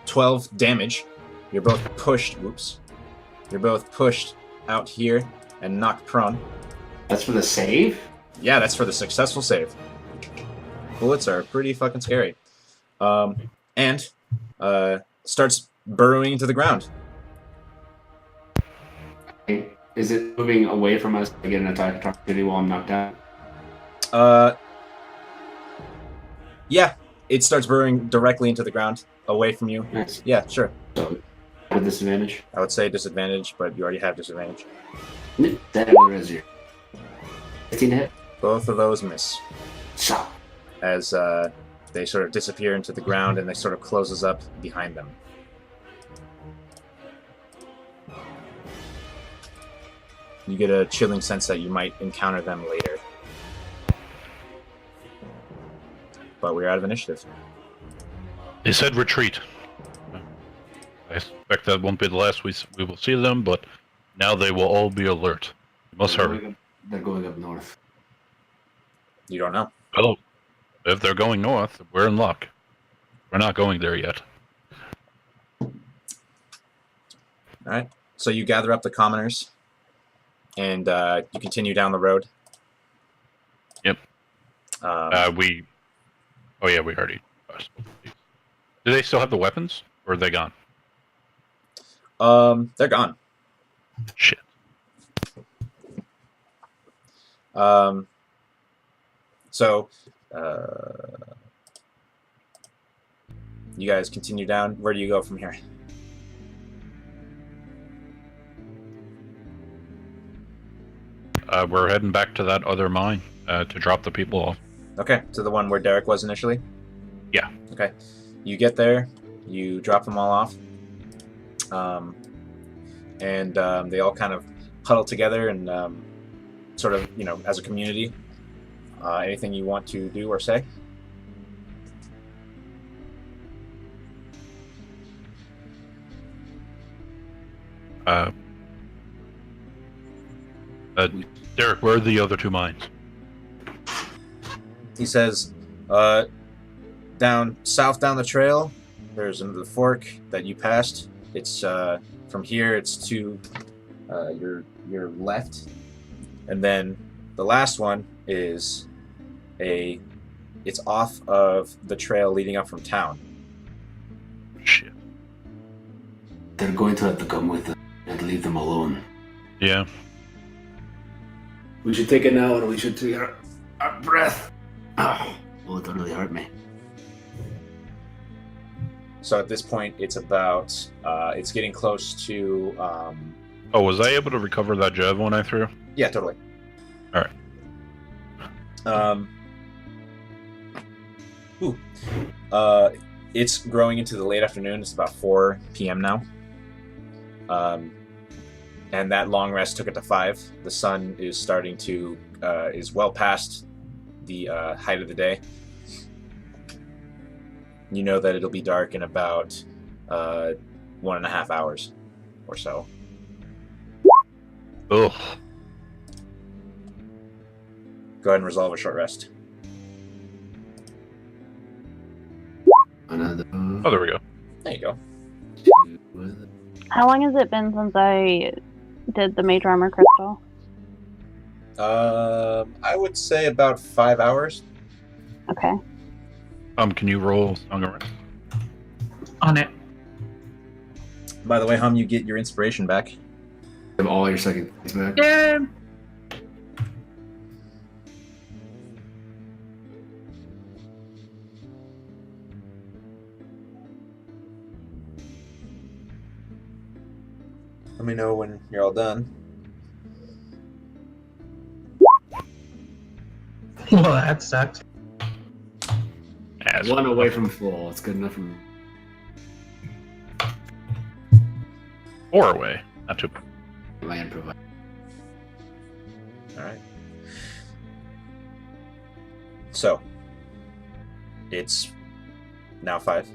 [SPEAKER 2] 12 damage. You're both pushed... Whoops. You're both pushed out here and knocked prone.
[SPEAKER 1] That's for the save?
[SPEAKER 2] Yeah, that's for the successful save. Bullets are pretty fucking scary. And starts burrowing into the ground.
[SPEAKER 1] Is it moving away from us to get an attack opportunity while I'm knocked out?
[SPEAKER 2] Yeah, it starts burrowing directly into the ground, away from you.
[SPEAKER 1] Nice.
[SPEAKER 2] Yeah, sure.
[SPEAKER 1] So, with disadvantage?
[SPEAKER 2] I would say disadvantage, but you already have disadvantage.
[SPEAKER 1] That was your 15 hit.
[SPEAKER 2] Both of those miss.
[SPEAKER 1] So,
[SPEAKER 2] As they sort of disappear into the ground and they sort of closes up behind them. You get a chilling sense that you might encounter them later. But we're out of initiative.
[SPEAKER 5] They said retreat. I suspect that won't be the last we will see them, but now they will all be alert. We must hurry.
[SPEAKER 1] They're going up north.
[SPEAKER 2] You don't know.
[SPEAKER 5] Well, if they're going north, we're in luck. We're not going there yet.
[SPEAKER 2] Alright. So you gather up the commoners and you continue down the road.
[SPEAKER 5] Yep. Oh yeah, we already. Do they still have the weapons, or are they gone?
[SPEAKER 2] They're gone.
[SPEAKER 5] Shit.
[SPEAKER 2] So, you guys continue down. Where do you go from here?
[SPEAKER 5] We're heading back to that other mine to drop the people off.
[SPEAKER 2] Okay, to the one where Derek was initially?
[SPEAKER 5] Yeah.
[SPEAKER 2] Okay. You get there, you drop them all off, and they all kind of huddle together and sort of, as a community. Anything you want to do or say?
[SPEAKER 5] Derek, where are the other two mines?
[SPEAKER 2] He says, down south down the trail, there's the fork that you passed. It's from here. It's to your left, and then the last one is it's off of the trail leading up from town.
[SPEAKER 5] Shit.
[SPEAKER 1] They're going to have to come with us and leave them alone.
[SPEAKER 5] Yeah.
[SPEAKER 1] We should take it now, and we should take our breath. Oh, it don't really hurt me.
[SPEAKER 2] So at this point, it's about it's getting close to.
[SPEAKER 5] Oh, was I able to recover that javelin I threw?
[SPEAKER 2] Yeah, totally.
[SPEAKER 5] All right.
[SPEAKER 2] It's growing into the late afternoon. It's about 4 p.m. now. And that long rest took it to 5. The sun is starting to is well past the height of the day. You know that it'll be dark in about 1.5 hours or so.
[SPEAKER 5] Ugh.
[SPEAKER 2] Go ahead and resolve a short rest.
[SPEAKER 1] Another.
[SPEAKER 5] Oh, there we go.
[SPEAKER 2] There you go.
[SPEAKER 4] How long has it been since I did the Mage Armor Crystal?
[SPEAKER 2] I would say about 5 hours.
[SPEAKER 4] Okay.
[SPEAKER 5] Can you roll Song of Rest?
[SPEAKER 6] On it.
[SPEAKER 2] By the way, you get your inspiration back.
[SPEAKER 1] Have all your second things back.
[SPEAKER 6] Yeah.
[SPEAKER 2] Let me know when you're all done.
[SPEAKER 6] Well, that sucked.
[SPEAKER 5] As
[SPEAKER 1] One away from full. It's good enough for me.
[SPEAKER 5] 4 away. Not too bad.
[SPEAKER 1] My improvise.
[SPEAKER 2] All right. So, it's now 5.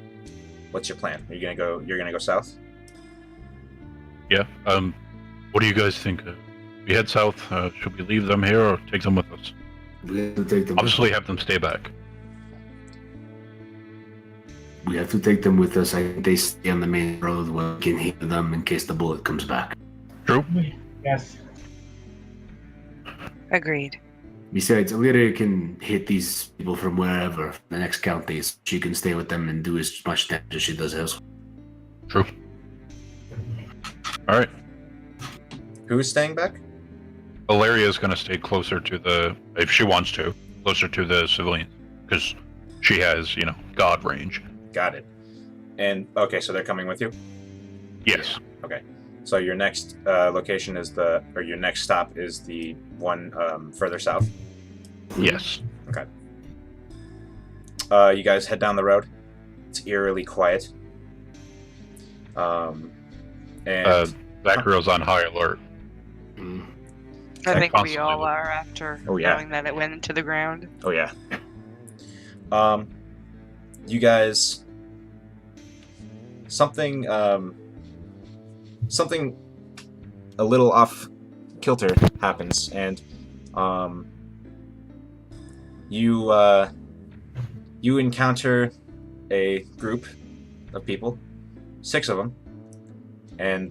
[SPEAKER 2] What's your plan? Are you gonna go? You're gonna go south?
[SPEAKER 5] Yeah. What do you guys think? We head south. Should we leave them here or take them with us?
[SPEAKER 1] We have to take them.
[SPEAKER 5] Obviously, have them stay back.
[SPEAKER 1] We have to take them with us. I think they stay on the main road where we can hit them in case the bullet comes back.
[SPEAKER 5] True.
[SPEAKER 6] Yes.
[SPEAKER 3] Agreed.
[SPEAKER 1] Besides, Illyria can hit these people from wherever the next count days. She can stay with them and do as much damage as she does elsewhere.
[SPEAKER 5] True. All right.
[SPEAKER 2] Who's staying back?
[SPEAKER 5] Valeria is going to stay closer to the, if she wants to, closer to the civilians, because she has, God range.
[SPEAKER 2] Got it. And okay, so they're coming with you.
[SPEAKER 5] Yes.
[SPEAKER 2] Okay. So your next location is your next stop is the one further south.
[SPEAKER 5] Yes.
[SPEAKER 2] Okay. You guys head down the road. It's eerily quiet. And
[SPEAKER 5] Zachary's on high alert.
[SPEAKER 3] I think we
[SPEAKER 5] constantly
[SPEAKER 3] all
[SPEAKER 5] look.
[SPEAKER 3] are after
[SPEAKER 2] Oh, yeah.
[SPEAKER 3] knowing that it went into the ground.
[SPEAKER 2] Oh yeah. You guys, something a little off kilter happens, and you encounter a group of people, 6 of them, and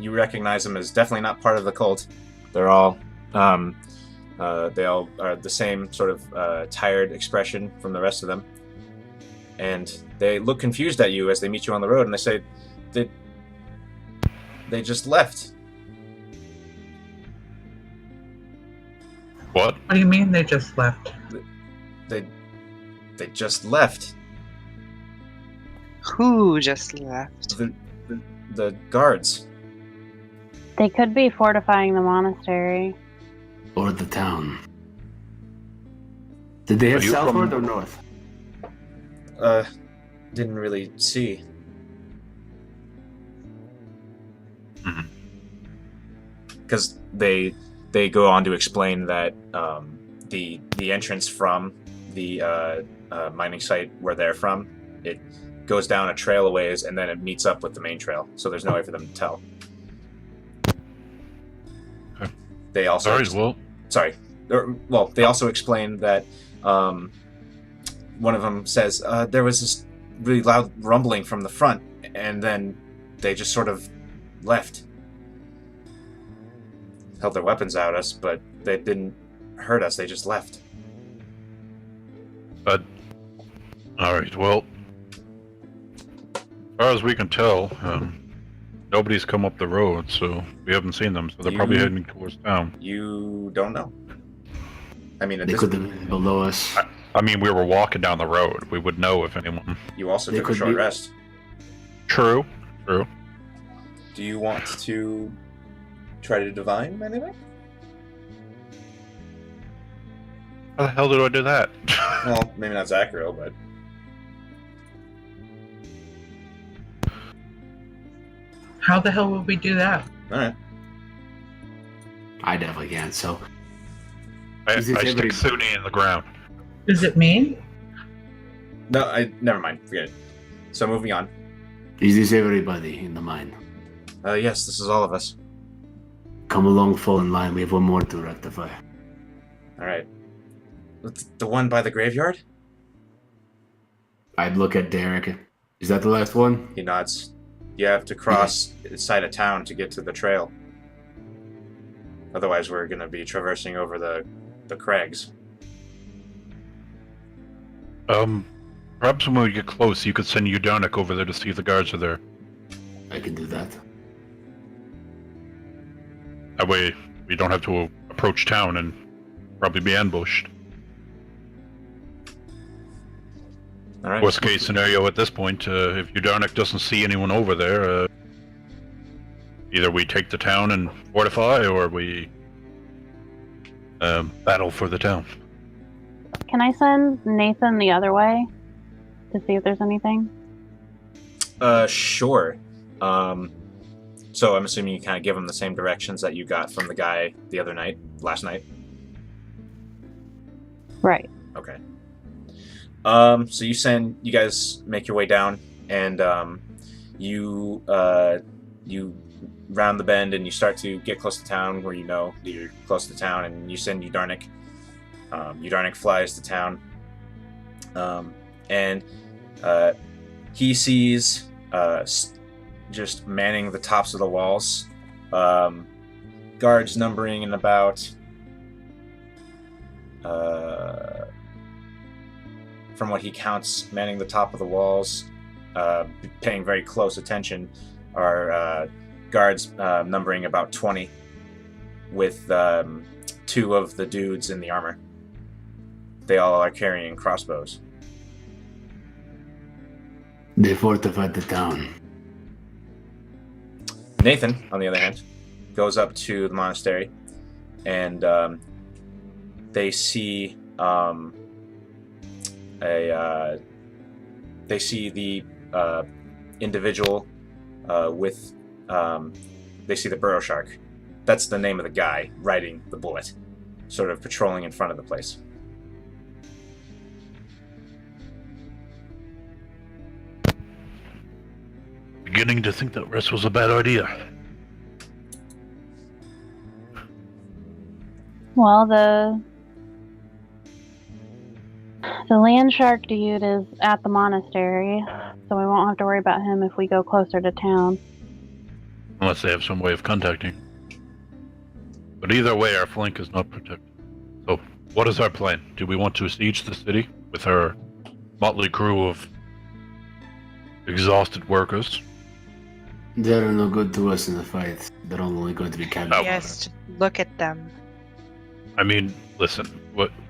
[SPEAKER 2] you recognize them as definitely not part of the cult. They're all they all are the same sort of tired expression from the rest of them, and they look confused at you as they meet you on the road, and they say they just left.
[SPEAKER 5] What?
[SPEAKER 6] What do you mean they just left?
[SPEAKER 2] They just left.
[SPEAKER 3] Who just left?
[SPEAKER 2] The guards.
[SPEAKER 4] They could be fortifying the monastery.
[SPEAKER 1] Or the town. Did they head
[SPEAKER 5] Are you
[SPEAKER 1] southward
[SPEAKER 5] from-
[SPEAKER 1] or north?
[SPEAKER 2] Didn't really see.
[SPEAKER 5] Mhm.
[SPEAKER 2] Because they go on to explain that the entrance from the mining site where they're from, it goes down a trail a ways and then it meets up with the main trail, so there's no way for them to tell.
[SPEAKER 5] Okay.
[SPEAKER 2] They also they also explained that one of them says there was this really loud rumbling from the front, and then they just sort of left. Held their weapons at us, but they didn't hurt us. They just left.
[SPEAKER 5] All right. Well, as far as we can tell, nobody's come up the road, so we haven't seen them. So they're probably heading towards town.
[SPEAKER 2] You don't know. I mean, at
[SPEAKER 1] They
[SPEAKER 2] this
[SPEAKER 1] could have been below us.
[SPEAKER 5] I mean, we were walking down the road. We would know if anyone.
[SPEAKER 2] you also
[SPEAKER 1] They
[SPEAKER 2] took a
[SPEAKER 1] could
[SPEAKER 2] short
[SPEAKER 1] be-
[SPEAKER 2] rest.
[SPEAKER 5] True.
[SPEAKER 2] Do you want to try to divine anything?
[SPEAKER 5] How the hell did I do that?
[SPEAKER 2] Well, maybe not Zachariel, but
[SPEAKER 6] How the hell would we do that?
[SPEAKER 2] all right.
[SPEAKER 1] I definitely can't, so...
[SPEAKER 5] I
[SPEAKER 1] Is this
[SPEAKER 5] stick
[SPEAKER 1] every-
[SPEAKER 5] Suni in the ground.
[SPEAKER 6] Is it me?
[SPEAKER 2] No, never mind. Forget it. So moving on.
[SPEAKER 1] Is this everybody in the mine?
[SPEAKER 2] Yes, this is all of us.
[SPEAKER 1] Come along, fall in line. We have one more to rectify.
[SPEAKER 2] All right. The one by the graveyard?
[SPEAKER 1] I'd look at Derek. Is that the last one?
[SPEAKER 2] He nods. You have to cross the side of town to get to the trail. Otherwise, we're going to be traversing over the crags.
[SPEAKER 5] Perhaps when we get close, you could send Udonic over there to see if the guards are there.
[SPEAKER 1] I can do that.
[SPEAKER 5] That way, we don't have to approach town and probably be ambushed.
[SPEAKER 2] All right.
[SPEAKER 5] Worst case scenario at this point, if Udonic doesn't see anyone over there, either we take the town and fortify, or we battle for the town.
[SPEAKER 4] Can I send Nathan the other way to see if there's anything?
[SPEAKER 2] Sure. So I'm assuming you kind of give him the same directions that you got from the guy last night.
[SPEAKER 4] Right.
[SPEAKER 2] Okay. So you guys make your way down, and you round the bend, and you start to get close to town, where you know that you're close to town, and you send Udarnik. Udarnik flies to town, and he sees just manning the tops of the walls, guards numbering in about from what he counts, manning the top of the walls, paying very close attention, are guards numbering about 20 with 2 of the dudes in the armor. They all are carrying crossbows.
[SPEAKER 1] They fortified the town.
[SPEAKER 2] Nathan, on the other hand, goes up to the monastery, and they see the individual with they see the burrow shark. That's the name of the guy riding the bullet, sort of patrolling in front of the place.
[SPEAKER 5] Beginning to think that rest was a bad idea.
[SPEAKER 4] Well, the land shark dude is at the monastery, so we won't have to worry about him if we go closer to town.
[SPEAKER 5] Unless they have some way of contacting. But either way, our flank is not protected. So, what is our plan? Do we want to siege the city with our motley crew of exhausted workers?
[SPEAKER 1] They're no good to us in the fight. They're only going to be captured.
[SPEAKER 3] Yes, look at them.
[SPEAKER 5] I mean, listen,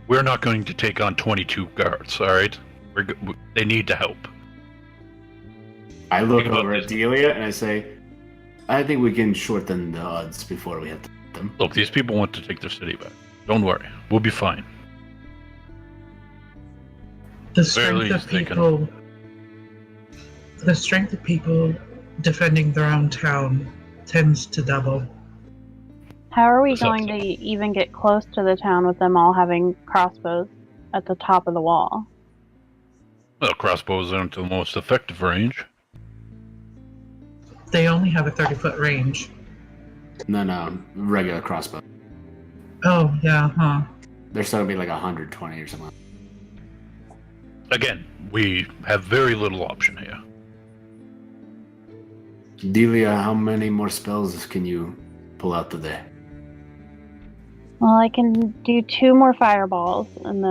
[SPEAKER 5] we're not going to take on 22 guards, alright? They need to help.
[SPEAKER 1] I look
[SPEAKER 5] Think about
[SPEAKER 1] over at
[SPEAKER 5] this.
[SPEAKER 1] Delia and I say, I think we can shorten the odds before we have to hit them.
[SPEAKER 5] Look, these people want to take their city back. Don't worry, we'll be fine.
[SPEAKER 6] The strength of
[SPEAKER 5] thinking.
[SPEAKER 6] people. The strength of people defending their own town tends to double.
[SPEAKER 4] How are we
[SPEAKER 5] What's
[SPEAKER 4] going
[SPEAKER 5] up?
[SPEAKER 4] to even get close to the town with them all having crossbows at the top of the wall?
[SPEAKER 5] Well, crossbows aren't the most effective range.
[SPEAKER 6] They only have a 30-foot range.
[SPEAKER 1] No, regular crossbow.
[SPEAKER 6] Oh, yeah, huh.
[SPEAKER 1] They're still gonna be like 120 or something.
[SPEAKER 5] Again, we have very little option here.
[SPEAKER 1] Delia, how many more spells can you pull out today?
[SPEAKER 4] Well, I can do 2 more fireballs, and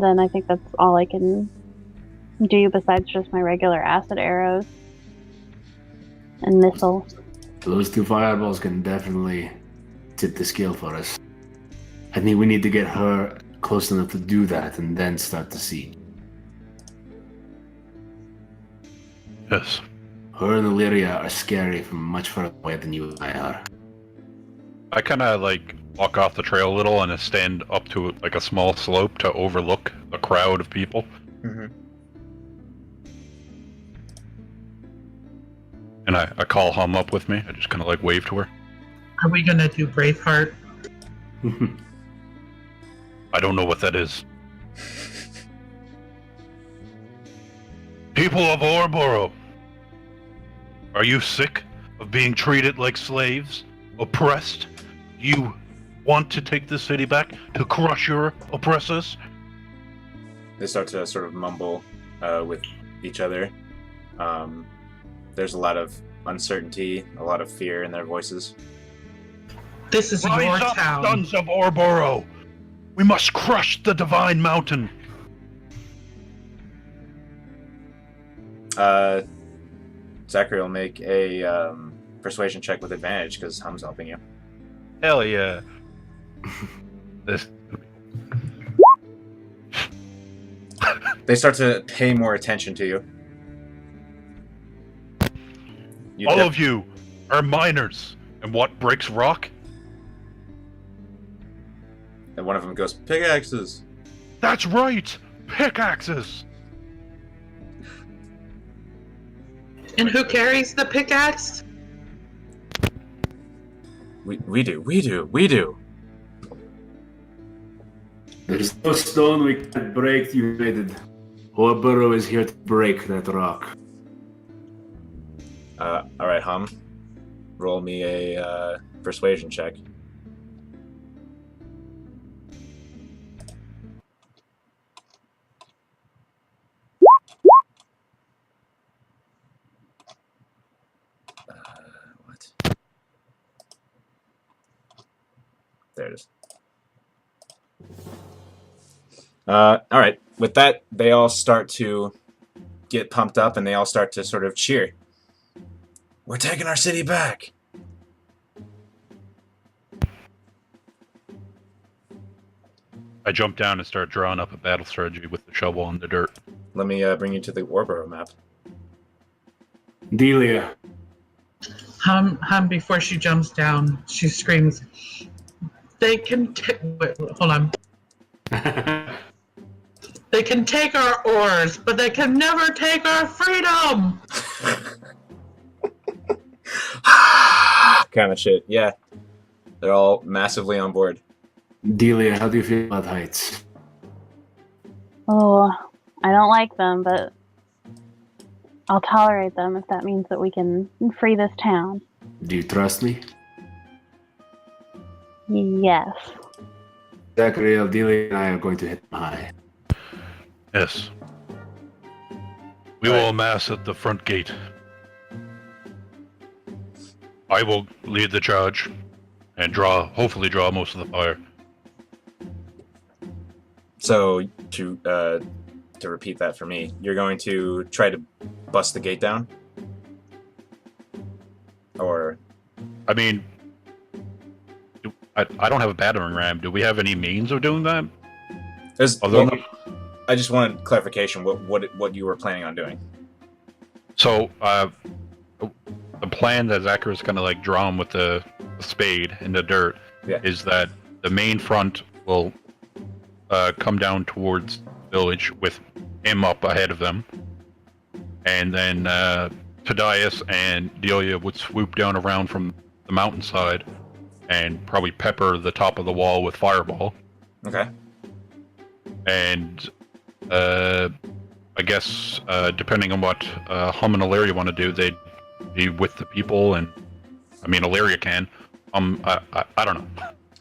[SPEAKER 4] then I think that's all I can do besides just my regular acid arrows and missiles.
[SPEAKER 1] Those 2 fireballs can definitely tip the scale for us. I think we need to get her close enough to do that and then start the siege.
[SPEAKER 5] Yes.
[SPEAKER 1] Her and Illyria are scary from much further away than you and I are.
[SPEAKER 5] I kind of walk off the trail a little and stand up to a small slope to overlook a crowd of people.
[SPEAKER 2] Mm-hmm.
[SPEAKER 5] And I call Hum up with me. I just kind of wave to her.
[SPEAKER 6] Are we gonna do Braveheart?
[SPEAKER 5] I don't know what that is. People of Oreborough, are you sick of being treated like slaves? Oppressed? You want to take the city back to crush your oppressors?
[SPEAKER 2] They start to sort of mumble with each other. There's a lot of uncertainty, a lot of fear in their voices.
[SPEAKER 6] This is your
[SPEAKER 5] Rise up,
[SPEAKER 6] town.
[SPEAKER 5] sons of Oreborough! We must crush the divine mountain!
[SPEAKER 2] Zachary will make a persuasion check with advantage because Hum's helping you.
[SPEAKER 5] Hell yeah. This.
[SPEAKER 2] They start to pay more attention to you.
[SPEAKER 5] All of you are miners. And what breaks rock?
[SPEAKER 2] And one of them goes, pickaxes.
[SPEAKER 5] That's right! Pickaxes!
[SPEAKER 6] And who carries the pickaxe?
[SPEAKER 2] We do.
[SPEAKER 1] There's no stone we can break, United. Oreborough is here to break that rock.
[SPEAKER 2] Alright, Hum. Roll me a persuasion check. What? There it is. Alright. With that, they all start to get pumped up and they all start to sort of cheer. We're taking our city back.
[SPEAKER 5] I jump down and start drawing up a battle strategy with the shovel in the dirt.
[SPEAKER 2] Let me bring you to the Oreborough map.
[SPEAKER 1] Delia.
[SPEAKER 6] Hum, before she jumps down, she screams, they can hold on. They can take our ores, but they can never take our freedom!
[SPEAKER 2] Kind of shit, yeah. They're all massively on board.
[SPEAKER 1] Delia, how do you feel about heights?
[SPEAKER 4] Oh, I don't like them, but I'll tolerate them if that means that we can free this town.
[SPEAKER 1] Do you trust me?
[SPEAKER 4] Yes.
[SPEAKER 1] Zachary, Delia, and I are going to hit them high.
[SPEAKER 5] Yes. We will amass at the front gate. I will lead the charge and hopefully draw most of the fire.
[SPEAKER 2] So, to repeat that for me, you're going to try to bust the gate down? Or...
[SPEAKER 5] I mean, I don't have a battering ram. Do we have any means of doing that?
[SPEAKER 2] I just wanted clarification. What you were planning on doing?
[SPEAKER 5] So, the plan that Zachary's gonna like draw him with the spade in the dirt is that the main front will come down towards the village with him up ahead of them, and then Tadias and Delia would swoop down around from the mountainside and probably pepper the top of the wall with fireball.
[SPEAKER 2] Okay.
[SPEAKER 5] And I guess depending on what Hum and Ilaria want to do, they'd be with the people, and I mean Ilaria can. I don't know.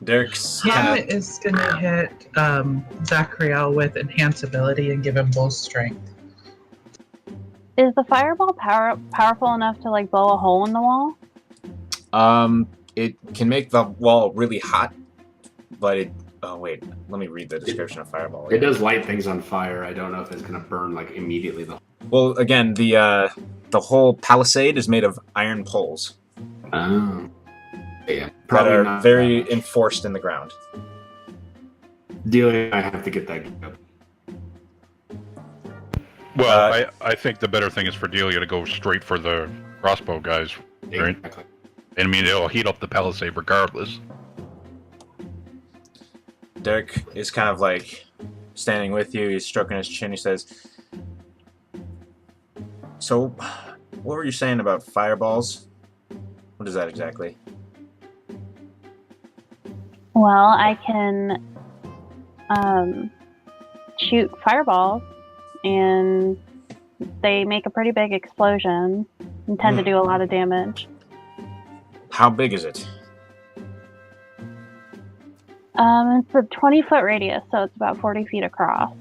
[SPEAKER 2] Derek's
[SPEAKER 6] Hum is gonna hit Zachariel with enhance ability and give him bull strength.
[SPEAKER 4] Is the fireball powerful enough to like blow a hole in the wall?
[SPEAKER 2] It can make the wall really hot, but it... Oh, wait. Let me read the description of fireball.
[SPEAKER 1] It does light things on fire. I don't know if it's going to burn, like, immediately, though.
[SPEAKER 2] Well, again, the whole palisade is made of iron poles.
[SPEAKER 1] Oh. Yeah.
[SPEAKER 2] That are very enforced in the ground.
[SPEAKER 1] Delia, I have to get that up.
[SPEAKER 5] Well, I think the better thing is for Delia to go straight for the crossbow guys, right?
[SPEAKER 1] Exactly.
[SPEAKER 5] I mean, it'll heat up the palisade regardless.
[SPEAKER 2] Derek is kind of like standing with you. He's stroking his chin. He says, "So, what were you saying about fireballs? What is that exactly?"
[SPEAKER 4] Well, I can shoot fireballs, and they make a pretty big explosion and tend to do a lot of damage.
[SPEAKER 2] How big is it?
[SPEAKER 4] It's a 20-foot radius, so it's about 40 feet across.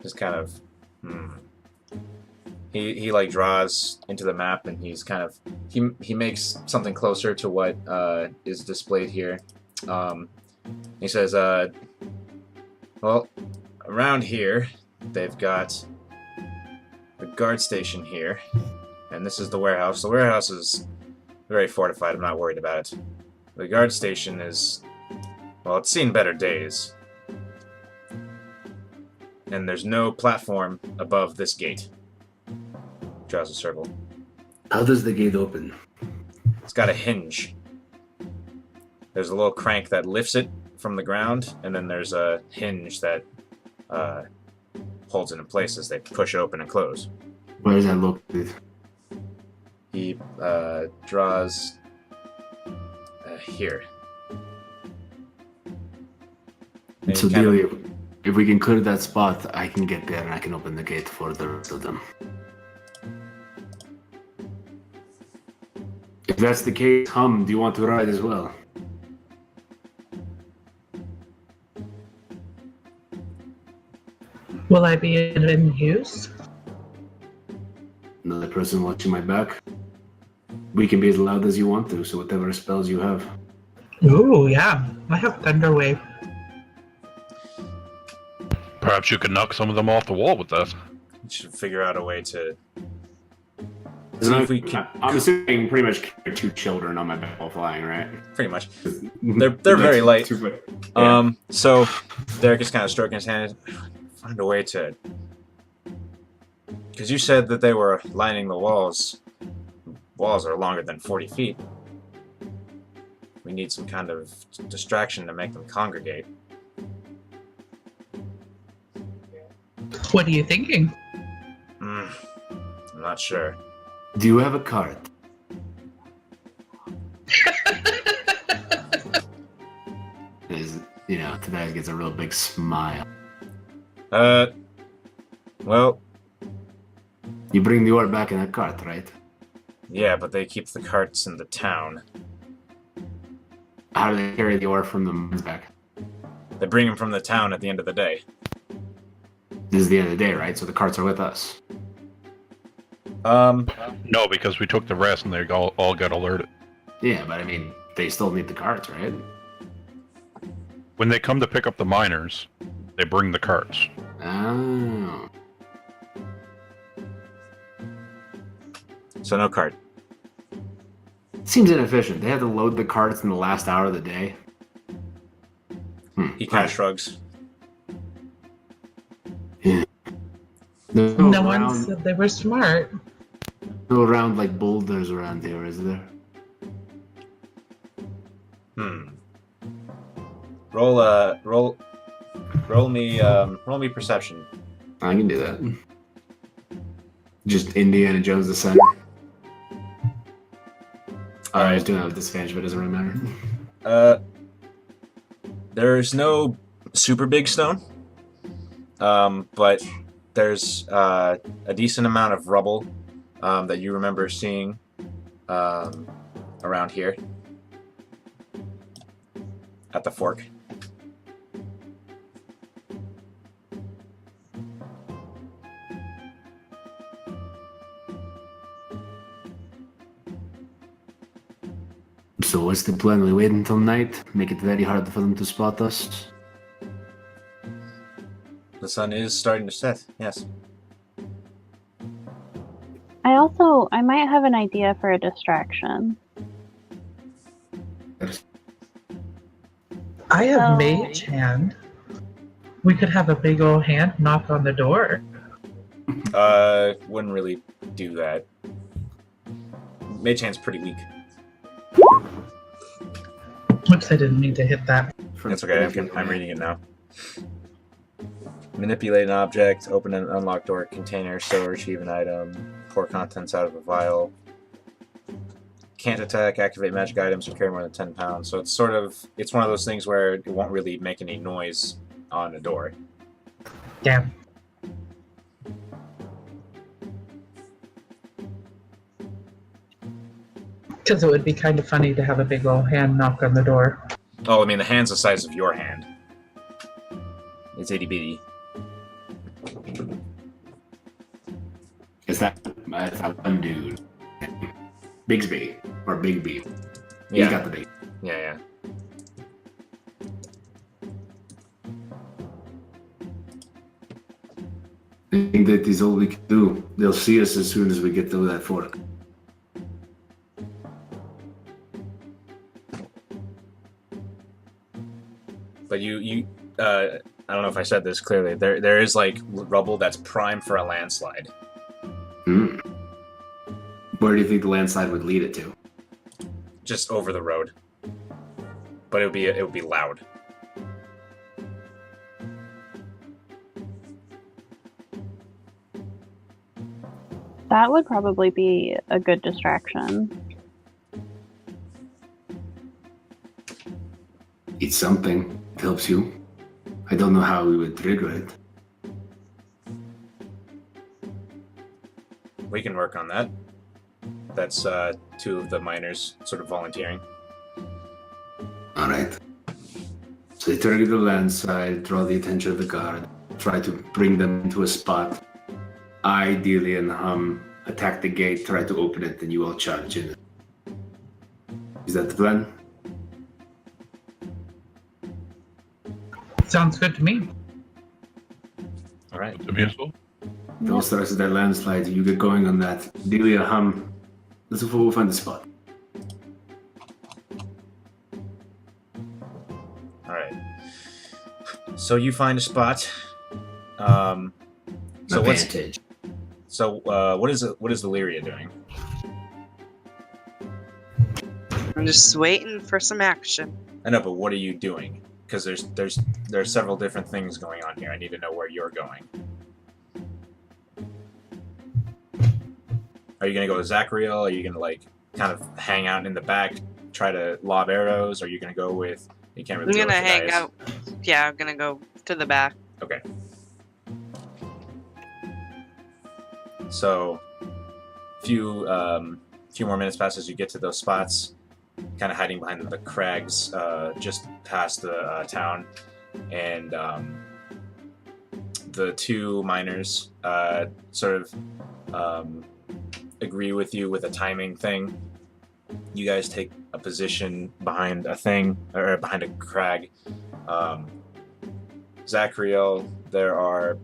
[SPEAKER 2] Just kind of... He like draws into the map, and he's kind of... He makes something closer to what is displayed here. He says, well, around here, they've got the guard station here, and this is the warehouse. The warehouse is very fortified. I'm not worried about it. The guard station is, well, it's seen better days. And there's no platform above this gate. Draws a circle.
[SPEAKER 1] How does the gate open?
[SPEAKER 2] It's got a hinge. There's a little crank that lifts it from the ground, and then there's a hinge that holds it in place as they push it open and close.
[SPEAKER 1] Where is that located?
[SPEAKER 2] He draws here. And
[SPEAKER 1] So,
[SPEAKER 2] he kind
[SPEAKER 1] Delia, if we can clear that spot, I can get there and I can open the gate for the rest of them. If that's the case, Hum, do you want to ride as well?
[SPEAKER 6] Will I be in use?
[SPEAKER 1] Another person watching my back? We can be as loud as you want to, so whatever spells you have.
[SPEAKER 6] Ooh, yeah. I have Thunderwave.
[SPEAKER 5] Perhaps you could knock some of them off the wall with that.
[SPEAKER 2] You should figure out a way to See if we can.
[SPEAKER 1] I'm assuming pretty much carry 2 children on my back while flying, right?
[SPEAKER 2] Pretty much. They're very light.
[SPEAKER 1] Yeah.
[SPEAKER 2] So Derek is kind of stroking his hand. Find a way to. Because you said that they were lining the walls. Walls are longer than 40 feet. We need some kind of distraction to make them congregate.
[SPEAKER 6] What are you thinking?
[SPEAKER 2] I'm not sure.
[SPEAKER 1] Do you have a card? Today gets a real big smile.
[SPEAKER 2] Well,
[SPEAKER 1] You bring the ore back in a cart, right?
[SPEAKER 2] yeah, but they keep the carts in the town.
[SPEAKER 1] How do they carry the ore from the mines back?
[SPEAKER 2] They bring them from the town at the end of the day.
[SPEAKER 1] This is the end of the day, right? So the carts are with us.
[SPEAKER 5] No, because we took the rest and they all got alerted.
[SPEAKER 1] Yeah, but I mean, they still need the carts, right?
[SPEAKER 5] When they come to pick up the miners, they bring the carts.
[SPEAKER 1] Oh.
[SPEAKER 2] So no cart.
[SPEAKER 1] Seems inefficient. They have to load the carts in the last hour of the day.
[SPEAKER 2] He kind of shrugs.
[SPEAKER 1] Yeah.
[SPEAKER 6] No one said they were smart.
[SPEAKER 1] No round like boulders around here, is there?
[SPEAKER 2] Roll me perception.
[SPEAKER 1] I can do that. Just Indiana Jones the center. I was doing that with disadvantage, but it doesn't really matter.
[SPEAKER 2] There's no super big stone, but there's a decent amount of rubble that you remember seeing around here at the fork.
[SPEAKER 1] So what's the plan? We wait until night, make it very hard for them to spot us.
[SPEAKER 2] The sun is starting to set, yes.
[SPEAKER 4] I might have an idea for a distraction.
[SPEAKER 6] I have
[SPEAKER 4] So-
[SPEAKER 6] mage hand. We could have a big old hand knock on the door.
[SPEAKER 2] Wouldn't really do that. Mage hand's pretty weak.
[SPEAKER 6] Oops, I didn't mean to hit that.
[SPEAKER 2] That's okay, I'm reading it now. Manipulate an object, open an unlocked door container, store or retrieve an item, pour contents out of a vial. Can't attack, activate magic items, or carry more than 10 pounds. So it's one of those things where it won't really make any noise on a door.
[SPEAKER 6] Damn. Because it would be kind of funny to have a big old hand knock on the door.
[SPEAKER 2] Oh, I mean, the hand's the size of your hand. It's itty bitty.
[SPEAKER 1] Is that one dude? Bigsby or Big B?
[SPEAKER 2] Yeah.
[SPEAKER 1] He's got the big.
[SPEAKER 2] Yeah.
[SPEAKER 1] I think that is all we can do. They'll see us as soon as we get to that fork.
[SPEAKER 2] But I don't know if I said this clearly. There is like rubble that's prime for a landslide.
[SPEAKER 1] Where do you think the landslide would lead it to?
[SPEAKER 2] Just over the road. But it would be loud.
[SPEAKER 4] That would probably be a good distraction.
[SPEAKER 1] It's something. It helps you. I don't know how we would trigger it.
[SPEAKER 2] We can work on that. That's 2 of the miners sort of volunteering.
[SPEAKER 1] Alright. So they target the landslide, draw the attention of the guard, try to bring them into a spot. Ideally, and attack the gate, try to open it, and you all charge in. Is that the plan?
[SPEAKER 6] Sounds good to me.
[SPEAKER 2] All right.
[SPEAKER 5] To me as well.
[SPEAKER 1] Don't start with that landslide. You get going on that. Delia, let's go. We'll find the spot.
[SPEAKER 2] All right. So you find a spot. So
[SPEAKER 1] Advantage.
[SPEAKER 2] what is Illyria doing?
[SPEAKER 3] I'm just waiting for some action.
[SPEAKER 2] I know, but what are you doing? Because there's several different things going on here. I need to know where you're going. Are you gonna go to Zachariel? Are you gonna like kind of hang out in the back, try to lob arrows? Are you gonna go with? You can't really.
[SPEAKER 3] I'm gonna hang out. Yeah, I'm gonna go to the back.
[SPEAKER 2] Okay. So, few more minutes pass as you get to those spots, kind of hiding behind the crags, just past the town, and the two miners sort of agree with you with a timing thing. You guys take a position behind a thing, or behind a crag. Zachariel, there are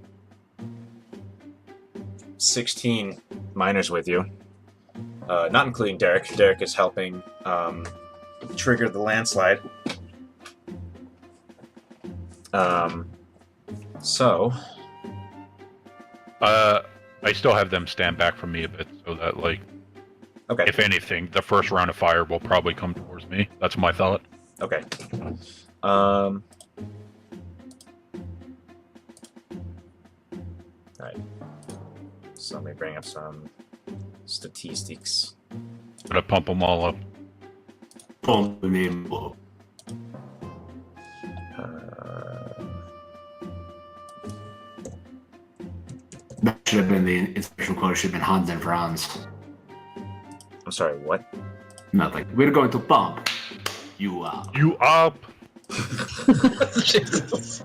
[SPEAKER 2] 16 miners with you, not including Derek. Derek is helping trigger the landslide.
[SPEAKER 5] I still have them stand back from me a bit so that, like,
[SPEAKER 2] Okay.
[SPEAKER 5] if anything, the first round of fire will probably come towards me. That's my thought.
[SPEAKER 2] Okay. Alright. So let me bring up some statistics.
[SPEAKER 5] Gonna pump them all up.
[SPEAKER 1] Pump the name up. That should have been the inspiration quote. Should have been Hans and Franz.
[SPEAKER 2] I'm sorry, what?
[SPEAKER 1] Nothing. We're going to pump you up.
[SPEAKER 5] You up?
[SPEAKER 6] Jesus.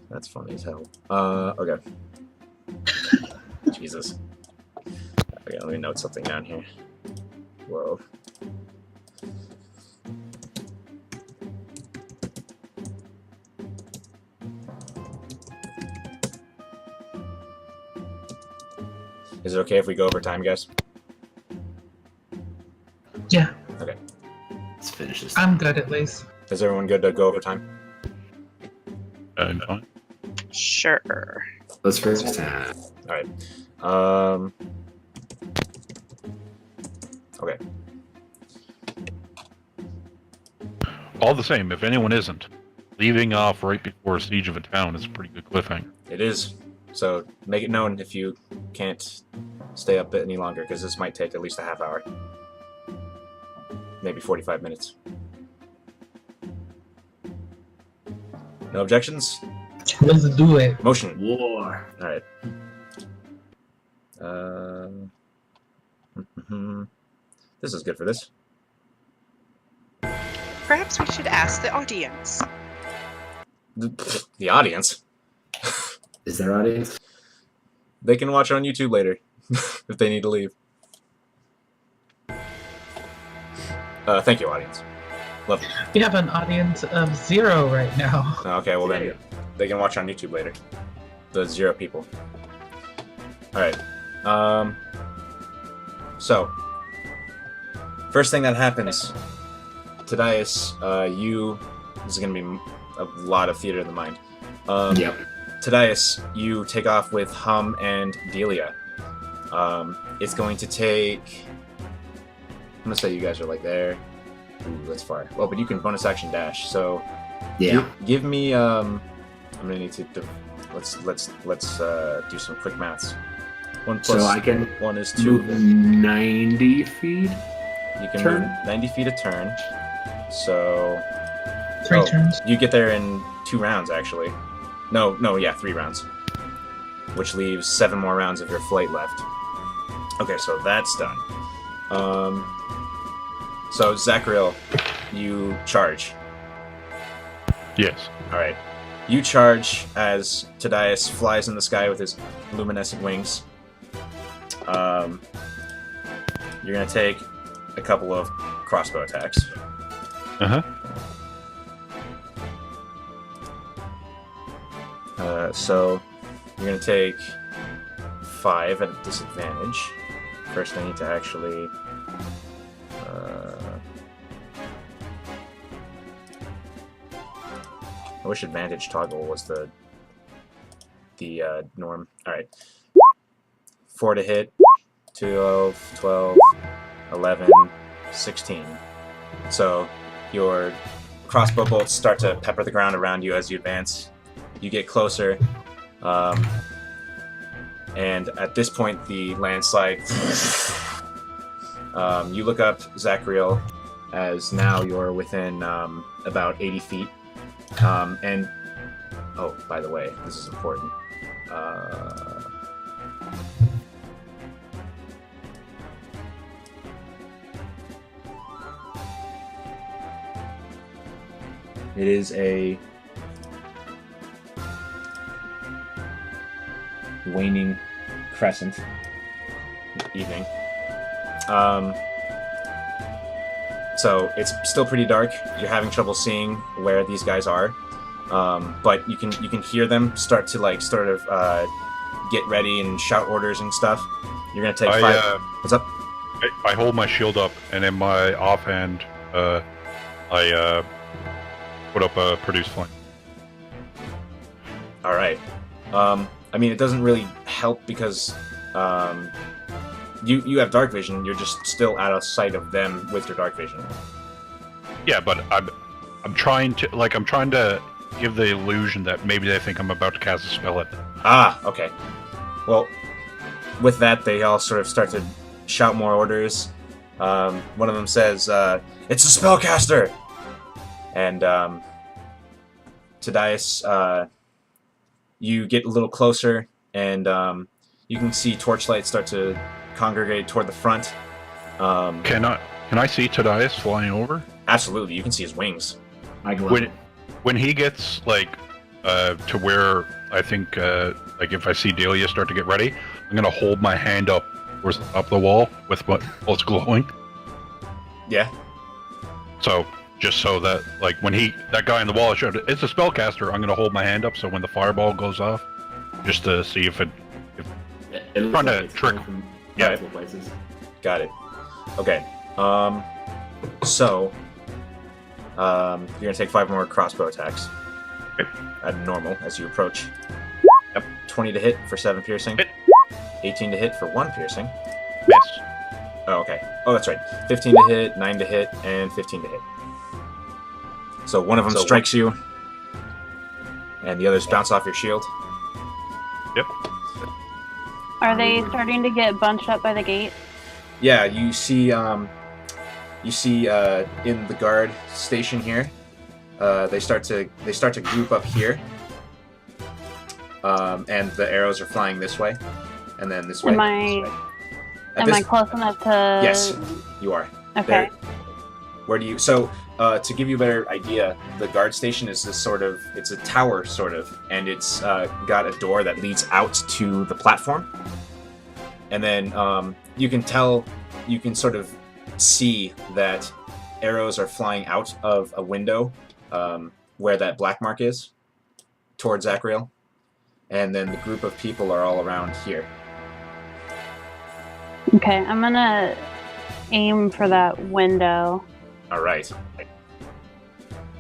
[SPEAKER 2] That's funny as hell. Okay. Jesus. Okay, let me note something down here. Whoa. Is it okay if we go over time, guys?
[SPEAKER 6] Yeah,
[SPEAKER 1] Let's finish this.
[SPEAKER 6] I'm good at least.
[SPEAKER 2] Is everyone good to go over time?
[SPEAKER 5] I'm fine.
[SPEAKER 3] Sure.
[SPEAKER 1] Let's finish this time.
[SPEAKER 2] Alright. Okay.
[SPEAKER 5] All the same, if anyone isn't, leaving off right before a siege of a town is a pretty good cliffhanger.
[SPEAKER 2] It is. So make it known if you can't stay up any longer, because this might take at least a half hour. Maybe 45 minutes. No objections?
[SPEAKER 6] Let's do it.
[SPEAKER 2] Motion.
[SPEAKER 1] War.
[SPEAKER 2] Alright. This is good for this.
[SPEAKER 3] Perhaps we should ask the audience.
[SPEAKER 2] The audience?
[SPEAKER 1] Is there audience?
[SPEAKER 2] They can watch on YouTube later if they need to leave. Thank you, audience. Love you.
[SPEAKER 6] We have an audience of 0 right now.
[SPEAKER 2] Okay, well then they can watch on YouTube later. The 0 people. Alright. So, first thing that happens, Tadias, this is going to be a lot of theater of the mind.
[SPEAKER 1] Yep.
[SPEAKER 2] Tadias, you take off with Hum and Delia. It's going to take... I'm going to say you guys are like there. Ooh, that's far. Well, but you can bonus action dash, so...
[SPEAKER 1] Yeah.
[SPEAKER 2] Give me, I'm going to need to... Let's do some quick maths. 1 plus
[SPEAKER 1] So I can
[SPEAKER 2] 1 is 2.
[SPEAKER 1] move 90 feet.
[SPEAKER 2] You can
[SPEAKER 1] turn?
[SPEAKER 2] move 90 feet a turn. So...
[SPEAKER 6] 3 turns.
[SPEAKER 2] You get there in 2 rounds, actually. No, yeah, 3 rounds. Which leaves 7 more rounds of your flight left. Okay, so that's done. So, Zachariel, you charge.
[SPEAKER 5] Yes.
[SPEAKER 2] Alright. You charge as Tadias flies in the sky with his luminescent wings. You're gonna take a couple of crossbow attacks.
[SPEAKER 5] Uh-huh.
[SPEAKER 2] So You're going to take 5 at a disadvantage. First, I need to actually... I wish advantage toggle was the norm. Alright. 4 to hit, 12, 12, 11, 16. So your crossbow bolts start to pepper the ground around you as you advance. You get closer, and at this point the landslide... you look up Zachriel as now you're within about 80 feet. And, oh, by the way, this is important. It is a waning crescent evening. So it's still pretty dark. You're having trouble seeing where these guys are, but you can hear them start to get ready and shout orders and stuff. You're gonna take 5. What's up?
[SPEAKER 5] I hold my shield up, and in my offhand, I put up a produce flame.
[SPEAKER 2] All right. I mean, it doesn't really help because you have dark vision. You're just still out of sight of them with your dark vision.
[SPEAKER 5] Yeah, but I'm trying to give the illusion that maybe they think I'm about to cast a spell at them.
[SPEAKER 2] Ah, okay. Well, with that, they all sort of start to shout more orders. One of them says, "It's a spellcaster!" And Tadias, you get a little closer, and you can see torchlight start to congregate toward the front.
[SPEAKER 5] Can I see Tadias flying over?
[SPEAKER 2] Absolutely, you can see his wings.
[SPEAKER 5] When he gets to where I think if I see Delia start to get ready, I'm gonna hold my hand up towards the top of the wall with what's glowing.
[SPEAKER 2] Yeah.
[SPEAKER 5] So just so that when that guy in the wall showed it's a spellcaster, I'm gonna hold my hand up so when the fireball goes off, just to see if
[SPEAKER 1] It
[SPEAKER 5] trying to
[SPEAKER 1] it's
[SPEAKER 5] trick.
[SPEAKER 1] from
[SPEAKER 2] Yeah.
[SPEAKER 1] multiple places.
[SPEAKER 2] Got it. Okay. So you're gonna take 5 more crossbow attacks.
[SPEAKER 5] Okay.
[SPEAKER 2] At normal as you approach. Yep. 20 to hit for 7 piercing.
[SPEAKER 5] Hit.
[SPEAKER 2] 18 to hit for 1 piercing.
[SPEAKER 5] Miss.
[SPEAKER 2] Oh, okay. Oh, that's right. 15 to hit, 9 to hit, and 15 to hit. So one of them strikes you, and the others bounce off your shield.
[SPEAKER 5] Yep.
[SPEAKER 4] Are they starting to get bunched up by the gate?
[SPEAKER 2] Yeah, you see in the guard station here, they start to group up here, and the arrows are flying this way, and then this way.
[SPEAKER 4] Am I close enough to?
[SPEAKER 2] Yes, you are.
[SPEAKER 4] Okay.
[SPEAKER 2] Where do you? So to give you a better idea, the guard station is it's a tower sort of, and it's got a door that leads out to the platform, and then you can sort of see that arrows are flying out of a window where that black mark is towards Zachriel, and then the group of people are all around here.
[SPEAKER 4] Okay, I'm gonna aim for that window.
[SPEAKER 2] All right.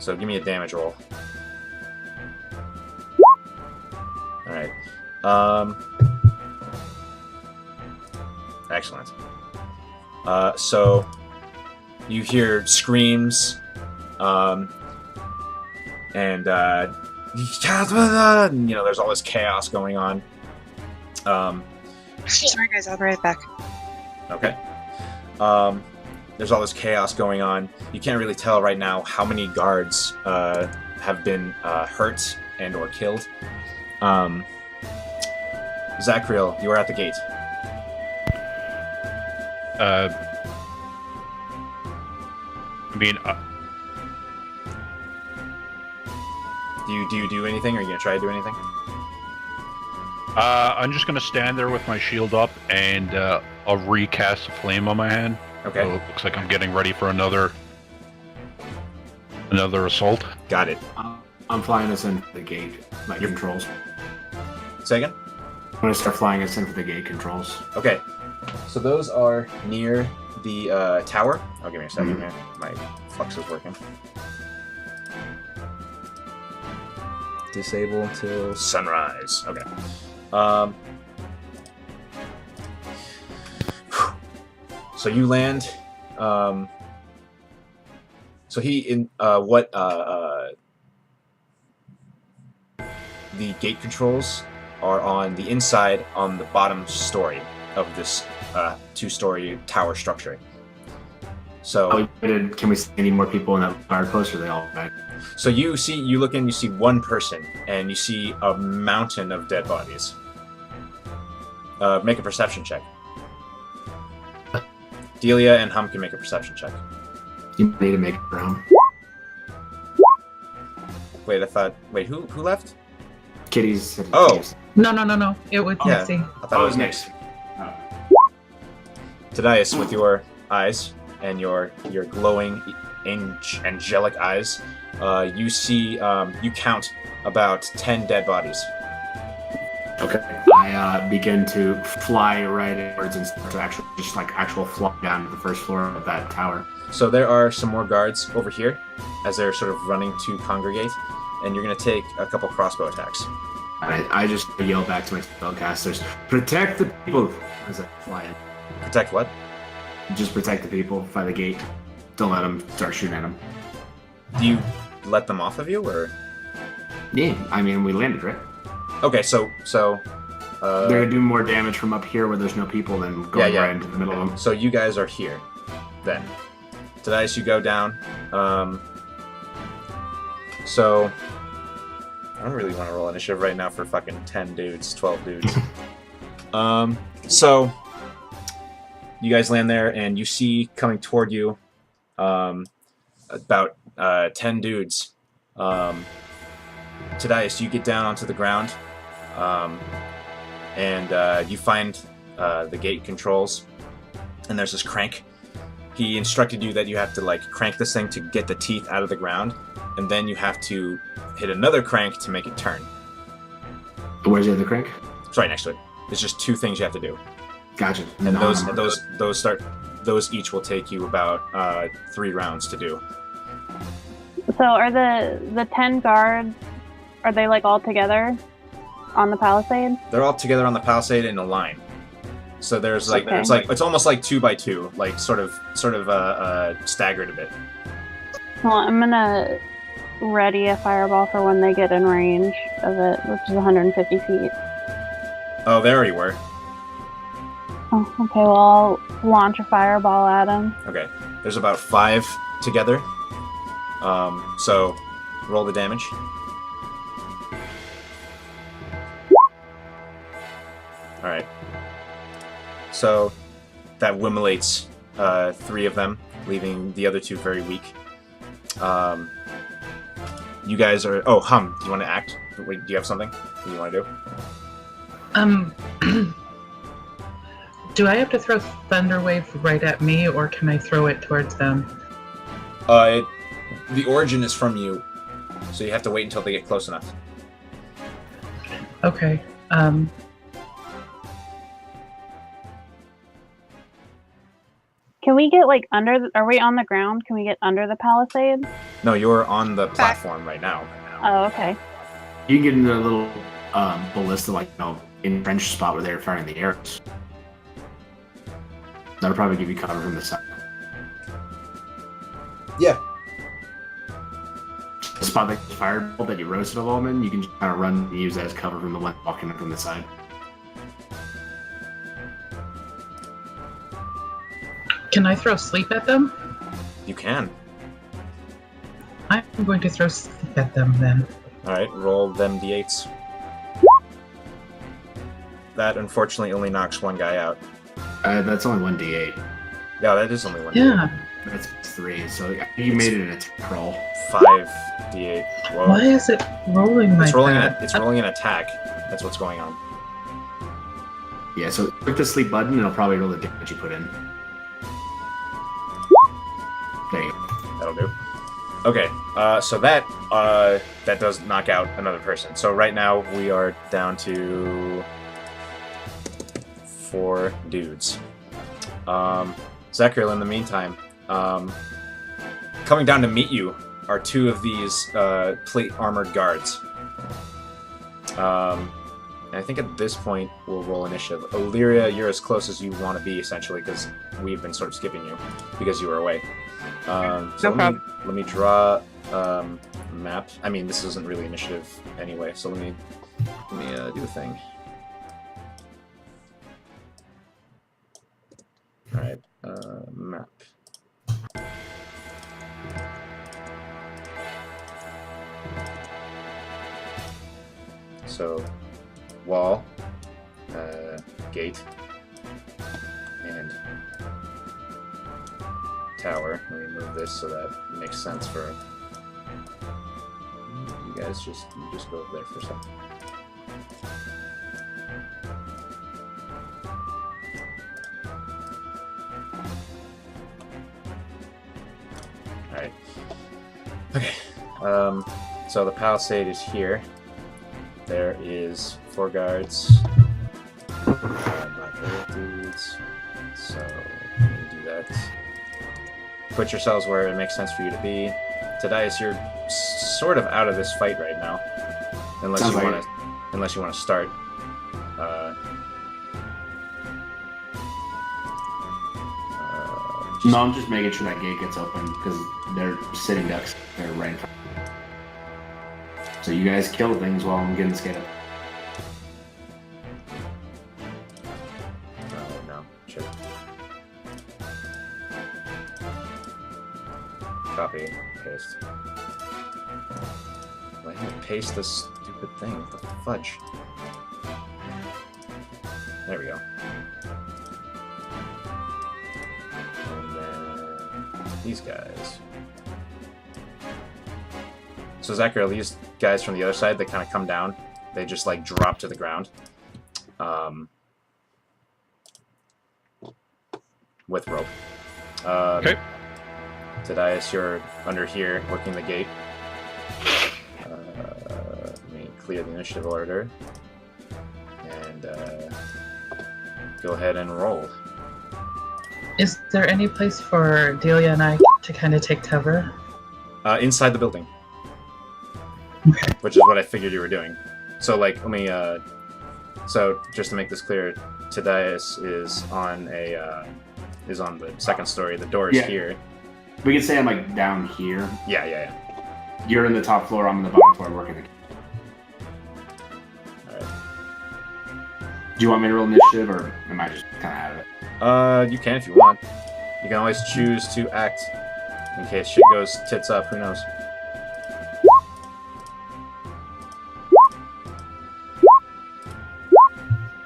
[SPEAKER 2] So give me a damage roll. All right. Excellent. So you hear screams, and there's all this chaos going on.
[SPEAKER 3] Sorry, guys. I'll be right back.
[SPEAKER 2] Okay. There's all this chaos going on. You can't really tell right now how many guards have been hurt and or killed. Zachriel, you are at the gate. Do you do anything? Are you gonna try to do anything?
[SPEAKER 5] I'm just gonna stand there with my shield up, and I'll recast a flame on my hand.
[SPEAKER 2] Okay.
[SPEAKER 5] So it looks like I'm getting ready for another assault.
[SPEAKER 2] Got it.
[SPEAKER 1] I'm flying us into the gate. My controls.
[SPEAKER 2] Say again?
[SPEAKER 1] I'm gonna start flying us in for the gate controls.
[SPEAKER 2] Okay. So those are near the tower. Oh, give me a second here. My flux is working. Disable until sunrise. Okay. So you land. So the gate controls are on the inside on the bottom story of this 2-story tower structure. So
[SPEAKER 1] can we see any more people in that fire post, or are they all back?
[SPEAKER 2] So you look in, you see one person, and you see a mountain of dead bodies. Make a perception check. Delia and Hum can make a perception check.
[SPEAKER 1] You need to make it for Hum.
[SPEAKER 2] Wait, who left?
[SPEAKER 1] Kitty's.
[SPEAKER 2] Oh.
[SPEAKER 6] No. It was
[SPEAKER 2] Yeah.
[SPEAKER 6] Nixie.
[SPEAKER 2] I thought it was Nix. Tadias, with your eyes and your glowing angelic eyes, you see you count about 10 dead bodies.
[SPEAKER 1] Okay. I begin to fly right inwards and start to actual fly down to the first floor of that tower.
[SPEAKER 2] So there are some more guards over here as they're sort of running to congregate, and you're going to take a couple crossbow attacks.
[SPEAKER 1] I just yell back to my spellcasters, protect the people as I fly in.
[SPEAKER 2] Protect what?
[SPEAKER 1] Just protect the people by the gate. Don't let them start shooting at them.
[SPEAKER 2] Do you let them off of you, or?
[SPEAKER 1] Yeah, I mean, we landed, right?
[SPEAKER 2] Okay, so
[SPEAKER 1] they're gonna do more damage from up here where there's no people than going right into the middle of them.
[SPEAKER 2] So you guys are here, then. Tadias, you go down. So I don't really want to roll initiative right now for fucking 10 dudes, 12 dudes. So you guys land there, and you see coming toward you about 10 dudes. Tadias, you get down onto the ground, and you find the gate controls, and there's this crank. He instructed you that you have to crank this thing to get the teeth out of the ground, and then you have to hit another crank to make it turn.
[SPEAKER 1] Where's the other crank?
[SPEAKER 2] It's right next to it. There's just 2 things you have to do.
[SPEAKER 1] Gotcha.
[SPEAKER 2] And those each will take you about 3 rounds to do.
[SPEAKER 4] So are the 10 guards, are they all together on the palisade?
[SPEAKER 2] They're all together on the palisade in a line. So there's it's almost like 2 by 2, sort of staggered a bit.
[SPEAKER 4] Well, I'm gonna ready a fireball for when they get in range of it, which is 150 feet.
[SPEAKER 2] Oh, they already were.
[SPEAKER 4] Oh, okay, well, I'll launch a fireball at them.
[SPEAKER 2] Okay, there's about 5 together. So roll the damage. All right. So that wimolates 3 of them, leaving the other 2 very weak. You guys are... Oh, Hum, do you want to act? Wait, do you have something that you want to do?
[SPEAKER 6] Do I have to throw Thunder Wave right at me, or can I throw it towards them?
[SPEAKER 2] The origin is from you, so you have to wait until they get close enough.
[SPEAKER 6] Okay.
[SPEAKER 4] Can we get under? Are we on the ground? Can we get under the palisade?
[SPEAKER 2] No, you're on the platform right now.
[SPEAKER 4] Oh, okay.
[SPEAKER 1] You can get into a little ballista, entrenched spot where they're firing the arrows. That'll probably give you cover from the side.
[SPEAKER 2] Yeah.
[SPEAKER 1] The spot that fireball that you roasted a Lawman, you can just kind of run and use that as cover from the one walking up from the side.
[SPEAKER 6] Can I throw sleep at them?
[SPEAKER 2] You can.
[SPEAKER 6] I'm going to throw sleep at them then.
[SPEAKER 2] Alright, roll them d8s. That unfortunately only knocks 1 guy out.
[SPEAKER 1] That's only 1d8.
[SPEAKER 2] Yeah, that is only 1
[SPEAKER 6] Yeah.
[SPEAKER 1] That's 3, so you made it an attack roll.
[SPEAKER 2] 5d8. Whoa.
[SPEAKER 6] Why is it rolling like that?
[SPEAKER 2] It's rolling an attack. That's what's going on.
[SPEAKER 1] Yeah, so click the sleep button and it'll probably roll the damage you put in. There you go.
[SPEAKER 2] That'll do. Okay, so that does knock out another person. So right now we are down to 4 dudes. Zachariel, in the meantime, coming down to meet you are 2 of these plate armored guards. And I think at this point we'll roll initiative. Illyria, you're as close as you want to be, essentially, because we've been sort of skipping you because you were away. So let me draw a map. I mean, this isn't really initiative anyway, so let me do a thing. All right, map. So, wall, gate, and tower. Let me move this so that it makes sense for you guys. Just go over there for a second. All right. Okay. So the palisade is here. There is 4 guards. My dudes. So I'm gonna do that. Put yourselves where it makes sense for you to be. Tadias, you're sort of out of this fight right now, unless you want to start.
[SPEAKER 1] No, I'm just making sure that gate gets open because they're sitting ducks. They're right in front. So you guys kill things while I'm getting this gate up.
[SPEAKER 2] No, sure. Copy, paste. Why did I paste this stupid thing? What the fudge? There we go. And then these guys. So Zachariel, these guys from the other side, they kind of come down. They just like drop to the ground. With rope.
[SPEAKER 5] Okay.
[SPEAKER 2] Tadias, you're under here working the gate. Let me clear the initiative order. And go ahead and roll.
[SPEAKER 6] Is there any place for Delia and I to kind of take cover?
[SPEAKER 2] Inside the building.
[SPEAKER 6] Okay.
[SPEAKER 2] Which is what I figured you were doing. So, like, let me, so, just to make this clear, Tadias is on the second story. The door is here.
[SPEAKER 1] We can say I'm, like, down here.
[SPEAKER 2] Yeah.
[SPEAKER 1] You're in the top floor, I'm in the bottom floor working the...
[SPEAKER 2] Alright.
[SPEAKER 1] Do you want me to roll initiative, or am I just kind of out of it?
[SPEAKER 2] You can if you want. You can always choose to act in case shit goes tits up, who knows.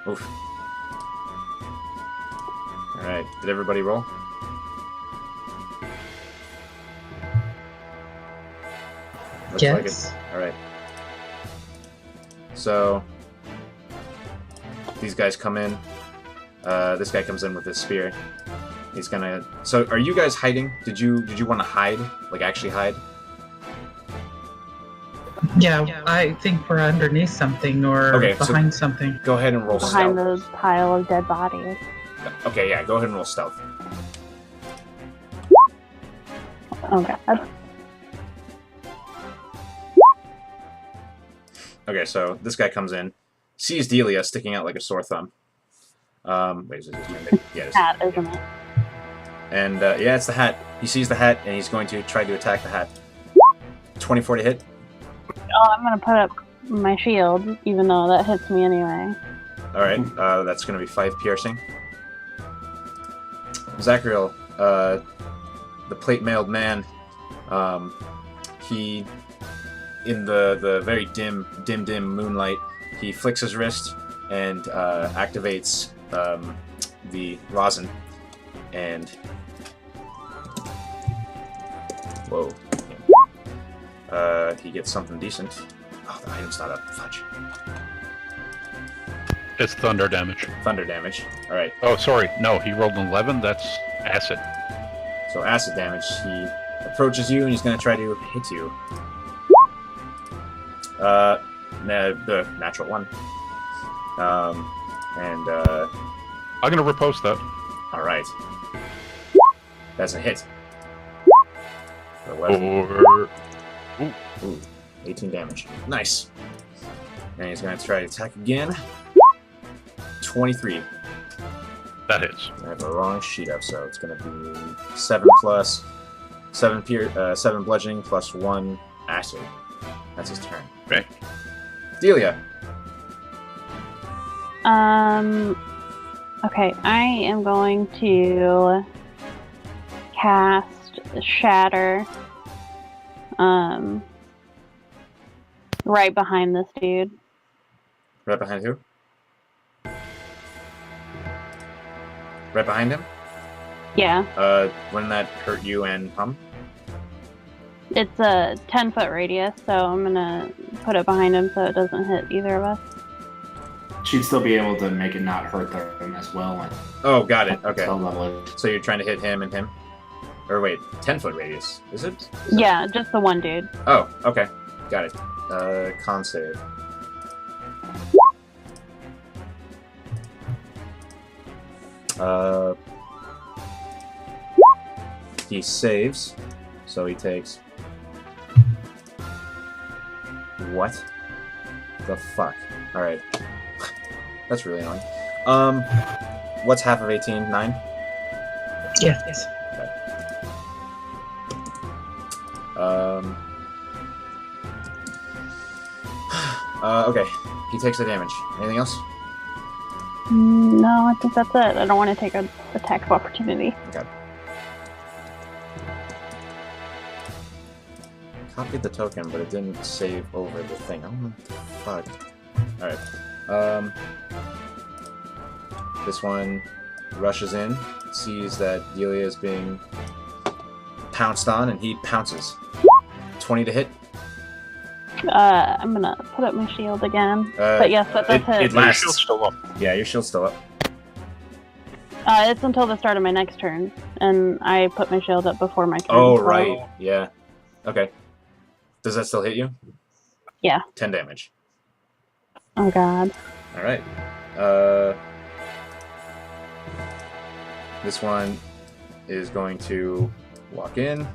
[SPEAKER 2] Oof. Alright, did everybody roll? Looks like
[SPEAKER 6] Yes.
[SPEAKER 2] it. Alright. So, these guys come in. This guy comes in with his spear. He's gonna... So, are you guys hiding? Did you want to hide? Like, actually hide?
[SPEAKER 6] Yeah, I think we're underneath something or behind something.
[SPEAKER 2] Go ahead and roll
[SPEAKER 4] Behind
[SPEAKER 2] stealth.
[SPEAKER 4] the pile of dead bodies.
[SPEAKER 2] Okay, yeah, go ahead and roll stealth.
[SPEAKER 4] Oh god.
[SPEAKER 2] Okay, so this guy comes in, sees Delia sticking out like a sore thumb. Wait, is it his name? Yeah, it's
[SPEAKER 4] Hat, isn't it?
[SPEAKER 2] And, yeah, it's the hat. He sees the hat, and he's going to try to attack the hat. 24 to hit.
[SPEAKER 4] Oh, I'm gonna put up my shield, even though that hits me anyway.
[SPEAKER 2] Alright, that's going to be 5 piercing. Zachariel, the plate-mailed man, he, in the very dim moonlight, he flicks his wrist and activates the rosin, and... Whoa. He gets something decent. Oh, the item's not up. Fudge.
[SPEAKER 5] It's thunder damage.
[SPEAKER 2] Thunder damage. Alright.
[SPEAKER 5] Oh, sorry. No, he rolled an 11. That's acid.
[SPEAKER 2] So acid damage. He approaches you and he's going to try to hit you. The natural one. And
[SPEAKER 5] I'm gonna repost that.
[SPEAKER 2] All right. That's a hit. 11.
[SPEAKER 5] Or...
[SPEAKER 2] Ooh, 18 damage. Nice. And he's going to try to attack again. 23.
[SPEAKER 5] That hits.
[SPEAKER 2] I have the wrong sheet up, so it's going to be 7 plus 7 bludgeoning plus 1 acid. That's his turn.
[SPEAKER 5] Okay.
[SPEAKER 2] Delia.
[SPEAKER 4] Okay, I am going to cast Shatter. Right behind this dude.
[SPEAKER 2] Right behind who? Right behind him?
[SPEAKER 4] Yeah.
[SPEAKER 2] Wouldn't that hurt you and Hum?
[SPEAKER 4] It's a 10-foot radius, so I'm gonna put it behind him so it doesn't hit either of us.
[SPEAKER 1] She'd still be able to make it not hurt them as well. And
[SPEAKER 2] Oh, got it. Okay.
[SPEAKER 1] still level it.
[SPEAKER 2] So you're trying to hit him and him? Or wait, 10-foot radius, is it?
[SPEAKER 4] Yeah, just the one dude.
[SPEAKER 2] Oh, okay. Got it. Con save. He saves, so he takes... What? The fuck? Alright. That's really annoying. What's half of 18? 9?
[SPEAKER 6] Yeah, yes.
[SPEAKER 2] Okay. He takes the damage. Anything else?
[SPEAKER 4] No, I think that's it. I don't want to take an attack of opportunity.
[SPEAKER 2] Okay. Copied the token, but it didn't save over the thing. Oh, what the fuck? Alright. This one rushes in, sees that Delia is being pounced on, and he pounces. 20 to hit.
[SPEAKER 4] I'm gonna put up my shield again. But yes, that does hit.
[SPEAKER 2] It lasts.
[SPEAKER 5] Your shield's still up.
[SPEAKER 2] Yeah, your shield's still up.
[SPEAKER 4] It's until the start of my next turn, and I put my shield up before my turn.
[SPEAKER 2] Oh,
[SPEAKER 4] so-
[SPEAKER 2] right. Yeah. Okay. Does that still hit you?
[SPEAKER 4] Yeah.
[SPEAKER 2] 10 damage.
[SPEAKER 4] Oh god.
[SPEAKER 2] Alright. This one is going to walk in.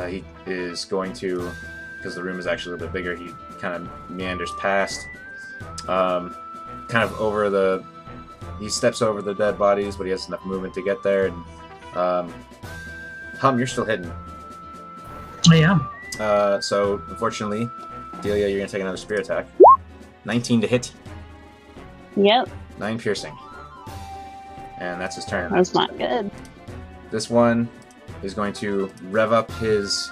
[SPEAKER 2] He is going to, because the room is actually a little bit bigger, he kind of meanders past. Kind of over the... He steps over the dead bodies, but he has enough movement to get there. And Hum, you're still hidden.
[SPEAKER 6] I am.
[SPEAKER 2] So, unfortunately, Delia, you're going to take another spear attack. 19 to hit.
[SPEAKER 4] Yep,
[SPEAKER 2] 9 piercing. And that's his turn.
[SPEAKER 4] that's not good.
[SPEAKER 2] This one is going to rev up his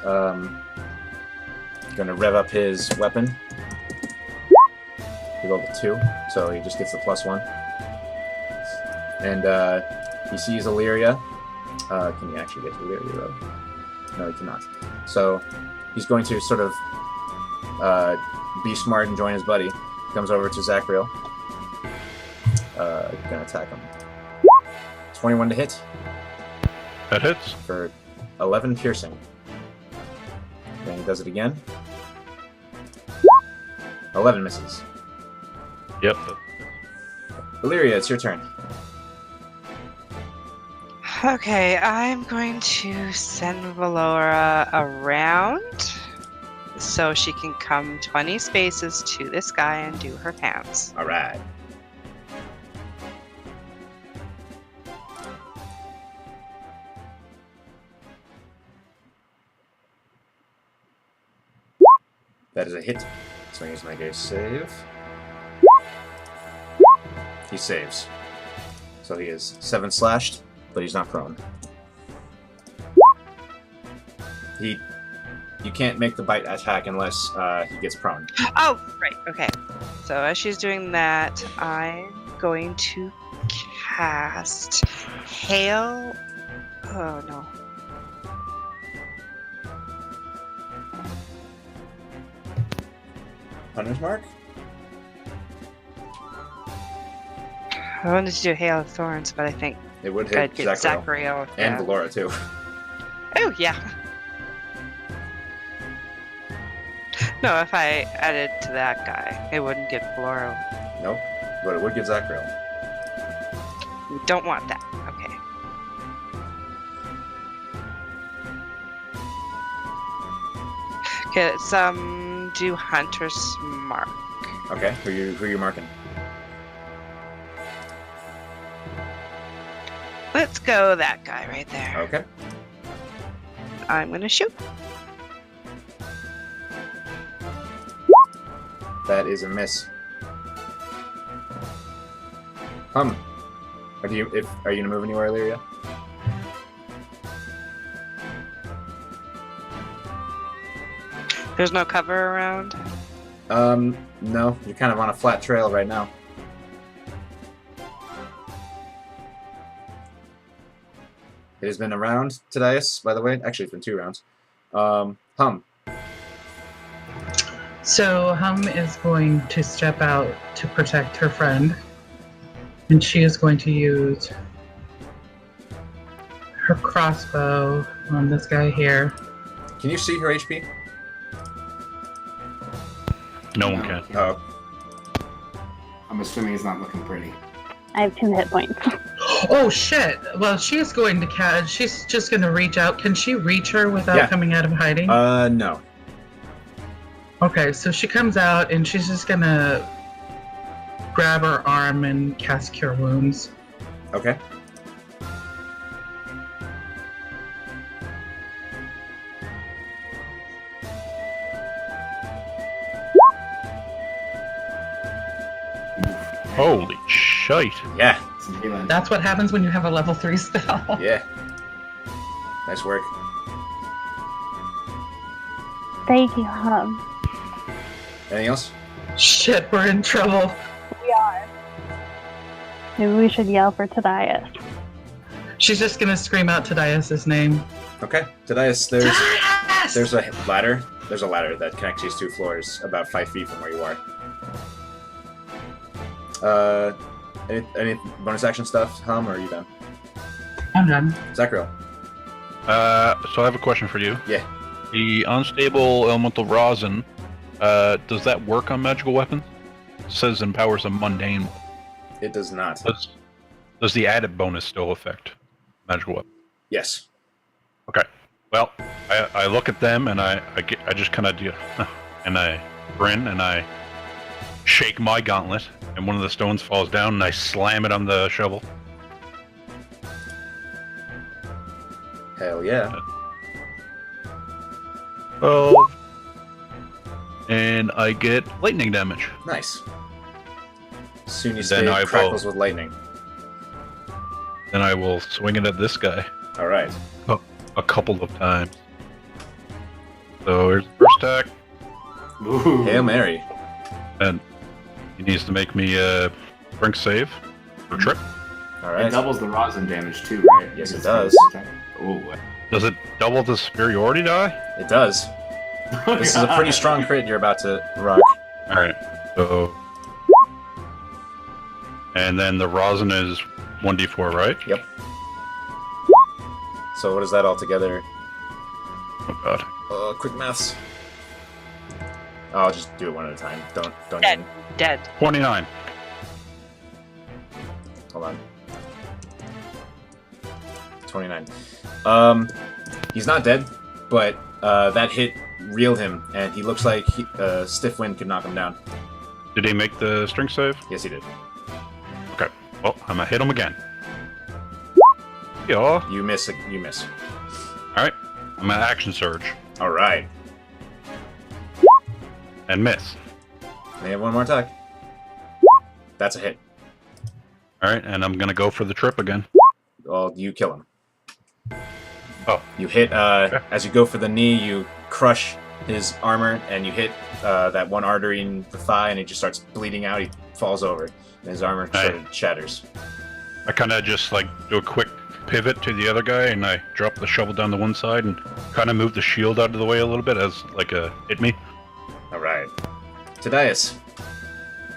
[SPEAKER 2] weapon. He rolled a 2, so he just gets the +1. And he sees Illyria. Can you actually get to Illyria, though? No, he cannot. So he's going to sort of be smart and join his buddy. Comes over to Zachriel. Gonna attack him. 21 to hit
[SPEAKER 5] That hits.
[SPEAKER 2] for 11 piercing. Then he does it again. 11 misses.
[SPEAKER 5] Yep.
[SPEAKER 2] Illyria, it's your turn.
[SPEAKER 3] Okay, I'm going to send Valora around so she can come 20 spaces to this guy and do her pants.
[SPEAKER 2] Alright. That is a hit. So he's make a save. He saves. So he is 7 slashed, but he's not prone. You can't make the bite attack unless he gets prone.
[SPEAKER 3] Oh, right, okay. So as she's doing that, I'm going to cast Hail. Oh, no.
[SPEAKER 2] Hunter's Mark?
[SPEAKER 3] I wanted to do Hail of Thorns, but I think
[SPEAKER 2] It would
[SPEAKER 3] I'd
[SPEAKER 2] hit
[SPEAKER 3] get
[SPEAKER 2] Zachriel.
[SPEAKER 3] Zachriel.
[SPEAKER 2] And
[SPEAKER 3] Yeah.
[SPEAKER 2] Valora, too.
[SPEAKER 3] Oh, yeah. No, if I added to that guy, it wouldn't get Valora.
[SPEAKER 2] Nope. But it would get Zachriel.
[SPEAKER 3] You don't want that. Okay. Okay, let's do Hunter's Mark.
[SPEAKER 2] Okay, who you marking?
[SPEAKER 3] Let's go that guy right there.
[SPEAKER 2] Okay.
[SPEAKER 3] I'm gonna shoot.
[SPEAKER 2] That is a miss. Are you gonna move anywhere, Illyria?
[SPEAKER 3] There's no cover around.
[SPEAKER 2] No. You're kind of on a flat trail right now. It has been a round, Tadias, by the way. Actually, it's been 2 rounds. Hum.
[SPEAKER 6] So Hum is going to step out to protect her friend. And she is going to use her crossbow on this guy here.
[SPEAKER 2] Can you see her HP?
[SPEAKER 5] No one can.
[SPEAKER 2] Oh.
[SPEAKER 1] I'm assuming it's not looking pretty.
[SPEAKER 4] I have 2 hit points.
[SPEAKER 6] Oh shit! Well, she's going to catch. She's just going to reach out. Can she reach her without coming out of hiding?
[SPEAKER 2] No.
[SPEAKER 6] Okay, so she comes out and she's just going to grab her arm and cast Cure Wounds.
[SPEAKER 2] Okay.
[SPEAKER 5] Holy shite.
[SPEAKER 2] Yeah.
[SPEAKER 1] Some healing.
[SPEAKER 6] That's what happens when you have a level 3 spell.
[SPEAKER 2] Yeah. Nice work.
[SPEAKER 4] Thank you, Hum.
[SPEAKER 2] Anything else?
[SPEAKER 6] Shit, we're in trouble.
[SPEAKER 4] We are. Maybe we should yell for Tadias.
[SPEAKER 6] She's just going to scream out Tadias' name.
[SPEAKER 2] Okay. Tadias,
[SPEAKER 6] Tadias!
[SPEAKER 2] there's a ladder. There's a ladder that connects these 2 floors about 5 feet from where you are. Any bonus action stuff, Hum, or are you done?
[SPEAKER 6] I'm done.
[SPEAKER 2] Zachariel.
[SPEAKER 5] So I have a question for you.
[SPEAKER 2] Yeah.
[SPEAKER 5] The unstable elemental rosin, does that work on magical weapons? It says empowers a mundane weapon.
[SPEAKER 2] It does not.
[SPEAKER 5] Does the added bonus still affect magical weapons?
[SPEAKER 2] Yes.
[SPEAKER 5] Okay. Well, I look at them and I just kind of do, and I grin and I shake my gauntlet, and one of the stones falls down, and I slam it on the shovel.
[SPEAKER 2] Hell yeah.
[SPEAKER 5] Oh. And I get lightning damage.
[SPEAKER 2] Nice. Soon you
[SPEAKER 5] Then I
[SPEAKER 2] stay
[SPEAKER 5] will-
[SPEAKER 2] crackles with lightning.
[SPEAKER 5] Then I will swing it at this guy
[SPEAKER 2] All right.
[SPEAKER 5] a couple of times. So here's the first attack,
[SPEAKER 1] Ooh.
[SPEAKER 2] Hail Mary.
[SPEAKER 5] and he needs to make me a strength save for trip.
[SPEAKER 2] All
[SPEAKER 1] It
[SPEAKER 2] right.
[SPEAKER 1] doubles the rosin damage too, right?
[SPEAKER 2] Yes, it
[SPEAKER 1] It's
[SPEAKER 2] does.
[SPEAKER 1] Ooh.
[SPEAKER 5] Does it double the superiority die?
[SPEAKER 2] It does. This is a pretty strong crit you're about to rock.
[SPEAKER 5] All right. So, and then the rosin is 1d4, right?
[SPEAKER 2] Yep. So what is that all together?
[SPEAKER 5] Oh god.
[SPEAKER 2] Quick maths. I'll just do it one at a time. Don't
[SPEAKER 3] Dead.
[SPEAKER 2] even.
[SPEAKER 3] Dead.
[SPEAKER 5] 29.
[SPEAKER 2] Hold on. 29. He's not dead, but that hit reeled him, and he looks like stiff wind could knock him down.
[SPEAKER 5] Did he make the strength save?
[SPEAKER 2] Yes, he did.
[SPEAKER 5] Okay. Well, I'm gonna hit him again. Yeah.
[SPEAKER 2] You miss. You miss.
[SPEAKER 5] All right. I'm gonna action surge
[SPEAKER 2] All right.
[SPEAKER 5] and miss.
[SPEAKER 2] They have one more attack. That's a hit.
[SPEAKER 5] All right, and I'm gonna go for the trip again.
[SPEAKER 2] Well, you kill him.
[SPEAKER 5] Oh.
[SPEAKER 2] You hit, as you go for the knee, you crush his armor, and you hit that one artery in the thigh, and he just starts bleeding out. He falls over, and his armor sort of shatters.
[SPEAKER 5] I kind of just like do a quick pivot to the other guy, and I drop the shovel down to one side and kind of move the shield out of the way a little bit as like a hit me.
[SPEAKER 2] All right. Tadias.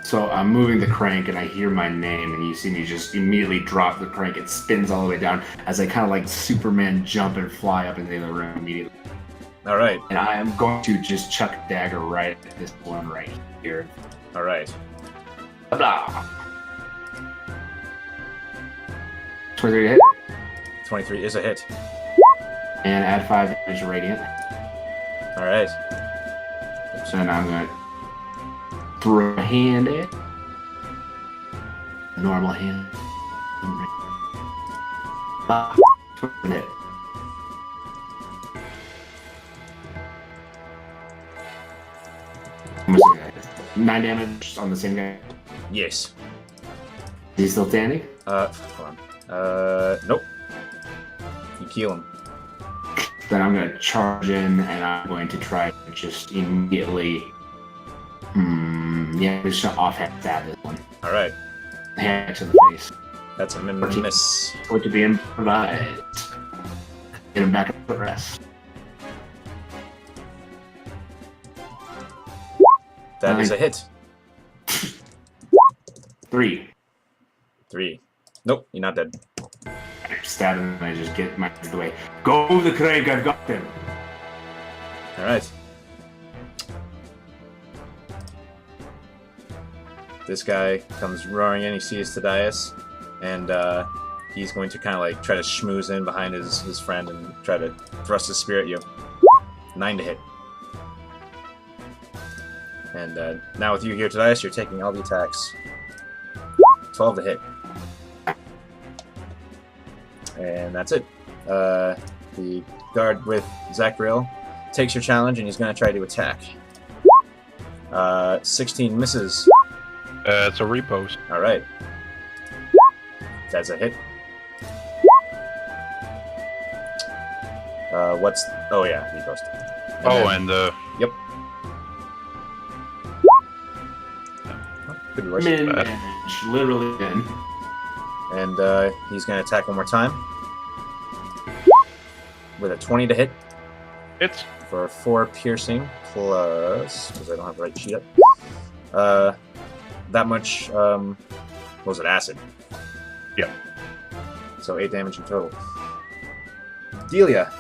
[SPEAKER 1] So I'm moving the crank and I hear my name and you see me just immediately drop the crank. It spins all the way down as I kind of like Superman jump and fly up into the other room immediately.
[SPEAKER 2] All right.
[SPEAKER 1] And I am going to just chuck a dagger right at this one right here.
[SPEAKER 2] All right.
[SPEAKER 1] Blah. 23 to hit.
[SPEAKER 2] 23 is a hit.
[SPEAKER 1] And add 5 damage radiant.
[SPEAKER 2] All right.
[SPEAKER 1] So now I'm going to throw a hand at normal hand. Hit. How much is that? 9 damage on the same guy.
[SPEAKER 2] Yes.
[SPEAKER 1] Is he still standing?
[SPEAKER 2] Hold on. Nope. You kill him.
[SPEAKER 1] Then I'm going to charge in, and I'm going to try to just immediately. Yeah, just offhand stab this one.
[SPEAKER 2] All right.
[SPEAKER 1] Hand to the face.
[SPEAKER 2] That's a miss.
[SPEAKER 1] What to be improvised. Get him back up to rest.
[SPEAKER 2] That is a hit.
[SPEAKER 1] 3.
[SPEAKER 2] 3. Nope, you're not dead.
[SPEAKER 1] I stab him, and I just get my out of the way. Go the crank, I've got him.
[SPEAKER 2] All right. This guy comes roaring in. He sees Thaddeus, and he's going to kind of like try to schmooze in behind his friend and try to thrust his spear at you. 9 to hit. And now with you here, Thaddeus, you're taking all the attacks. 12 to hit. And that's it. The guard with Zachriel takes your challenge, and he's going to try to attack. 16 misses.
[SPEAKER 5] It's a repost.
[SPEAKER 2] All right. That's a hit. What's... Oh, yeah, repost.
[SPEAKER 5] Yep.
[SPEAKER 2] Could be worse.
[SPEAKER 1] Min damage, literally min.
[SPEAKER 2] And he's going to attack one more time. With a 20 to hit.
[SPEAKER 5] It's
[SPEAKER 2] For 4 piercing plus... Because I don't have the right sheet up. That much... what was it? Acid.
[SPEAKER 5] Yeah.
[SPEAKER 2] So 8 damage in total. Delia.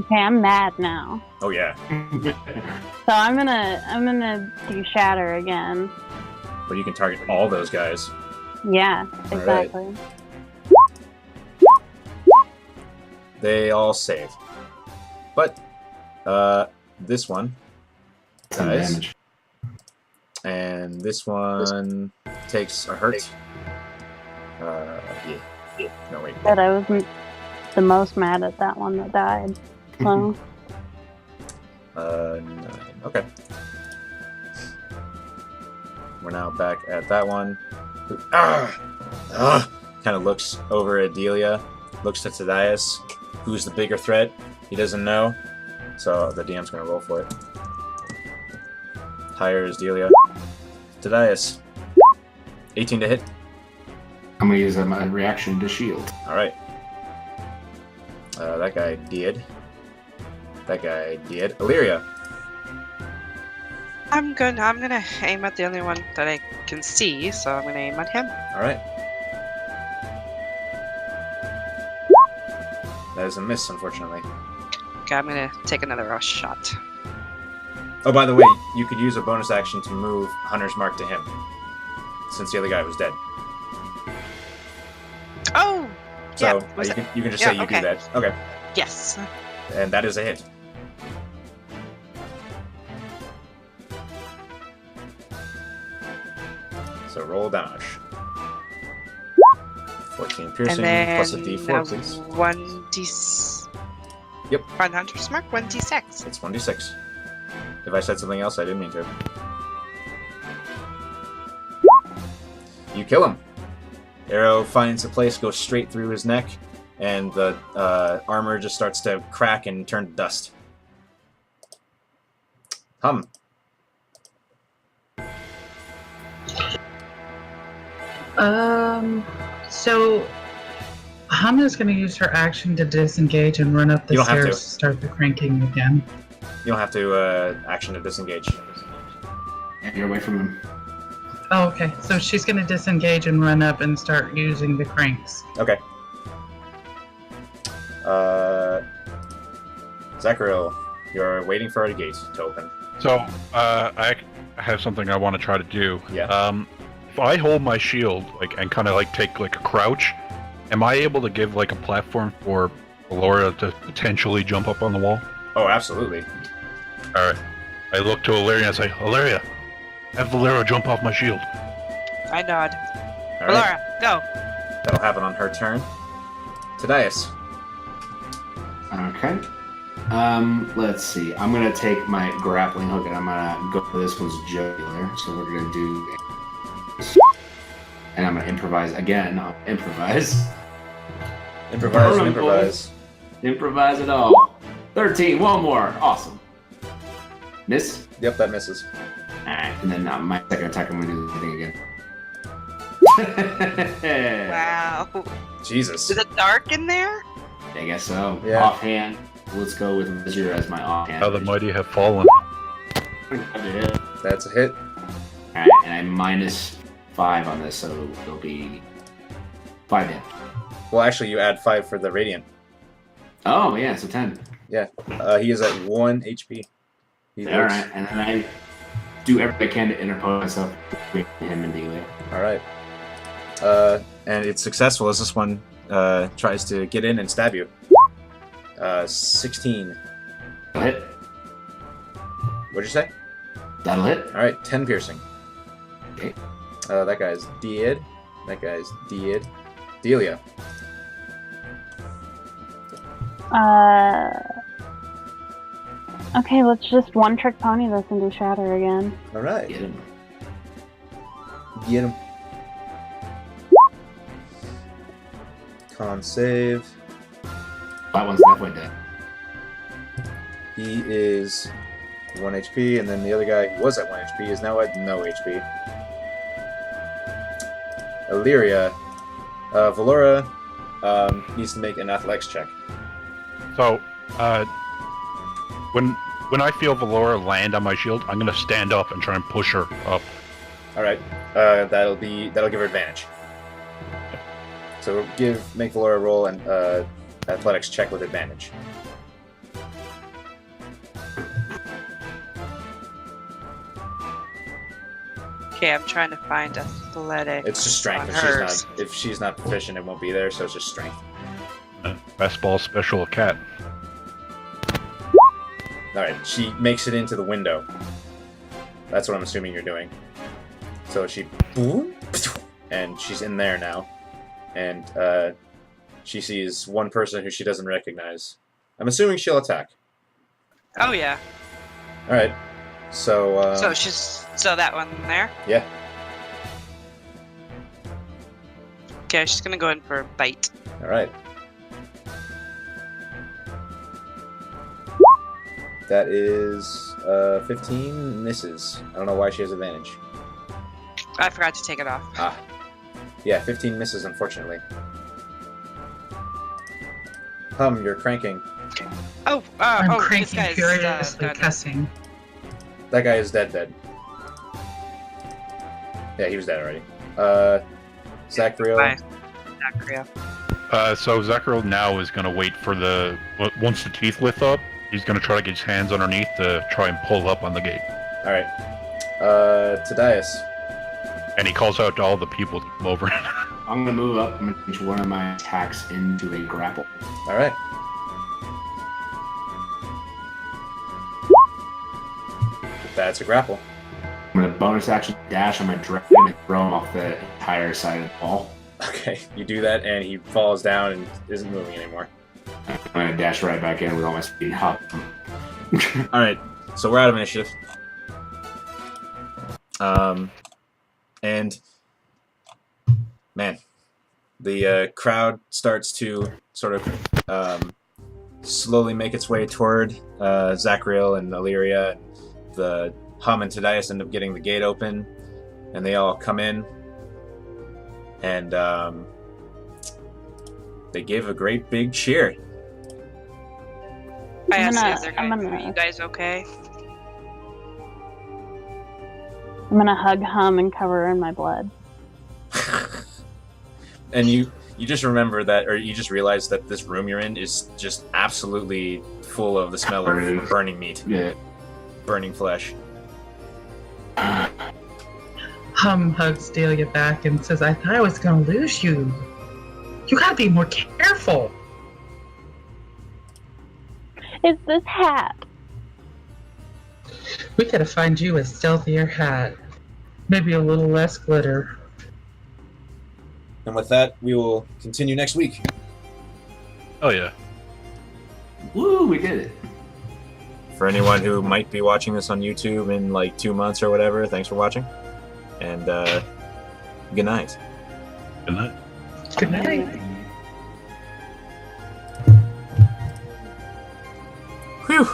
[SPEAKER 4] Okay, I'm mad now.
[SPEAKER 2] Oh, yeah.
[SPEAKER 4] So I'm gonna do shatter again.
[SPEAKER 2] But you can target all those guys.
[SPEAKER 4] Yeah,
[SPEAKER 2] All
[SPEAKER 4] exactly.
[SPEAKER 2] They all save. But this one
[SPEAKER 1] Some
[SPEAKER 2] dies.
[SPEAKER 1] damage.
[SPEAKER 2] And this one takes a hurt. Yeah. No, wait.
[SPEAKER 4] But I wasn't the most mad at that one that died. So
[SPEAKER 2] 9. Okay. We're now back at that one. Kind of looks over at Delia, looks to Thaddeus, who's the bigger threat. He doesn't know, so the DM's gonna roll for it. Higher is Delia. Thaddeus. 18 to hit.
[SPEAKER 1] I'm gonna use my reaction to shield.
[SPEAKER 2] Alright. That guy did. That guy did. Illyria.
[SPEAKER 3] I'm gonna aim at the only one that I can see, so I'm gonna aim at him.
[SPEAKER 2] Alright. That is a miss, unfortunately.
[SPEAKER 3] Okay, I'm gonna take another rush shot.
[SPEAKER 2] Oh, by the way, you could use a bonus action to move Hunter's Mark to him, since the other guy was dead.
[SPEAKER 3] Oh!
[SPEAKER 2] So
[SPEAKER 3] yeah, was
[SPEAKER 2] you can just
[SPEAKER 3] yeah,
[SPEAKER 2] say you
[SPEAKER 3] okay.
[SPEAKER 2] do that. Okay.
[SPEAKER 3] Yes.
[SPEAKER 2] And that is a hit. So roll damage. 14 piercing
[SPEAKER 3] And then
[SPEAKER 2] plus a d4, please.
[SPEAKER 3] 1d...
[SPEAKER 2] Yep.
[SPEAKER 3] On Hunter's Mark, 1d6.
[SPEAKER 2] It's 1d6. If I said something else, I didn't mean to. You kill him. Arrow finds a place, goes straight through his neck, and the armor just starts to crack and turn to dust. Hum.
[SPEAKER 6] So Hannah's going to use her action to disengage and run up the
[SPEAKER 2] You don't have
[SPEAKER 6] stairs
[SPEAKER 2] to.
[SPEAKER 6] to start the cranking again.
[SPEAKER 2] You don't have to action to disengage.
[SPEAKER 1] And you're away from him.
[SPEAKER 6] Oh, okay. So she's going to disengage and run up and start using the cranks.
[SPEAKER 2] Okay. Zachariel, you're waiting for a gate to open.
[SPEAKER 5] so I have something I want to try to do.
[SPEAKER 2] Yeah.
[SPEAKER 5] if I hold my shield and kind of take a crouch, am I able to give a platform for Laura to potentially jump up on the wall?
[SPEAKER 2] Oh, absolutely.
[SPEAKER 5] All right. I look to Valeria and I say, Valeria, have Valera jump off my shield.
[SPEAKER 3] I nod.
[SPEAKER 2] All right.
[SPEAKER 3] Laura, go.
[SPEAKER 2] That'll happen on her turn. Tadias.
[SPEAKER 1] Okay. Let's see. I'm gonna take my grappling hook and I'm gonna go for this one's jugular. So we're gonna do, and I'm gonna improvise again. I'll improvise.
[SPEAKER 2] Improvise.
[SPEAKER 1] Improvise it all. 13. One more. Awesome. Miss.
[SPEAKER 2] Yep, that misses.
[SPEAKER 1] All right, and then my second attack. I'm gonna do the thing again.
[SPEAKER 3] Wow.
[SPEAKER 2] Jesus.
[SPEAKER 3] Is it dark in there?
[SPEAKER 1] I guess so.
[SPEAKER 2] Yeah.
[SPEAKER 1] Offhand. Let's go with Vizier as my offhand.
[SPEAKER 5] How the mighty have fallen.
[SPEAKER 2] That's a hit.
[SPEAKER 1] Alright, and I -5 on this, so it'll be 5 damage.
[SPEAKER 2] Well, actually, you add 5 for the radiant.
[SPEAKER 1] Oh, yeah, so 10.
[SPEAKER 2] Yeah. He is at 1 HP.
[SPEAKER 1] Alright, and then I do everything I can to interpose myself between him and Delia.
[SPEAKER 2] Alright. And it's successful as this one tries to get in and stab you. 16.
[SPEAKER 1] That'll hit.
[SPEAKER 2] What'd you say?
[SPEAKER 1] That'll hit.
[SPEAKER 2] Alright, 10 piercing.
[SPEAKER 1] Okay.
[SPEAKER 2] That guy's dead. That guy's dead. Delia.
[SPEAKER 4] Okay, let's just one-trick pony this and do Shatter again.
[SPEAKER 2] Alright.
[SPEAKER 1] Get him.
[SPEAKER 2] Get him. Con save.
[SPEAKER 1] That one's halfway dead.
[SPEAKER 2] He is 1 HP, and then the other guy who was at 1 HP is now at no HP. Illyria. Valora needs to make an athletics check.
[SPEAKER 5] So, when I feel Valora land on my shield, I'm gonna stand up and try and push her up.
[SPEAKER 2] Alright. That'll give her advantage. So make Valora roll an athletics check with advantage.
[SPEAKER 3] Okay, I'm trying to find athletics.
[SPEAKER 2] It's just strength.
[SPEAKER 3] on
[SPEAKER 2] If she's not proficient, it won't be there, so it's just strength.
[SPEAKER 5] Best ball special cat.
[SPEAKER 2] Alright, she makes it into the window. That's what I'm assuming you're doing. So she... And she's in there now. And she sees one person who she doesn't recognize. I'm assuming she'll attack.
[SPEAKER 3] Oh yeah.
[SPEAKER 2] Alright. So
[SPEAKER 3] So that one there?
[SPEAKER 2] Yeah.
[SPEAKER 3] Okay, she's gonna go in for a bite.
[SPEAKER 2] Alright. That is 15 misses. I don't know why she has advantage.
[SPEAKER 3] I forgot to take it off.
[SPEAKER 2] Ah. Yeah, 15 misses, unfortunately. You're cranking.
[SPEAKER 6] I'm
[SPEAKER 3] this
[SPEAKER 6] cranking
[SPEAKER 3] guy's
[SPEAKER 6] furiously,
[SPEAKER 3] done.
[SPEAKER 6] cussing.
[SPEAKER 2] That guy is dead. Yeah, he was dead already. Zachriel.
[SPEAKER 3] Bye. Zachriel.
[SPEAKER 5] So Zachariel now is gonna wait for once the teeth lift up, he's gonna try to get his hands underneath to try and pull up on the gate.
[SPEAKER 2] Alright. Tadias.
[SPEAKER 5] And he calls out to all the people to come over.
[SPEAKER 1] I'm gonna move up. I'm gonna change one of my attacks into a grapple.
[SPEAKER 2] Alright. That's a grapple.
[SPEAKER 1] I'm gonna bonus action dash on my dragon and throw him off the entire side of the wall.
[SPEAKER 2] Okay, you do that and he falls down and isn't moving anymore.
[SPEAKER 1] I'm gonna dash right back in with all my speed and hop.
[SPEAKER 2] Alright, so we're out of initiative. And man, the crowd starts to sort of slowly make its way toward Zachriel and Illyria. And the Hum and Tadias end up getting the gate open, and they all come in, and they give a great big cheer.
[SPEAKER 3] I
[SPEAKER 4] I'm
[SPEAKER 3] asked
[SPEAKER 4] gonna-
[SPEAKER 3] are you guys okay?
[SPEAKER 4] I'm gonna hug Hum and cover her in my blood.
[SPEAKER 2] And you just remember that, or you just realize that this room you're in is just absolutely full of the smell of burning meat,
[SPEAKER 1] Yeah.
[SPEAKER 2] burning flesh.
[SPEAKER 6] Hum hugs Delia back and says, I thought I was going to lose you. You got to be more careful.
[SPEAKER 4] It's this hat.
[SPEAKER 6] We got to find you a stealthier hat. Maybe a little less glitter.
[SPEAKER 2] And with that, we will continue next week.
[SPEAKER 5] Oh yeah.
[SPEAKER 1] Woo, we did it.
[SPEAKER 2] For anyone who might be watching this on YouTube in like 2 months or whatever, thanks for watching. And good night.
[SPEAKER 5] Good night.
[SPEAKER 6] Good night.
[SPEAKER 2] Whew!